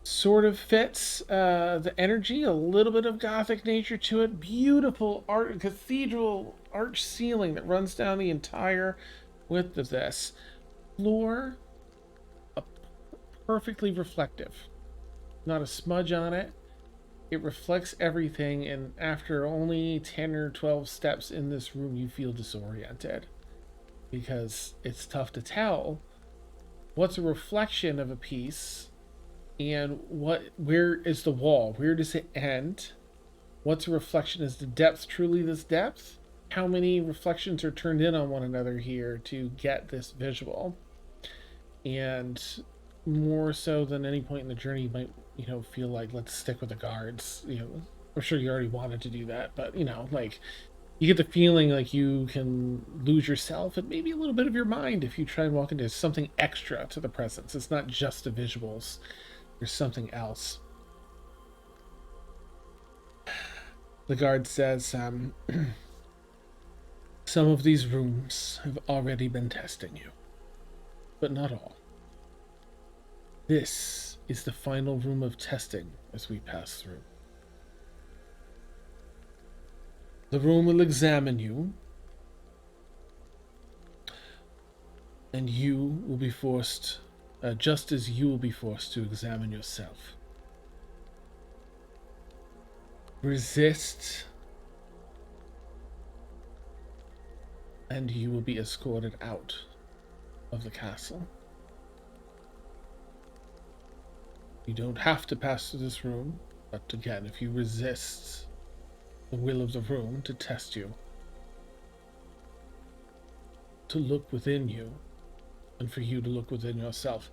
sort of fits the energy, a little bit of Gothic nature to it. Beautiful art, cathedral arch ceiling that runs down the entire width of this. Floor, perfectly reflective. Not a smudge on it. It reflects everything, and after only 10 or 12 steps in this room, you feel disoriented. Because it's tough to tell what's a reflection of a piece and where is the wall? Where does it end? What's a reflection? Is the depth truly this depth? How many reflections are turned in on one another here to get this visual? And more so than any point in the journey, you might, feel like, let's stick with the guards. I'm sure you already wanted to do that, but, like, you get the feeling like you can lose yourself and maybe a little bit of your mind if you try and walk into something extra to the presence. It's not just the visuals. There's something else. The guard says, some of these rooms have already been testing you, but not all. This is the final room of testing as we pass through. The room will examine you And you will be forced, just as you will be forced to examine yourself. Resist, and you will be escorted out of the castle. You don't have to pass through this room, but again, if you resist the will of the room to test you, to look within you, and for you to look within yourself,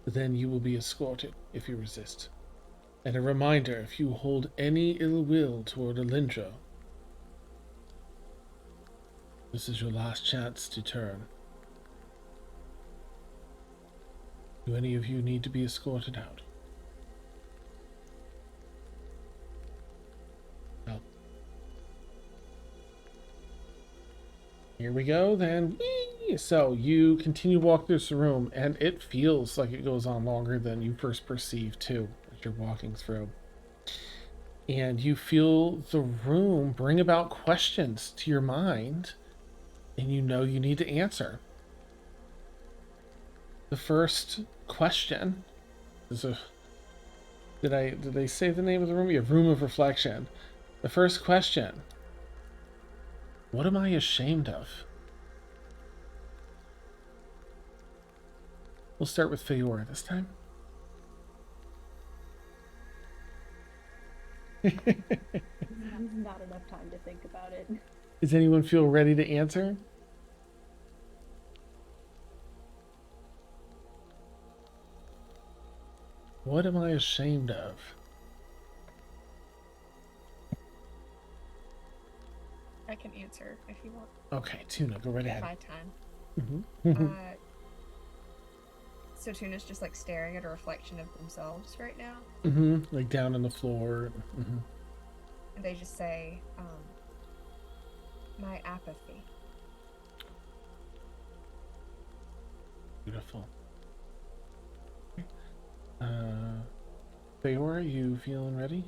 then you will be escorted if you resist. And a reminder, if you hold any ill will toward Alyndra, this is your last chance to turn. Do any of you need to be escorted out? Well, here we go then. Whee! So you continue to walk through this room, and it feels like it goes on longer than you first perceived too, as you're walking through. And you feel the room bring about questions to your mind, and you know you need to answer. The first question is did they say the name of the room? Yeah, Room of Reflection. The first question: what am I ashamed of? We'll start with Feyora this time. Not enough time to think about it. Does anyone feel ready to answer? What am I ashamed of? I can answer if you want. Okay, Tuna, go right ahead. My time. Mm-hmm. So Tuna's just like staring at a reflection of themselves right now. Like down on the floor. And they just say, my apathy. Beautiful. Feyora, you feeling ready?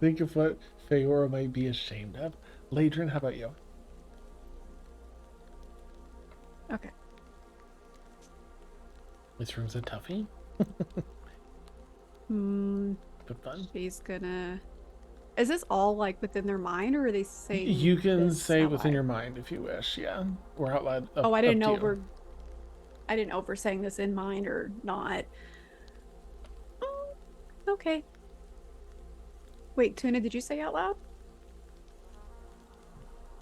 Think of what Feyora might be ashamed of. Laedrin, how about you? Okay. This room's a toughie. But fun. She's gonna. Is this all like within their mind, or are they saying? You can this say out within loud? your mind if you wish, yeah. Or out loud. Oh, I didn't know we're. I didn't know if we're saying this in mind or not. Oh, okay. Wait, Tuna, did you say out loud?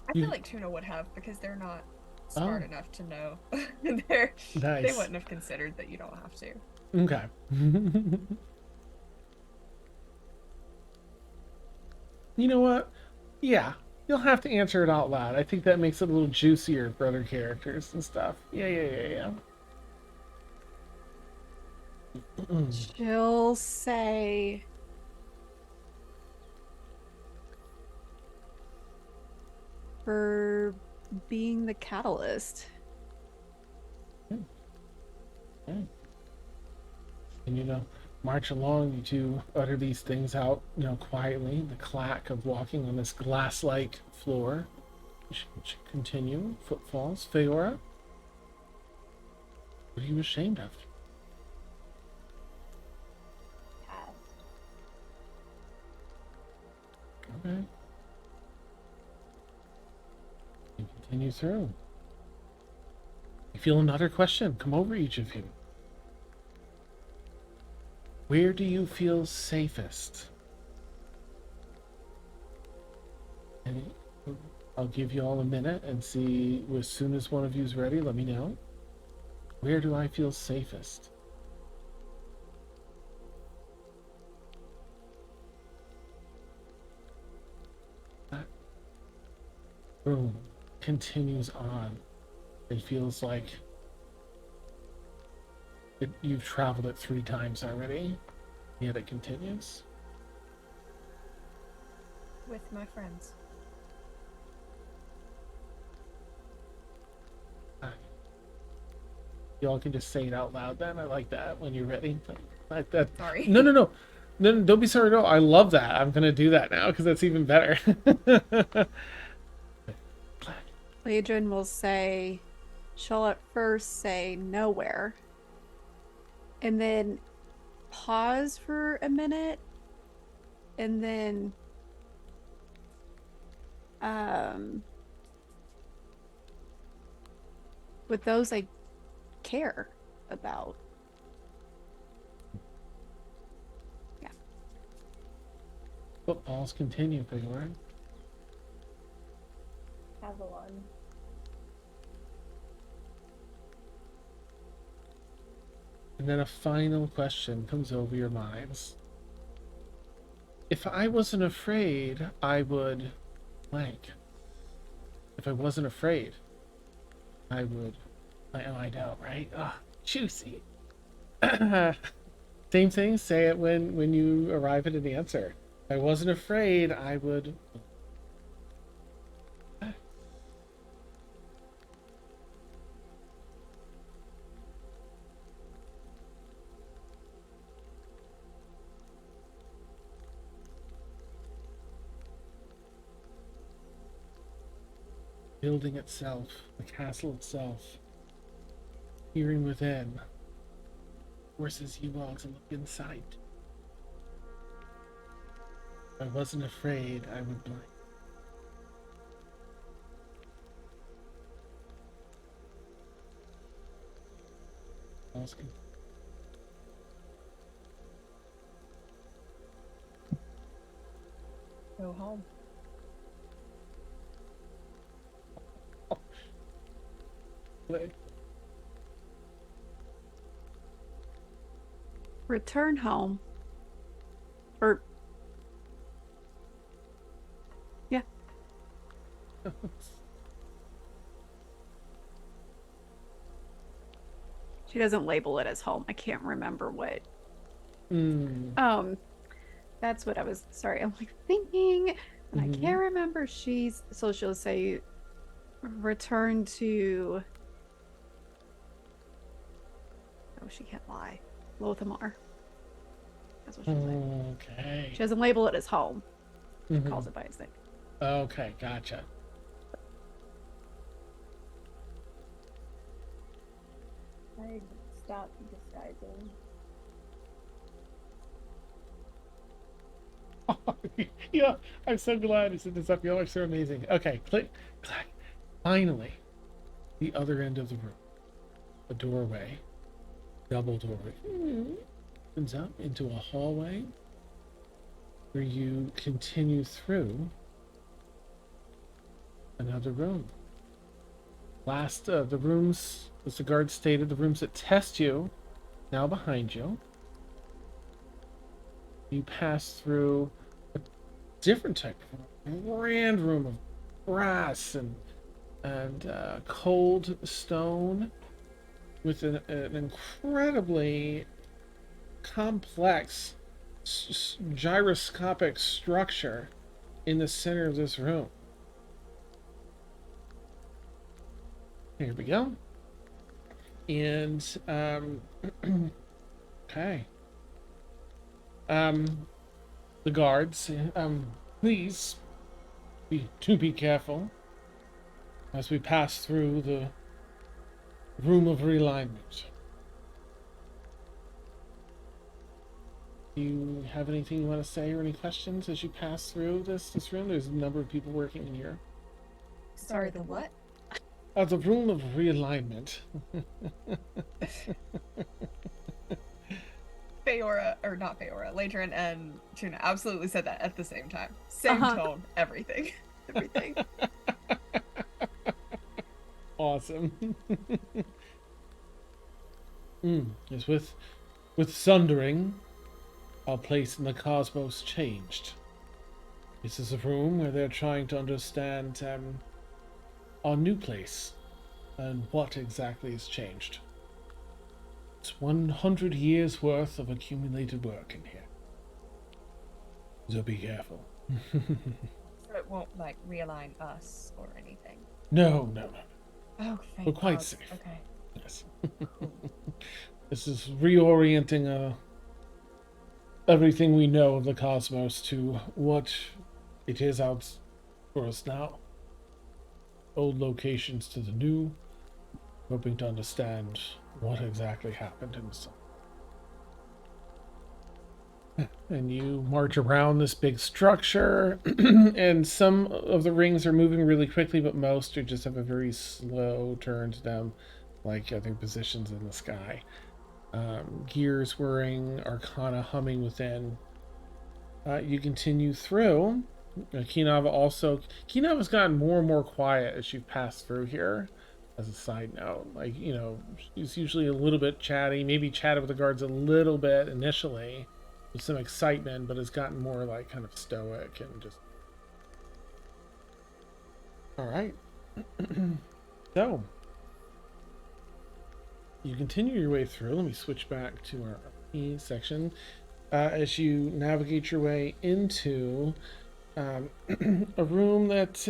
I feel like Tuna would have, because they're not smart Oh. enough to know. They Nice. wouldn't have considered that you don't have to. Okay. You know what? Yeah, you'll have to answer it out loud. I think that makes it a little juicier for other characters and stuff. Yeah. She'll say. For being the catalyst. And march along, you two utter these things out, quietly. The clack of walking on this glass-like floor. You should continue. Footfalls. Feyora? What are you ashamed of? Past. Okay. You continue through. You feel another question come over each of you. Where do you feel safest? And I'll give you all a minute and see, as soon as one of you is ready, let me know. Where do I feel safest? That room continues on. It feels like you've traveled it 3 times already, yet it continues. With my friends. Y'all can just say it out loud then. I like that when you're ready. Sorry. No, don't be sorry. No, I love that. I'm gonna do that now because that's even better. Laedrin will say, she'll at first say nowhere, and then pause for a minute, and then with those I care about. Yeah. Footballs continue, Feyora. Avalon. And then a final question comes over your minds. If I wasn't afraid, I would blank. If I wasn't afraid, I would. I know, right? Ah, juicy. Same thing. Say it when you arrive at an answer. If I wasn't afraid, I would. Building itself, the castle itself, peering within, forces you all to look inside. If I wasn't afraid, I would blank. Asking. Go home. Return home. Or yeah. She doesn't label it as home. I can't remember what. That's what I was sorry. I'm like thinking, and I can't remember. So she'll say return to. Oh, she can't lie. Lothamar. That's what she'll say. Okay. She doesn't label it as home. She calls it by its name. Okay, gotcha. I stopped disguising. Yeah, I'm so glad you set this up. Y'all are so amazing. Okay, click, clack. Finally, the other end of the room. A doorway. Double doorway. Opens up into a hallway where you continue through another room. Last, the rooms, as the guard stated, the rooms that test you, now behind you. You pass through a different type of grand room of brass and cold stone with an incredibly complex gyroscopic structure in the center of this room. Here we go. And okay. The guards, please be careful as we pass through the room of realignment. Do you have anything you want to say or any questions as you pass through this room? There's a number of people working in here. Sorry, the what? The room of realignment. Feyora, or not Feyora, Laedrin and Tuna absolutely said that at the same time. Same tone, everything. Everything. Awesome. Yes, with sundering, our place in the cosmos changed. This is a room where they're trying to understand our new place and what exactly has changed. It's 100 years worth of accumulated work in here. So be careful. So it won't, like, realign us or anything. No. Oh, thank We're quite God. safe. Okay. Yes. This is reorienting everything we know of the cosmos to what it is out for us now. old locations to the new, hoping to understand what exactly happened in the sun. And you march around this big structure, and some of the rings are moving really quickly, but most are just have a very slow turn to them, like their positions in the sky. Gears whirring, arcana humming within. You continue through. Keeyanava's gotten more and more quiet as you've passed through here. As a side note, like, she's usually a little bit chatty, maybe chatted with the guards a little bit initially with some excitement, but has gotten more like kind of stoic and just. All right. So you continue your way through. Let me switch back to our RP section. As you navigate your way into a room that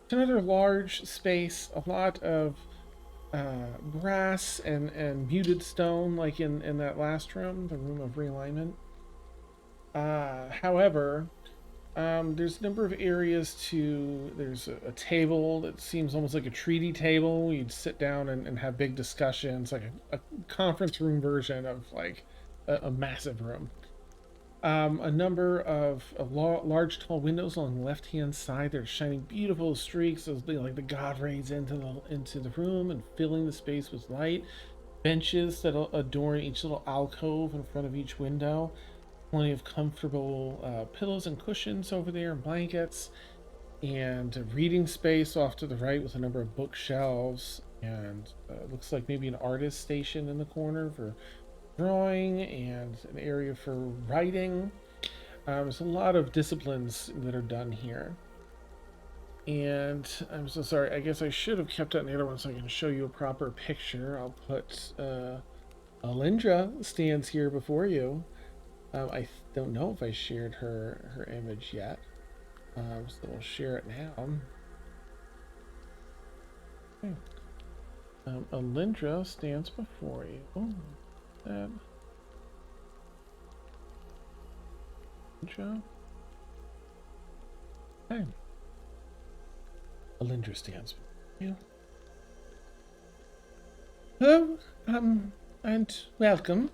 it's another large space, a lot of brass and muted stone, like in that last room, the room of realignment. However, there's a number of areas there's a table that seems almost like a treaty table. You'd sit down and have big discussions, like a conference room version of like a massive room. A number of large, tall windows along the left-hand side. They're shining beautiful streaks of like the god rays into the room and filling the space with light. Benches that adorn each little alcove in front of each window. Plenty of comfortable pillows and cushions over there, and blankets, and a reading space off to the right with a number of bookshelves, and looks like maybe an artist station in the corner for drawing, and an area for writing. There's a lot of disciplines that are done here. And I'm so sorry, I guess I should have kept that in the other one so I can show you a proper picture. I'll put Alyndra stands here before you. I don't know if I shared her image yet, so we'll share it now. Okay. Alyndra stands before you. Alyndra. Okay. Alyndra stands before you. Hello, and welcome.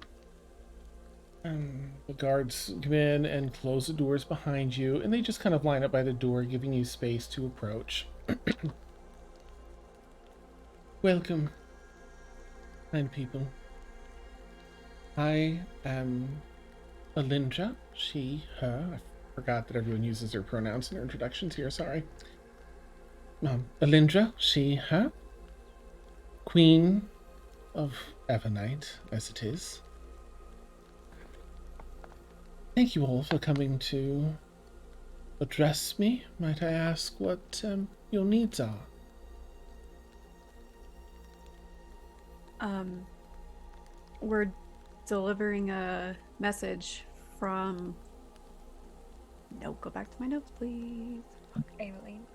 The guards come in and close the doors behind you, and they just kind of line up by the door, giving you space to approach. Welcome, kind people. I am Alyndra, she, her. I forgot that everyone uses their pronouns in their introductions here, sorry. Alyndra, she, her. Queen of Evernight, as it is. Thank you all for coming to address me. Might I ask what your needs are? We're delivering a message from... No, go back to my notes, please. Aileen.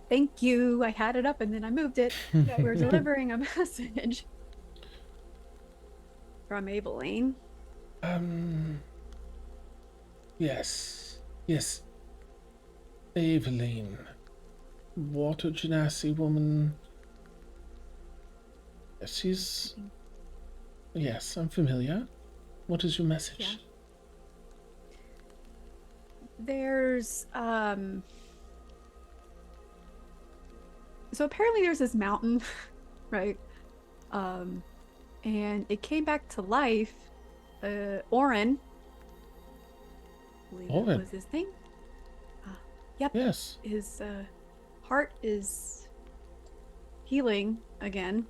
Thank you. I had it up and then I moved it. We're delivering a message from Aileen. Yes. Aileen. Water Genasi woman. She's... Yes, I'm familiar. What is your message? Yeah. There's, So apparently there's this mountain, right? And it came back to life. Oren. I believe Oren. that was his name. Yep. Yes. His heart is healing again.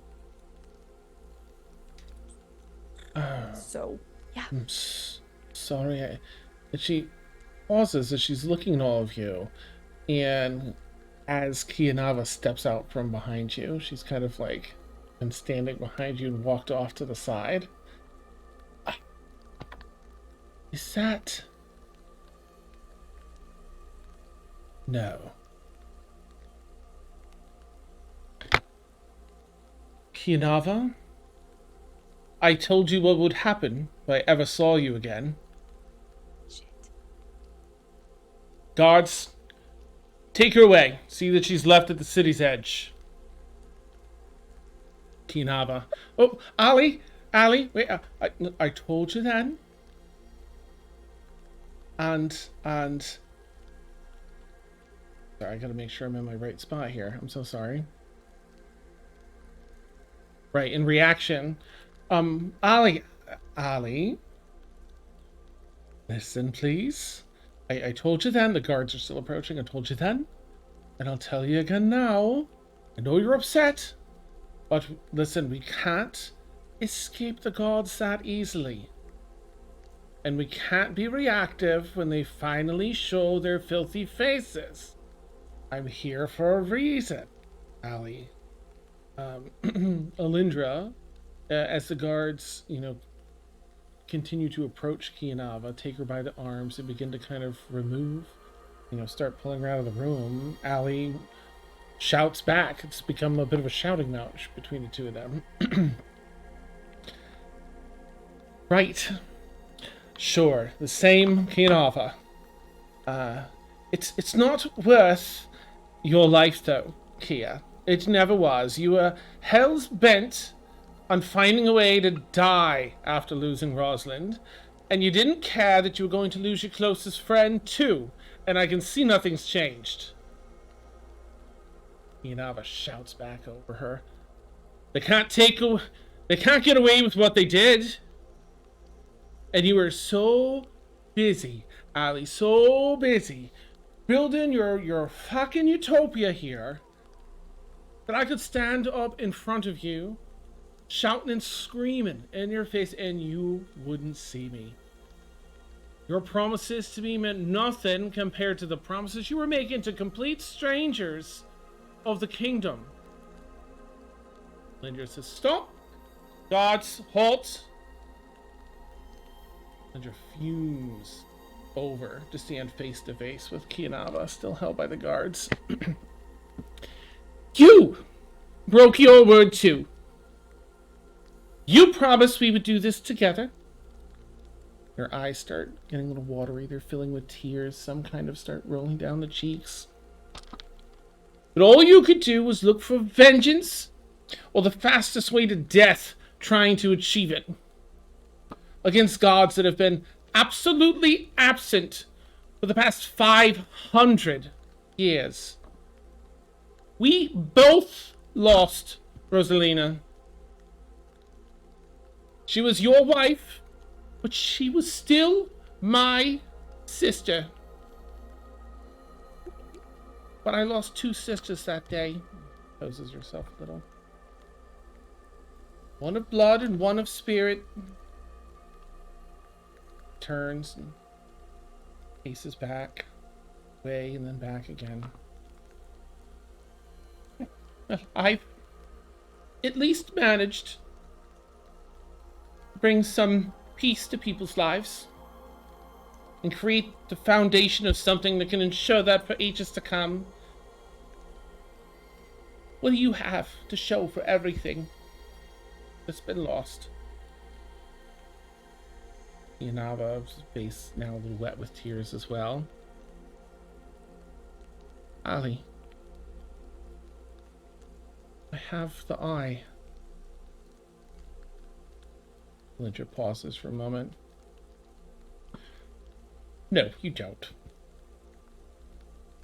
So, yeah. I'm sorry. She pauses as she's looking at all of you, and as Keeyanava steps out from behind you, she's kind of like been standing behind you and walked off to the side. Is that... No. Keeyanava? I told you what would happen if I ever saw you again. Shit. Guards, Take her away. See that she's left at the city's edge. Keeyanava. Oh, Ali, wait. I told you then. And sorry, I gotta make sure I'm in my right spot here. I'm so sorry. Right, in reaction, Ali, listen, please. I told you then. The guards are still approaching. I told you then, and I'll tell you again now. I know you're upset, but listen, we can't escape the gods that easily. And we can't be reactive when they finally show their filthy faces. I'm here for a reason, Ali. Alyndra, as the guards, continue to approach Keeyanava, take her by the arms and begin to kind of remove, start pulling her out of the room, Ali shouts back. It's become a bit of a shouting match between the two of them. Right. Sure, the same Keeyanava. It's not worth your life, though, Kia. It never was. You were hell's bent on finding a way to die after losing Rosalind, and you didn't care that you were going to lose your closest friend, too, and I can see nothing's changed. Keeyanava shouts back over her. They can't get away with what they did. And you were so busy, Ali, so busy building your fucking utopia here that I could stand up in front of you, shouting and screaming in your face, and you wouldn't see me. Your promises to me meant nothing compared to the promises you were making to complete strangers of the kingdom. Alyndra says, stop! Gods, halt! Alyndra fumes over to stand face to face with Keeyanava, still held by the guards. You broke your word too. You promised we would do this together. Her eyes start getting a little watery. They're filling with tears. Some kind of start rolling down the cheeks. But all you could do was look for vengeance or the fastest way to death trying to achieve it. Against gods that have been absolutely absent for the past 500 years. We both lost Rosalina. She was your wife, but she was still my sister. But I lost 2 sisters that day. Poses herself a little. One of blood and one of spirit. Turns and paces back, away, and then back again. I've at least managed to bring some peace to people's lives and create the foundation of something that can ensure that for ages to come. What do you have to show for everything that's been lost? Keeyanava's face now a little wet with tears as well. Ali, I have the eye. Alyndra pauses for a moment. No, you don't.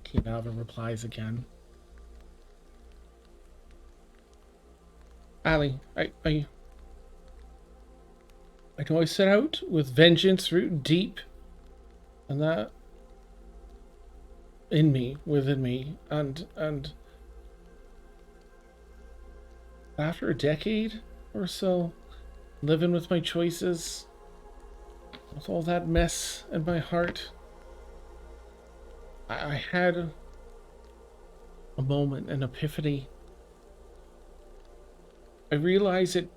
Keeyanava replies again. Ali, I know I set out with vengeance root deep, and that in me, within me, and after a decade or so, living with my choices, with all that mess in my heart, I had a moment, an epiphany. I realized that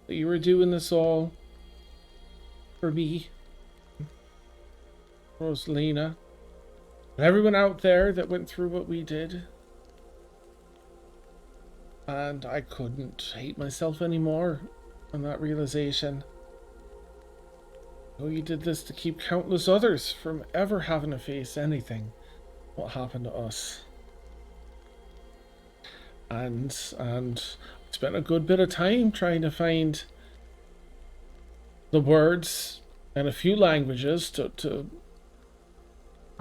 you were doing this all for me, Rosalina, and everyone out there that went through what we did. And I couldn't hate myself anymore on that realization. Oh, you did this to keep countless others from ever having to face anything what happened to us. And spent a good bit of time trying to find the words and a few languages to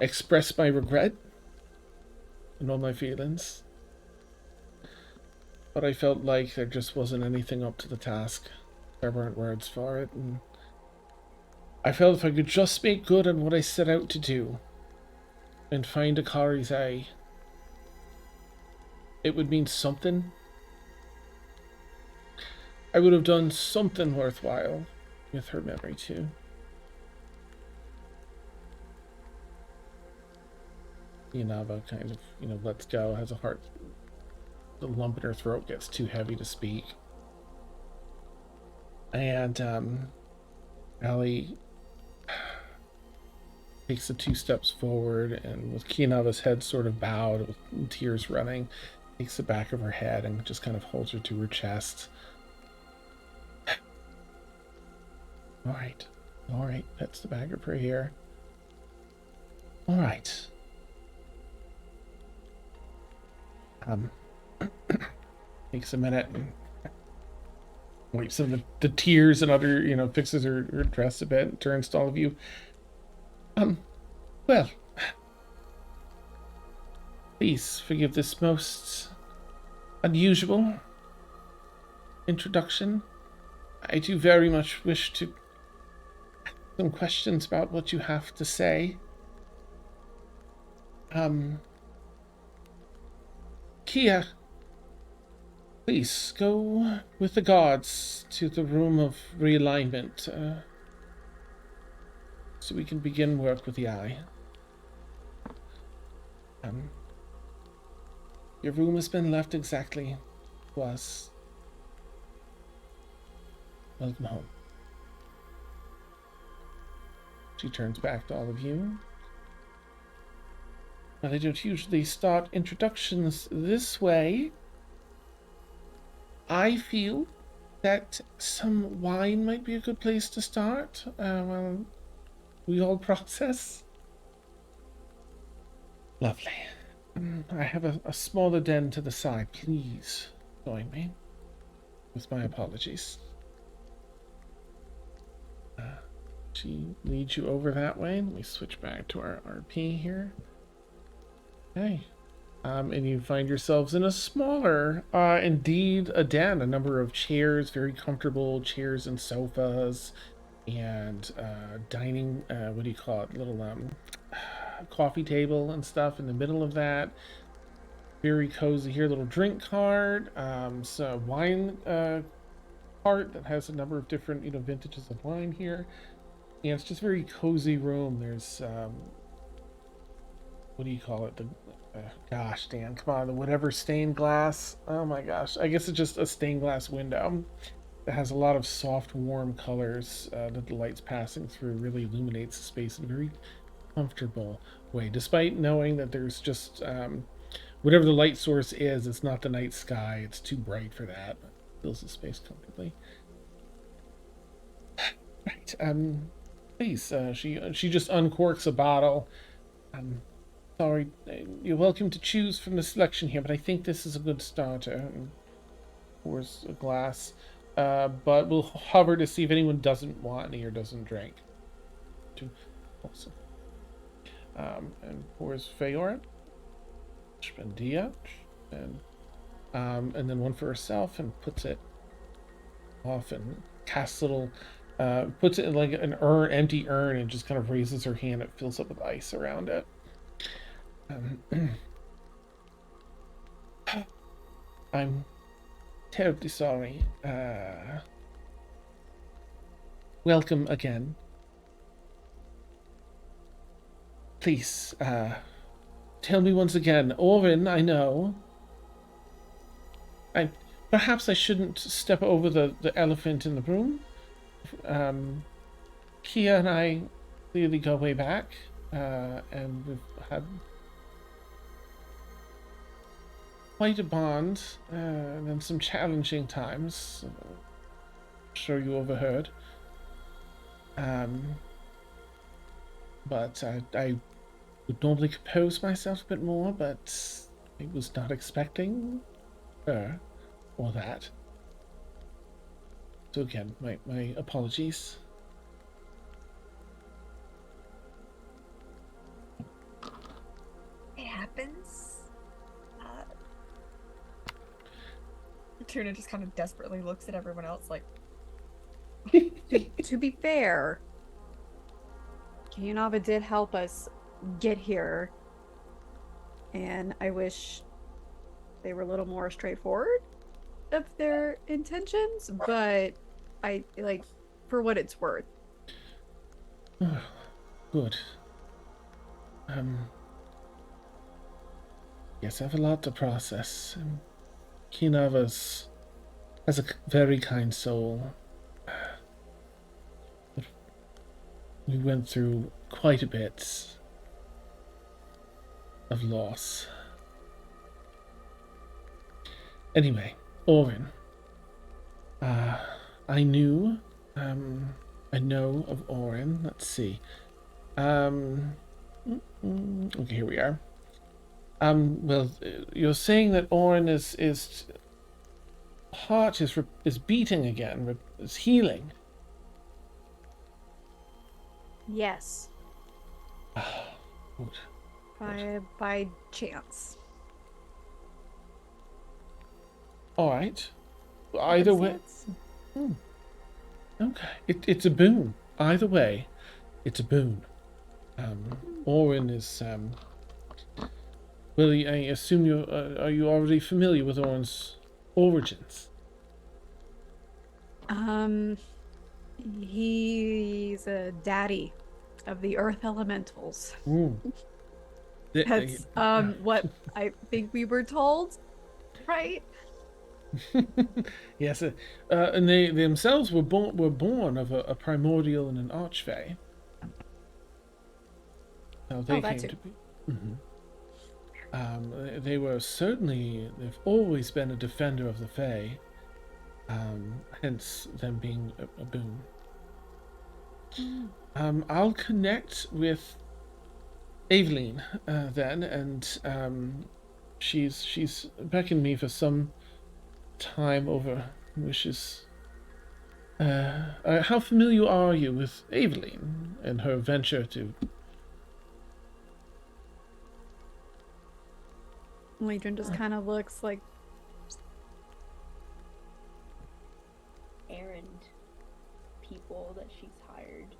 express my regret and all my feelings. But I felt like there just wasn't anything up to the task. There weren't words for it, and I felt if I could just make good on what I set out to do and find Akari's eye, it would mean something. I would have done something worthwhile with her memory too. Keeyanava kind of, lets go, has a heart. The lump in her throat gets too heavy to speak. And Allie takes the 2 steps forward, and with Keeyanava's head sort of bowed, with tears running, takes the back of her head and just kind of holds her to her chest. All right, that's the back of her hair. All right. Takes a minute and wipes some of the tears and other, fixes her dress a bit and turns to all of you. Well, please forgive this most unusual introduction. I do very much wish to ask some questions about what you have to say. Kia, please go with the guards to the room of realignment, so we can begin work with the eye. Your room has been left exactly to us. Welcome home. She turns back to all of you. Now, they don't usually start introductions this way. I feel that some wine might be a good place to start while we all process. Lovely. I have a smaller den to the side. Please join me. With my apologies. She leads you over that way. Let me switch back to our RP here. Okay. And you find yourselves in a smaller, indeed, a den. A number of chairs, very comfortable chairs and sofas, and dining, what do you call it? Little coffee table and stuff in the middle of that. Very cozy here. Little drink cart, so wine cart that has a number of different, vintages of wine here. And it's just a very cozy room. There's what do you call it? The gosh, Dan, come on, the whatever stained glass. Oh my gosh, I guess it's just a stained glass window that has a lot of soft, warm colors that the light's passing through. Really illuminates the space in a very comfortable way, despite knowing that there's just whatever the light source is, it's not the night sky. It's too bright for that. But it fills the space comfortably. Right. Please. She just uncorks a bottle. Sorry, you're welcome to choose from the selection here, but I think this is a good starter. And pours a glass, but we'll hover to see if anyone doesn't want any or doesn't drink. Awesome. And pours Feyora and Dia, and then one for herself, and puts it off and casts little, puts it in like an empty urn, and just kind of raises her hand. It fills up with ice around it. I'm terribly sorry. Welcome again. Please, tell me once again. Orin, I know. Perhaps I shouldn't step over the elephant in the room. Kia and I clearly go way back, and we've had quite a bond, and then some challenging times. I'm sure you overheard. But I would normally compose myself a bit more, but I was not expecting her or that. So again, my apologies. It happens. Tuna just kind of desperately looks at everyone else like, To be fair, Keeyanava did help us get here, and I wish they were a little more straightforward of their intentions, but I like for what it's worth. Good. Yes, I have a lot to process. Keeyanava has a very kind soul. We went through quite a bit of loss. Anyway, Orin. I knew, I know of Orin. Let's see. Okay, here we are. Well, you're saying that Orin is heart is beating again, is healing. Yes. Good. By chance. All right. Either way. Okay. It's a boon. Either way, it's a boon. Orin is well, I assume you are you already familiar with Orin's origins? He's a daddy of the earth elementals. That's what I think we were told, right? Yes, and they themselves were born of a primordial and an archfey. How they came to be. They were certainly, they've always been a defender of the Fae, hence them being a boon. I'll connect with Aveline then, and she's beckoned me for some time over wishes. How familiar are you with Aveline and her venture to... Laedrin just kind of looks like errand people that she's hired.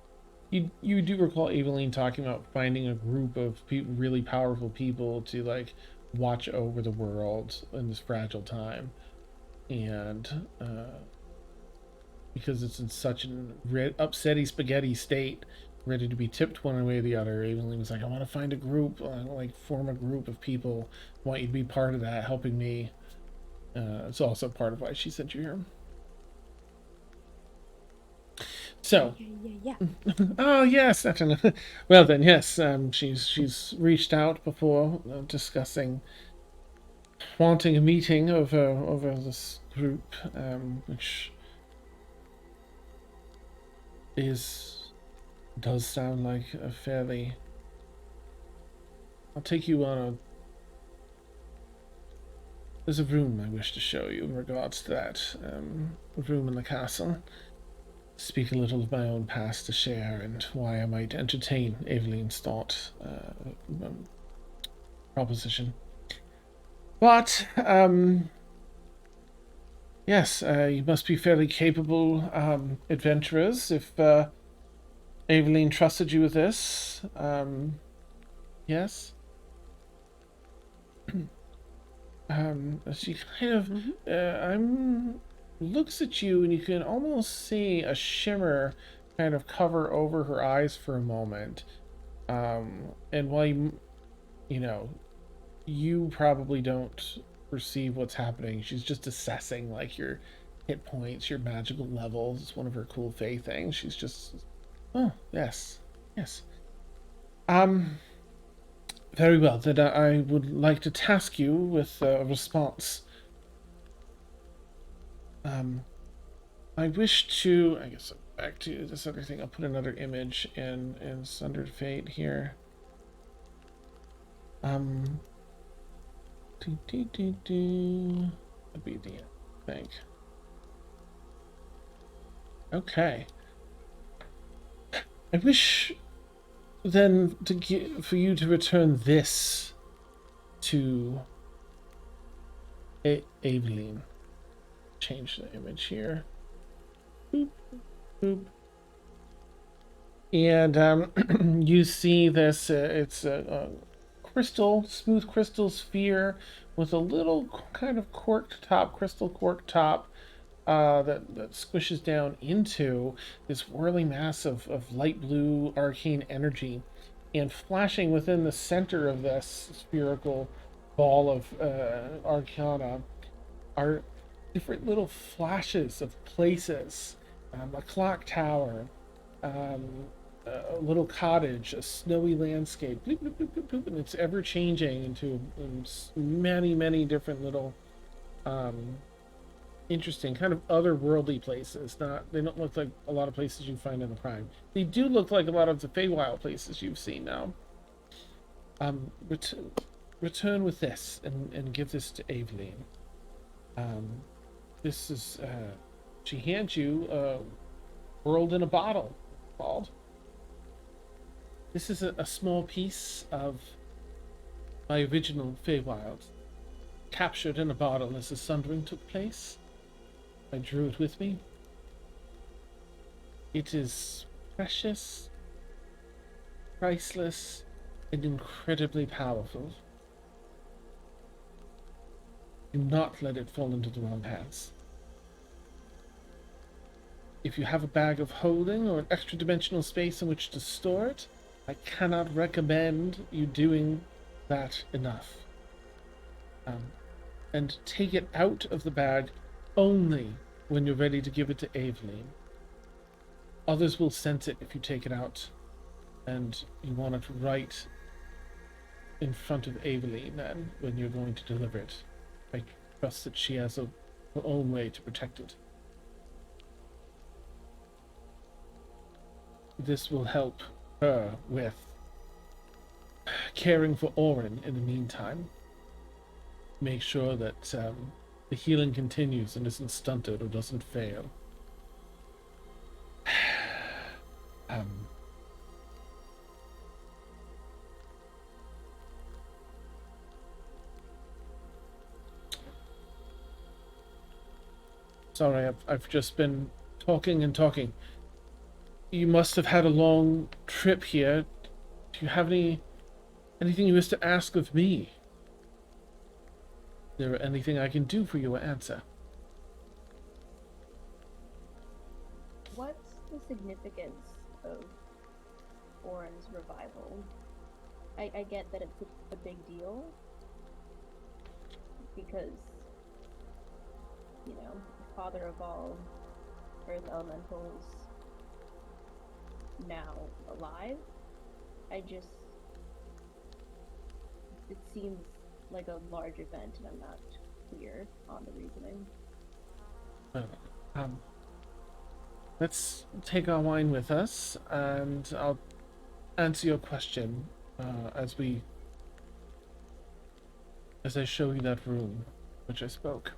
You do recall Aveline talking about finding a group of really powerful people to like watch over the world in this fragile time, and because it's in such an upsetty spaghetti state, ready to be tipped one way or the other, Aveline was like, I want to find a group, like form a group of people. I want you to be part of that, helping me. It's also part of why she sent you here. So, yeah. Oh yes, definitely. Well then, yes, she's reached out before discussing wanting a meeting over this group, which does sound like a fairly. I'll take you on a. There's a room I wish to show you in regards to that room in the castle. Speak a little of my own past to share and why I might entertain Aveline's thought proposition. But yes, you must be fairly capable adventurers if Aveline trusted you with this. Yes. She kind of looks at you, and you can almost see a shimmer kind of cover over her eyes for a moment. And while you probably don't perceive what's happening, she's just assessing like your hit points, your magical levels. It's one of her cool Fae things. She's just, oh yes. Very well. Then I would like to task you with a response. I wish to, I guess, back to this other thing. I'll put another image in Sundered Fate here. That'd be the end, I think. Okay. I wish then for you to return this to Aveline. Change the image here. Boop, boop. And you see this, it's a crystal, smooth crystal sphere with a little kind of crystal cork top that squishes down into this whirling mass of light blue arcane energy. And flashing within the center of this spherical ball of arcana are different little flashes of places. A clock tower, a little cottage, a snowy landscape, bloop, bloop, bloop, bloop, bloop, and it's ever changing into many, many different little interesting kind of otherworldly places. They don't look like a lot of places you find in the Prime. They do look like a lot of the Feywild places you've seen now. Return with this and give this to Aveline. This is she hands you a world in a bottle called. This is a small piece of my original Feywild, captured in a bottle as the Sundering took place. I drew it with me. It is precious, priceless, and incredibly powerful. Do not let it fall into the wrong hands. If you have a bag of holding or an extra dimensional space in which to store it, I cannot recommend you doing that enough. And take it out of the bag only when you're ready to give it to Aveline. Others will sense it if you take it out, and you want it right in front of Aveline then when you're going to deliver it. I trust that she has her own way to protect it. This will help her with caring for Orin in the meantime. Make sure that the healing continues and isn't stunted or doesn't fail. Sorry, I've just been talking and talking. You must have had a long trip here. Do you have anything you wish to ask of me? Is there anything I can do for you or answer? What's the significance of Orin's revival? I get that it's a big deal because, you know, father of all earth elementals now alive. It seems like a large event and I'm not clear on the reasoning. Well, let's take our wine with us and I'll answer your question as I show you that room which I spoke.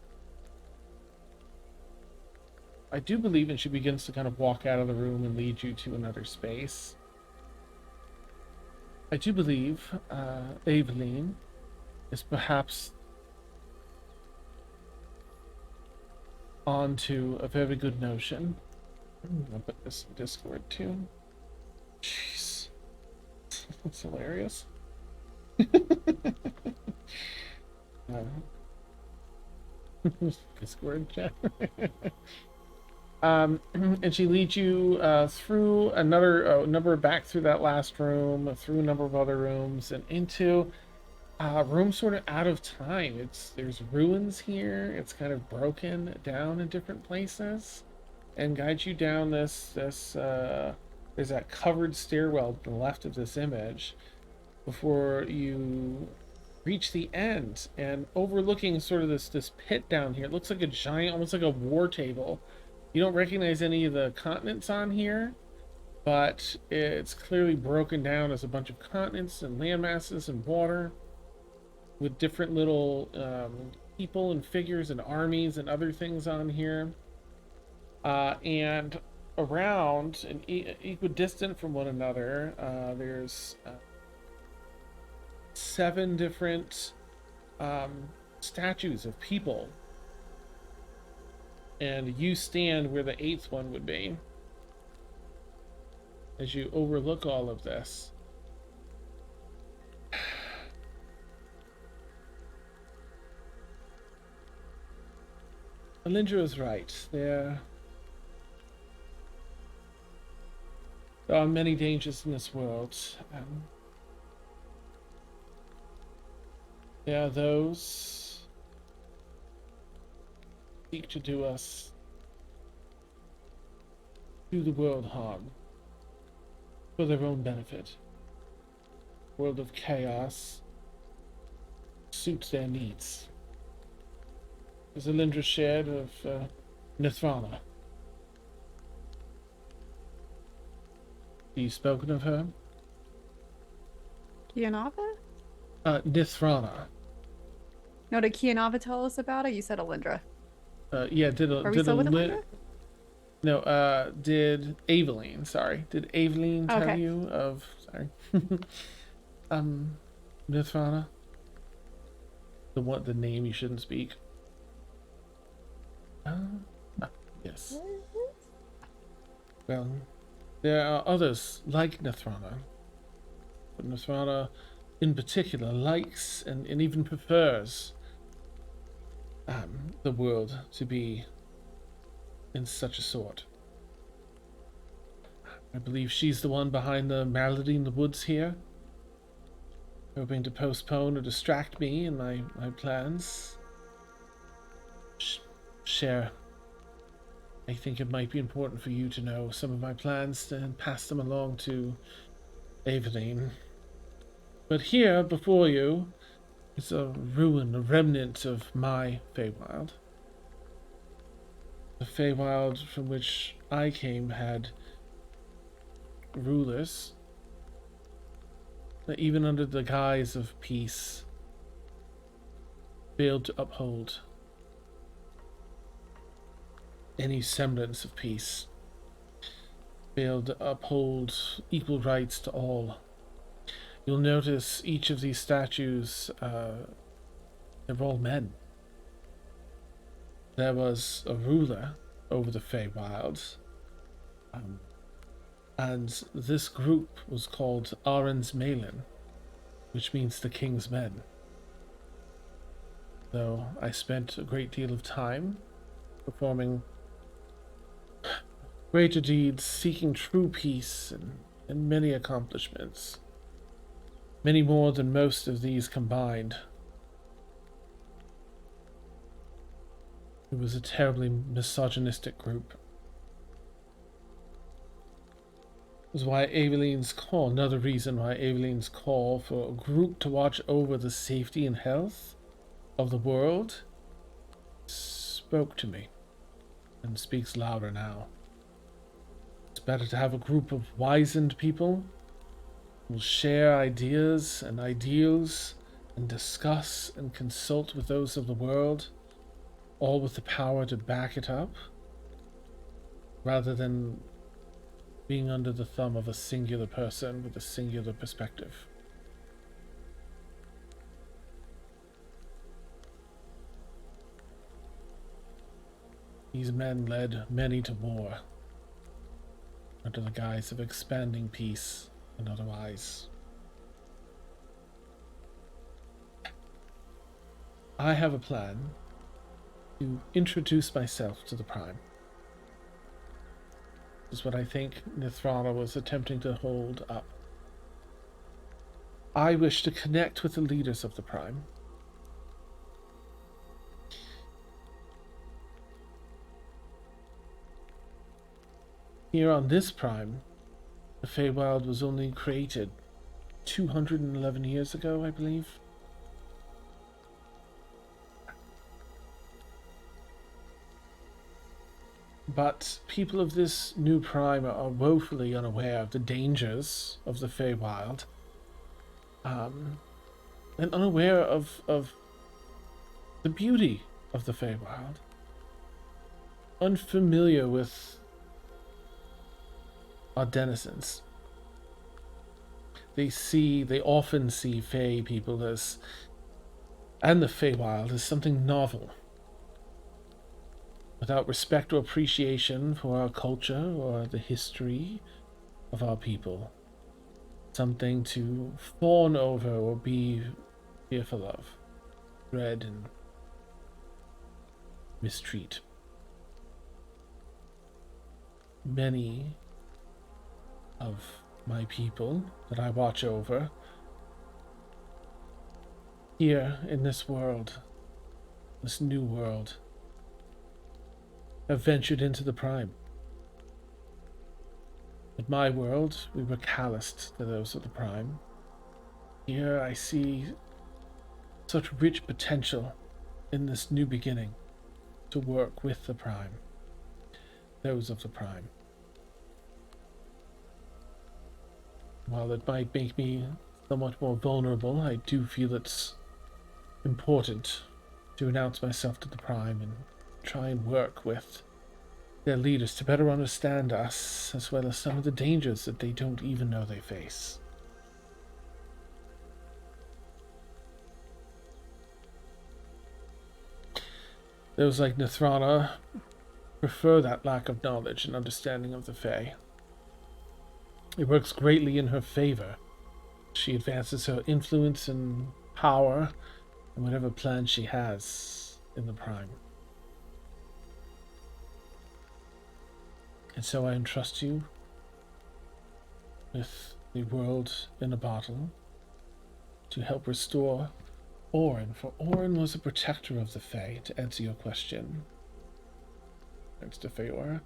I do believe, and she begins to kind of walk out of the room and lead you to another space. I do believe Aveline is perhaps onto a very good notion. I'll put this in Discord too. Jeez. That's hilarious. Discord chat. And she leads you through another number back through that last room, through a number of other rooms, and into a room sort of out of time. There's ruins here. It's kind of broken down in different places, and guides you down this there's that covered stairwell to the left of this image before you reach the end, and overlooking sort of this pit down here. It looks like a giant, almost like a war table. You don't recognize any of the continents on here, but it's clearly broken down as a bunch of continents and landmasses and water with different little people and figures and armies and other things on here. And around and equidistant from one another, there's 7 different statues of people. And you stand where the 8th one would be as you overlook all of this. Alyndra is right. There are many dangers in this world. There are those who seek to do the world harm for their own benefit. World of chaos suits their needs. As Alyndra shared of Nithrana. Have you spoken of her? Keeyanava? Nithrana. No, did Keeyanava tell us about it? You said Alyndra. Yeah, Are we still with Alyndra? No, did Aveline, sorry. Did Aveline tell Okay. you of, sorry. Nithrana? The name you shouldn't speak. Yes. Well, there are others like Nithrana. But Nithrana in particular likes and even prefers the world to be in such a sort. I believe she's the one behind the malady in the woods here, hoping to postpone or distract me in my plans. Share. I think it might be important for you to know some of my plans and pass them along to Aveline. But here, before you, is a ruin, a remnant of my Feywild. The Feywild from which I came had rulers that even under the guise of peace failed to uphold any semblance of peace, failed to uphold equal rights to all. You'll notice each of these statues, they're all men. There was a ruler over the Feywilds, and this group was called Arens Malin, which means the King's Men. Though I spent a great deal of time performing greater deeds, seeking true peace, and many accomplishments. Many more than most of these combined. It was a terribly misogynistic group. It was why Aveline's call, another reason why Aveline's call for a group to watch over the safety and health of the world spoke to me, and speaks louder now. It's better to have a group of wizened people who will share ideas and ideals and discuss and consult with those of the world, all with the power to back it up, rather than being under the thumb of a singular person with a singular perspective. These men led many to war, under the guise of expanding peace and otherwise. I have a plan to introduce myself to the Prime. This is what I think Nithrana was attempting to hold up. I wish to connect with the leaders of the Prime. Here on this Prime, the Feywild was only created 211 years ago, I believe. But people of this new prime are woefully unaware of the dangers of the Feywild, and unaware of the beauty of the Feywild. Unfamiliar with our denizens. They often see Fey people as, and the Feywild as something novel, without respect or appreciation for our culture or the history of our people. Something to fawn over or be fearful of, dread and mistreat. Many of my people that I watch over here in this world, this new world, have ventured into the prime. In my world, we were calloused to those of the prime. Here I see such rich potential in this new beginning to work with the prime, those of the prime. While it might make me somewhat more vulnerable, I do feel it's important to announce myself to the prime and try and work with their leaders to better understand us, as well as some of the dangers that they don't even know they face. Those like Nathrana prefer that lack of knowledge and understanding of the Fae. It works greatly in her favor. She advances her influence and power in whatever plan she has in the prime. And so I entrust you with the world in a bottle to help restore Orin, for Orin was a protector of the Fae, to answer your question. Thanks to Feyora.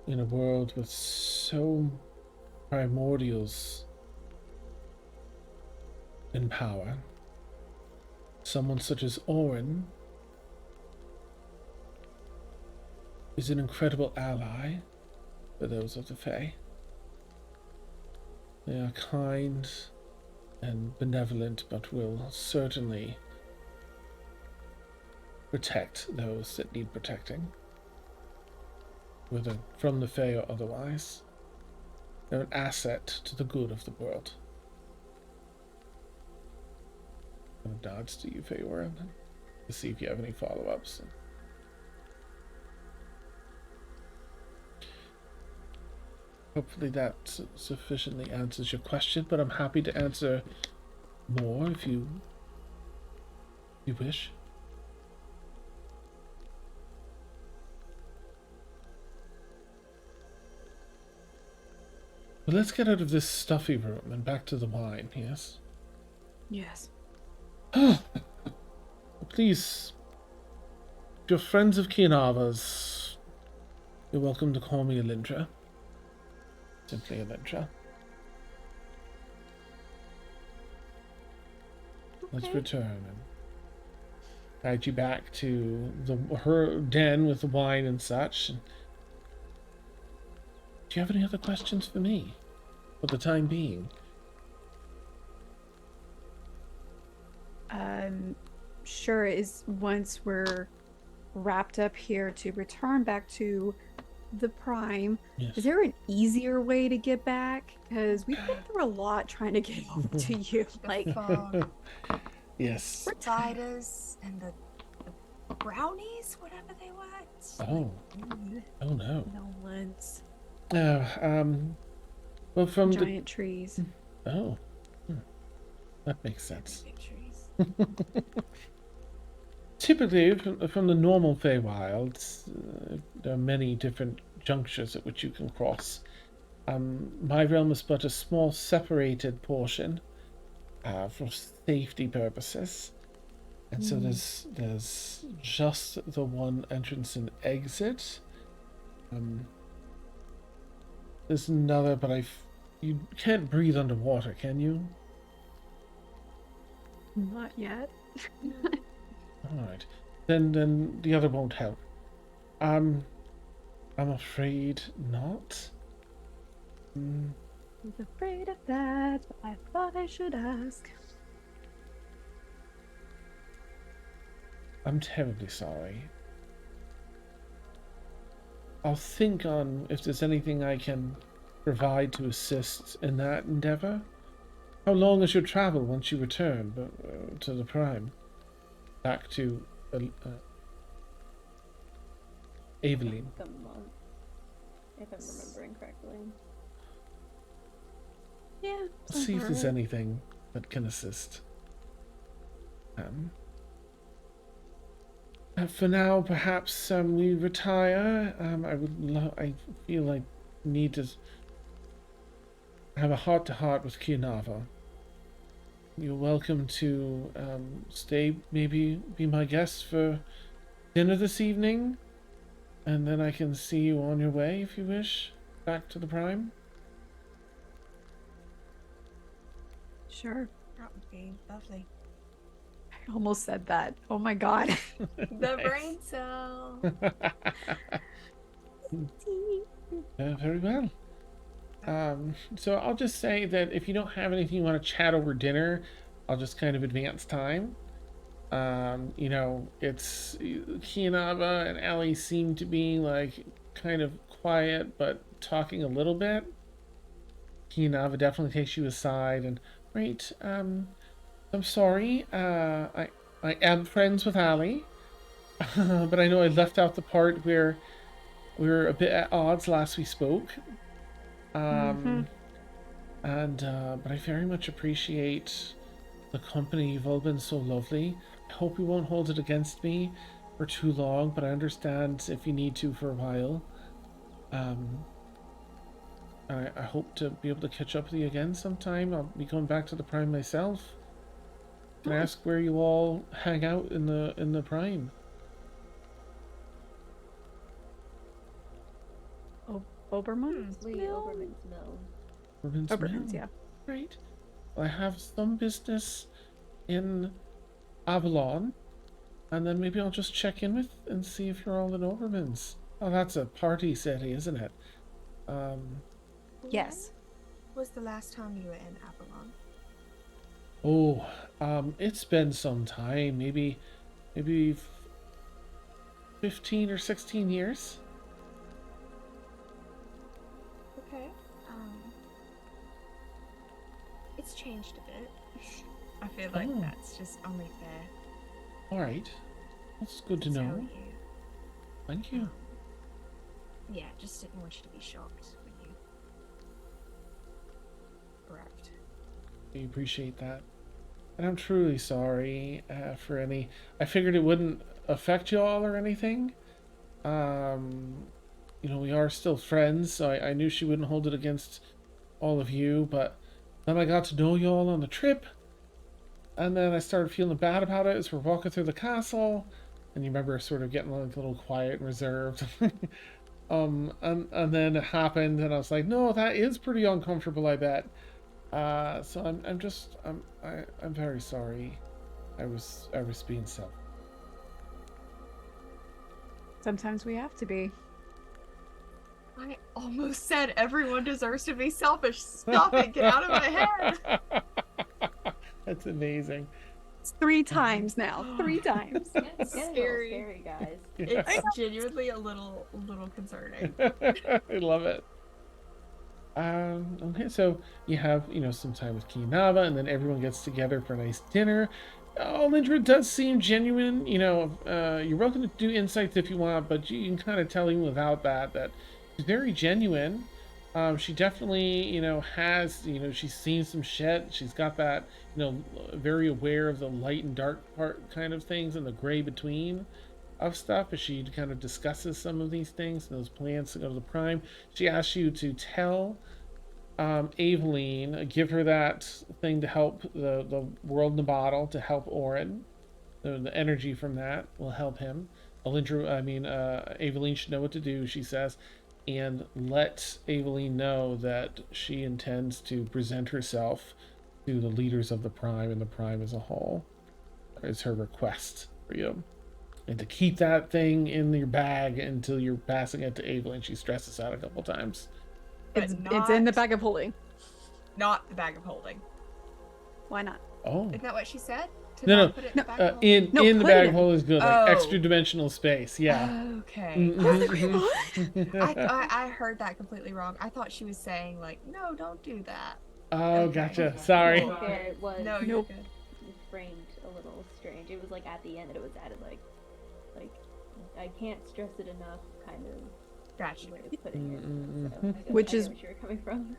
In a world with so primordials in power, someone such as Orin is an incredible ally for those of the Fae. They are kind and benevolent, but will certainly protect those that need protecting, whether from the Fae or otherwise. They're an asset to the good of the world. Nods to you, Feyora, to see if you have any follow-ups. Hopefully that sufficiently answers your question, but I'm happy to answer more if you wish. But let's get out of this stuffy room and back to the wine, yes? Yes. Please, if you're friends of Keeyanava's, you're welcome to call me Alyndra. Simply Alyndra. Let's return and guide you back to her den with the wine and such. Do you have any other questions for me for the time being? Sure, is once we're wrapped up here to return back to the prime, Yes. is there an easier way to get back? Because we've been through a lot trying to get over to you. Like, Yes. Spiders and the brownies, whatever they were. Oh. Oh no. Gnomelins, Well, from the giant trees. oh, that makes sense. Big trees. Typically, from the normal Feywild, there are many different junctures at which you can cross. My realm is but a small separated portion for safety purposes, and so there's just the one entrance and exit. There's another, but you can't breathe underwater, can you? Not yet. All right, then the other won't help. I'm afraid not. I was afraid of that, but I thought I should ask. I'm terribly sorry. I'll think on if there's anything I can provide to assist in that endeavor. How long is your travel once you return to the Prime? Back to Aveline. Like a month, if I'm remembering correctly. Yeah. Let's see if there's anything that can assist. For now, perhaps we retire. I feel I need to have a heart-to-heart with Keeyanava. You're welcome to stay, maybe be my guest for dinner this evening, and then I can see you on your way if you wish back to the Prime. Sure. That would be lovely. I almost said that. Oh my god. The brain cell. Very well. So I'll just say that if you don't have anything you want to chat over dinner, I'll just kind of advance time. You know, it's Keeyanava and Ellie seem to be like kind of quiet but talking a little bit. Keeyanava definitely takes you aside and, right, I'm sorry, I am friends with Allie, but I know I left out the part where we were a bit at odds last we spoke. And but I very much appreciate the company. You've all been so lovely. I hope you won't hold it against me for too long, but I understand if you need to for a while. I hope to be able to catch up with you again sometime. I'll be going back to the Prime myself. Can I ask where you all hang out in the Prime? Oberman's Lee Mill? Oberman's Mill. Oberman's, yeah. Right. Well, I have some business in Avalon, and then maybe I'll just check in with and see if you're all in Oberman's. Oh, that's a party city, isn't it? Yes. When was the last time you were in Avalon? Oh, it's been some time. Maybe 15 or 16 years. Okay. It's changed a bit. I feel like Oh. that's just only fair. All right. That's good to tell know. you. Thank you. Yeah, just didn't want you to be shocked when you arrived. I appreciate that. And I'm truly sorry for any... I figured it wouldn't affect you all or anything. You know, we are still friends, so I knew she wouldn't hold it against all of you, but then I got to know you all on the trip, and then I started feeling bad about it as we're walking through the castle, and you remember sort of getting like a little quiet and reserved. And then it happened, and I was like, no, that is pretty uncomfortable, I bet. So I'm very sorry. I was being selfish. Sometimes we have to be. I almost said everyone deserves to be selfish. Stop it. Get out of my head. That's amazing. It's 3 times now. 3 times. It's getting a little Scary. scary, guys. It's genuinely a little concerning. I love it. Okay, so you have, you know, some time with Keeyanava, and then everyone gets together for a nice dinner. Alyndra does seem genuine. You know, you're welcome to do insights if you want, but you can kind of tell even without that she's very genuine. She definitely, you know, has, you know, she's seen some shit. She's got that, you know, very aware of the light and dark part kind of things and the gray between of stuff, as she kind of discusses some of these things and those plans to go to the Prime. She asks you to tell Aveline, give her that thing to help the world in the bottle, to help Orin. The energy from that will help him. Aveline should know what to do, she says, and let Aveline know that she intends to present herself to the leaders of the Prime and the Prime as a whole. Is her request for you. and to keep that thing in your bag until you're passing it to Evelyn. She stresses out a couple times. But It's in the bag of holding. Not the bag of holding. Why not? Oh. Isn't that what she said? To No, not put it in the bag of holding? in the put bag it of in. holding is good, like Oh. extra dimensional space. Yeah. Okay. I was like, wait, Mhm. what? I heard that completely wrong. I thought she was saying like, no, don't do that. Oh, Okay. gotcha. Yeah. Sorry. Cool. Fair, it was No, you're Nope. good. framed a little strange. It was like at the end that it was added like I can't stress it enough kind of Gotcha. way of putting it. So Mhm. I get- Which I is- get where you're coming from.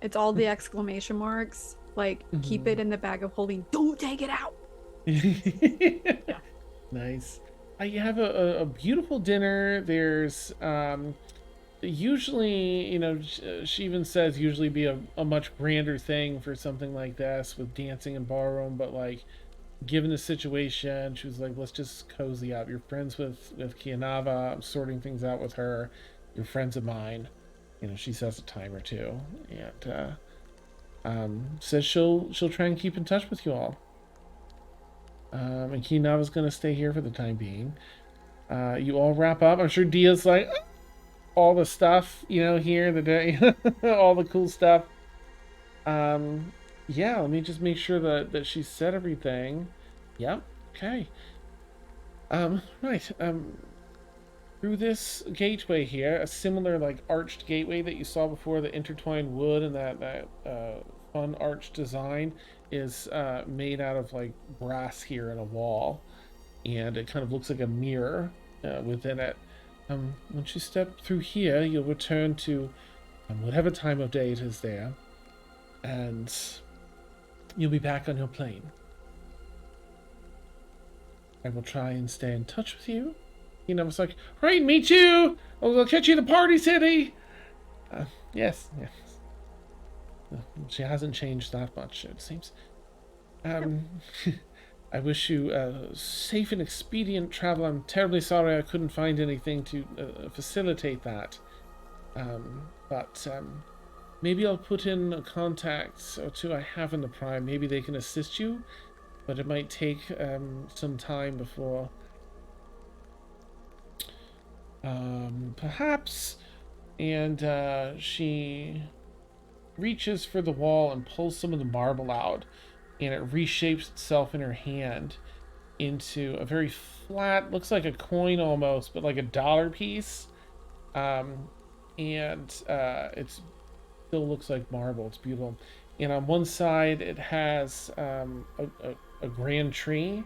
It's all the exclamation marks. Like, keep it in the bag of holding. Don't take it out. Nice. You have a beautiful dinner. There's usually, you know, she even says usually be a much grander thing for something like this with dancing and ballroom, but like given the situation, she was like, let's just cozy up. You're friends with Keeyanava. I'm sorting things out with her. You're friends of mine. You know, she says a time or two, and says she'll try and keep in touch with you all. And Keeyanava's gonna stay here for the time being. You all wrap up. I'm sure Dia's like all the stuff, you know, here the day, all the cool stuff. Yeah, let me just make sure that she said everything. Yep. Okay. Right. Through this gateway here, a similar like arched gateway that you saw before, the intertwined wood and that fun arch design is made out of like brass here in a wall, and it kind of looks like a mirror within it. Once you step through here, you'll return to whatever time of day it is there, and you'll be back on your plane. I will try and stay in touch with you. You know, it's like, right, meet you. I'll catch you in the party city. Yes. She hasn't changed that much, it seems. I wish you safe and expedient travel. I'm terribly sorry I couldn't find anything to facilitate that. But maybe I'll put in a contact or two I have in the Prime. Maybe they can assist you, but it might take some time before. Perhaps. And she reaches for the wall and pulls some of the marble out, and it reshapes itself in her hand into a very flat, looks like a coin almost, but like a dollar piece. And it still looks like marble. It's beautiful. And on one side it has a grand tree,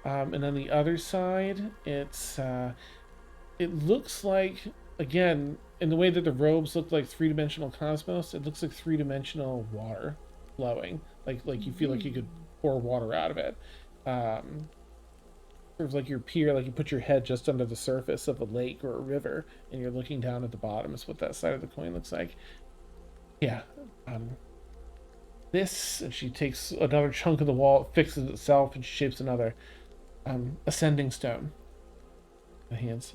and on the other side it's it looks like, again, in the way that the robes look like three-dimensional cosmos, it looks like three-dimensional water flowing, like you feel like you could pour water out of it. Sort of like your pier, like you put your head just under the surface of a lake or a river, and you're looking down at the bottom. Is what that side of the coin looks like. Yeah. This, and she takes another chunk of the wall, it fixes itself, and she shapes another ascending stone. The hands.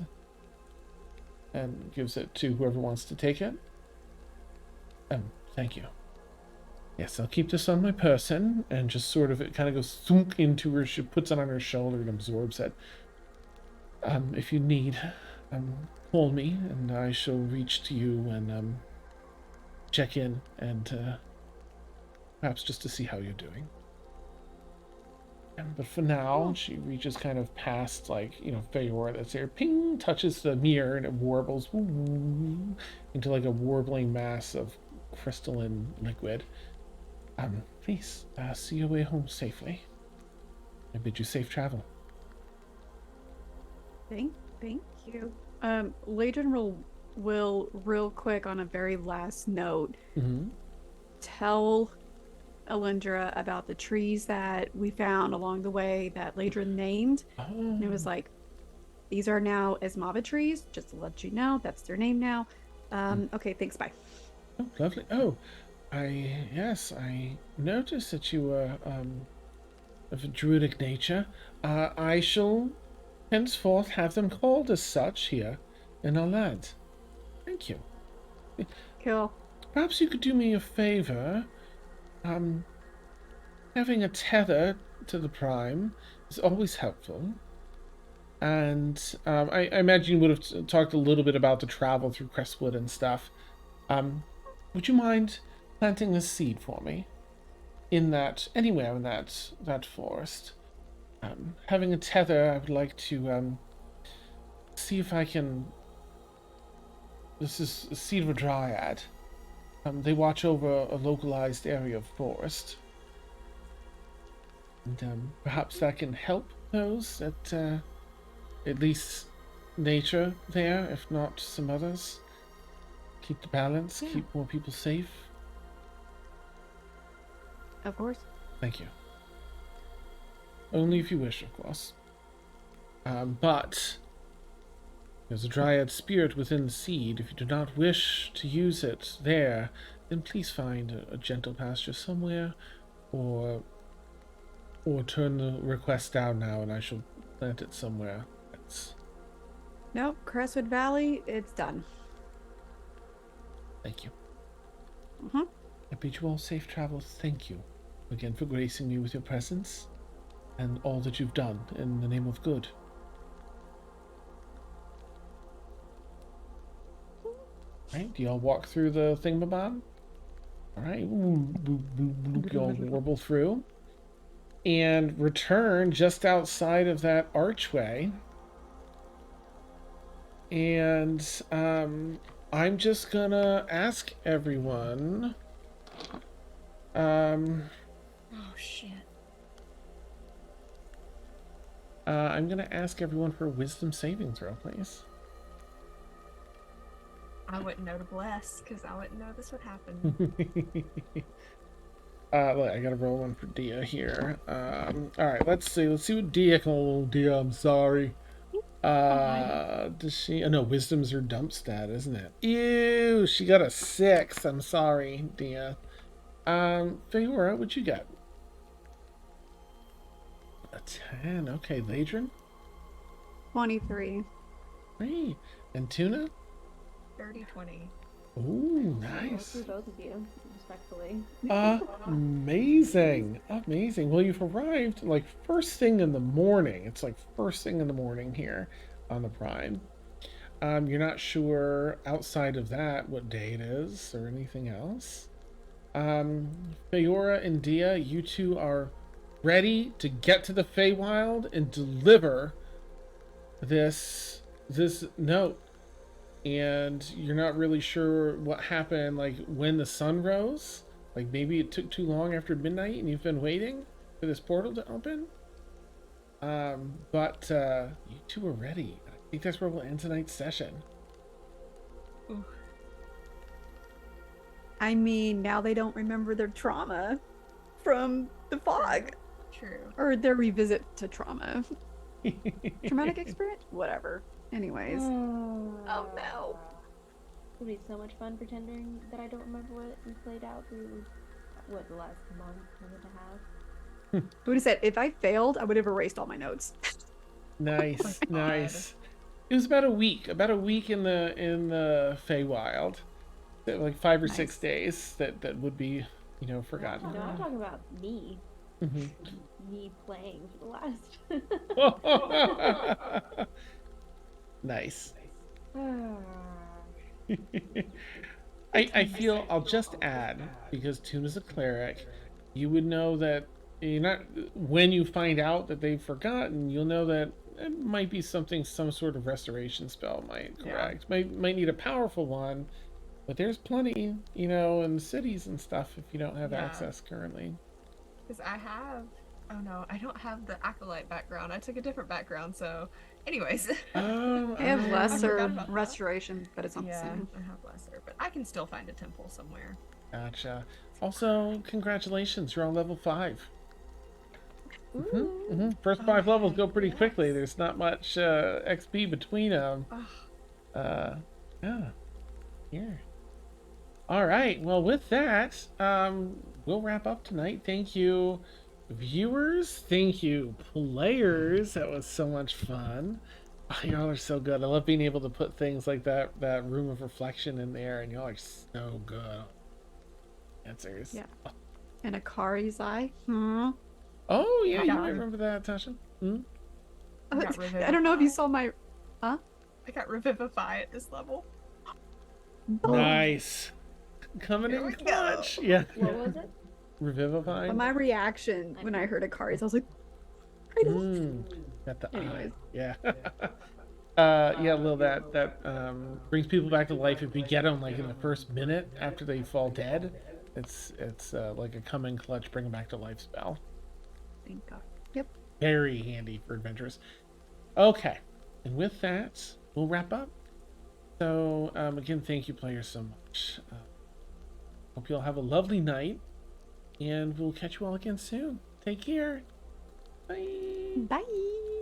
And gives it to whoever wants to take it. Thank you. Yes, I'll keep this on my person, and just sort of, it kind of goes thunk into her. She puts it on her shoulder and absorbs it. If you need, call me, and I shall reach to you and check in, and perhaps just to see how you're doing. But for now, she reaches kind of past, like, you know, Feyora that's there, ping, touches the mirror, and it warbles into like a warbling mass of crystalline liquid. Please, see your way home safely. I bid you safe travel. Thank you. Laedrin will real quick on a very last note tell Alyndra about the trees that we found along the way that Laedrin named. And it was like, these are now Esmava trees, just to let you know. That's their name now. Okay, thanks, bye. Oh, lovely. Oh, I noticed that you were of a druidic nature. I shall henceforth have them called as such here in our lands. Thank you. Cool. Perhaps you could do me a favor. Having a tether to the Prime is always helpful. And I imagine you would have talked a little bit about the travel through Crestwood and stuff. Would you mind planting a seed for me anywhere in that forest? Having a tether, I would like to see if I can. This is a seed of a dryad. They watch over a localized area of forest. And perhaps that can help those at least nature there, if not some others. Keep the balance, Yeah. keep more people safe. Of course. Thank you. Only if you wish, of course. But there's a dryad spirit within the seed. If you do not wish to use it there, then please find a gentle pasture somewhere, or turn the request down now, and I shall plant it somewhere else. Nope, Crestwood Valley, it's done. Thank you. Mm-hmm. I bid you all safe travels. Thank you again for gracing me with your presence and all that you've done in the name of good. Right? Do y'all walk through the thingamabob? All right. Y'all warble through and return just outside of that archway. And I'm just gonna ask everyone. Oh shit. I'm gonna ask everyone for a wisdom saving throw, please. I wouldn't know to bless because I wouldn't know this would happen. Look, I gotta roll one for Dia here. All right, let's see what Dia can roll. Dia, I'm sorry. Does she? Oh, no, wisdom's her dump stat, isn't it? Ew, she got a 6. I'm sorry, Dia. Feyora, what'd you get? A 10. Okay, Laedrin. 23. Hey, and Tuna. 30-20. Ooh, Well, nice. for both of you, respectfully. Amazing. Well, you've arrived like first thing in the morning. It's like first thing in the morning here on the Prime. You're not sure outside of that what day it is or anything else. Feyora and Dia, you two are ready to get to the Feywild and deliver this note. And you're not really sure what happened, like when the sun rose. Like maybe it took too long after midnight and you've been waiting for this portal to open. But you two are ready. I think that's where we'll end tonight's session. Ooh. I mean, now they don't remember their trauma from the fog. True. Or their revisit to trauma. Traumatic experience? Whatever. Anyways. Oh no. It'll be so much fun pretending that I don't remember what we played out through the last month and a half. Who would have said if I failed, I would have erased all my notes. Nice, Oh my nice. It was about a week in the Feywild. Like 5 or 6 Nice. days that would be, forgotten. No, I'm talking about me. Mhm. Me playing for the last. Nice. I feel I'll just add, because Tuna's a cleric, you would know that you're not, when you find out that they've forgotten, you'll know that it might be some sort of restoration spell might correct. Might need a powerful one, but there's plenty, in the cities and stuff if you don't have access currently. Because oh no, I don't have the acolyte background. I took a different background, so anyways. Oh, I have I forgot lesser about that. restoration, but it's not the Yeah, same. I have lesser, but I can still find a temple somewhere. Gotcha. Also, congratulations, you're on level 5. First 5 levels go pretty quickly. There's not much XP between them. Yeah. Here. All right. Well, with that, we'll wrap up tonight. Thank you, viewers. Thank you, players. That was so much fun. Oh, y'all are so good. I love being able to put things like that room of reflection in there, and y'all are so good. Answers. Yeah. And Akari's eye. Oh yeah, you Yeah. might remember that, Tasha. Hmm? I got I don't know if you Revivify. saw my. I got Revivify at this level. Nice. Coming Here in we go. clutch. Yeah. What was it? Revivifying. But my reaction when I heard Akari's, I was like, Kratos. Got the eye. Anyways. Yeah. Yeah, Lil, that brings people back to life if you get them like in the first minute after they fall dead. It's like a come in clutch, bring them back to life spell. Thank God. Yep. Very handy for adventurers. Okay, and with that, we'll wrap up. So again, thank you, players, so much. Hope you all have a lovely night, and we'll catch you all again soon. Take care. Bye. Bye.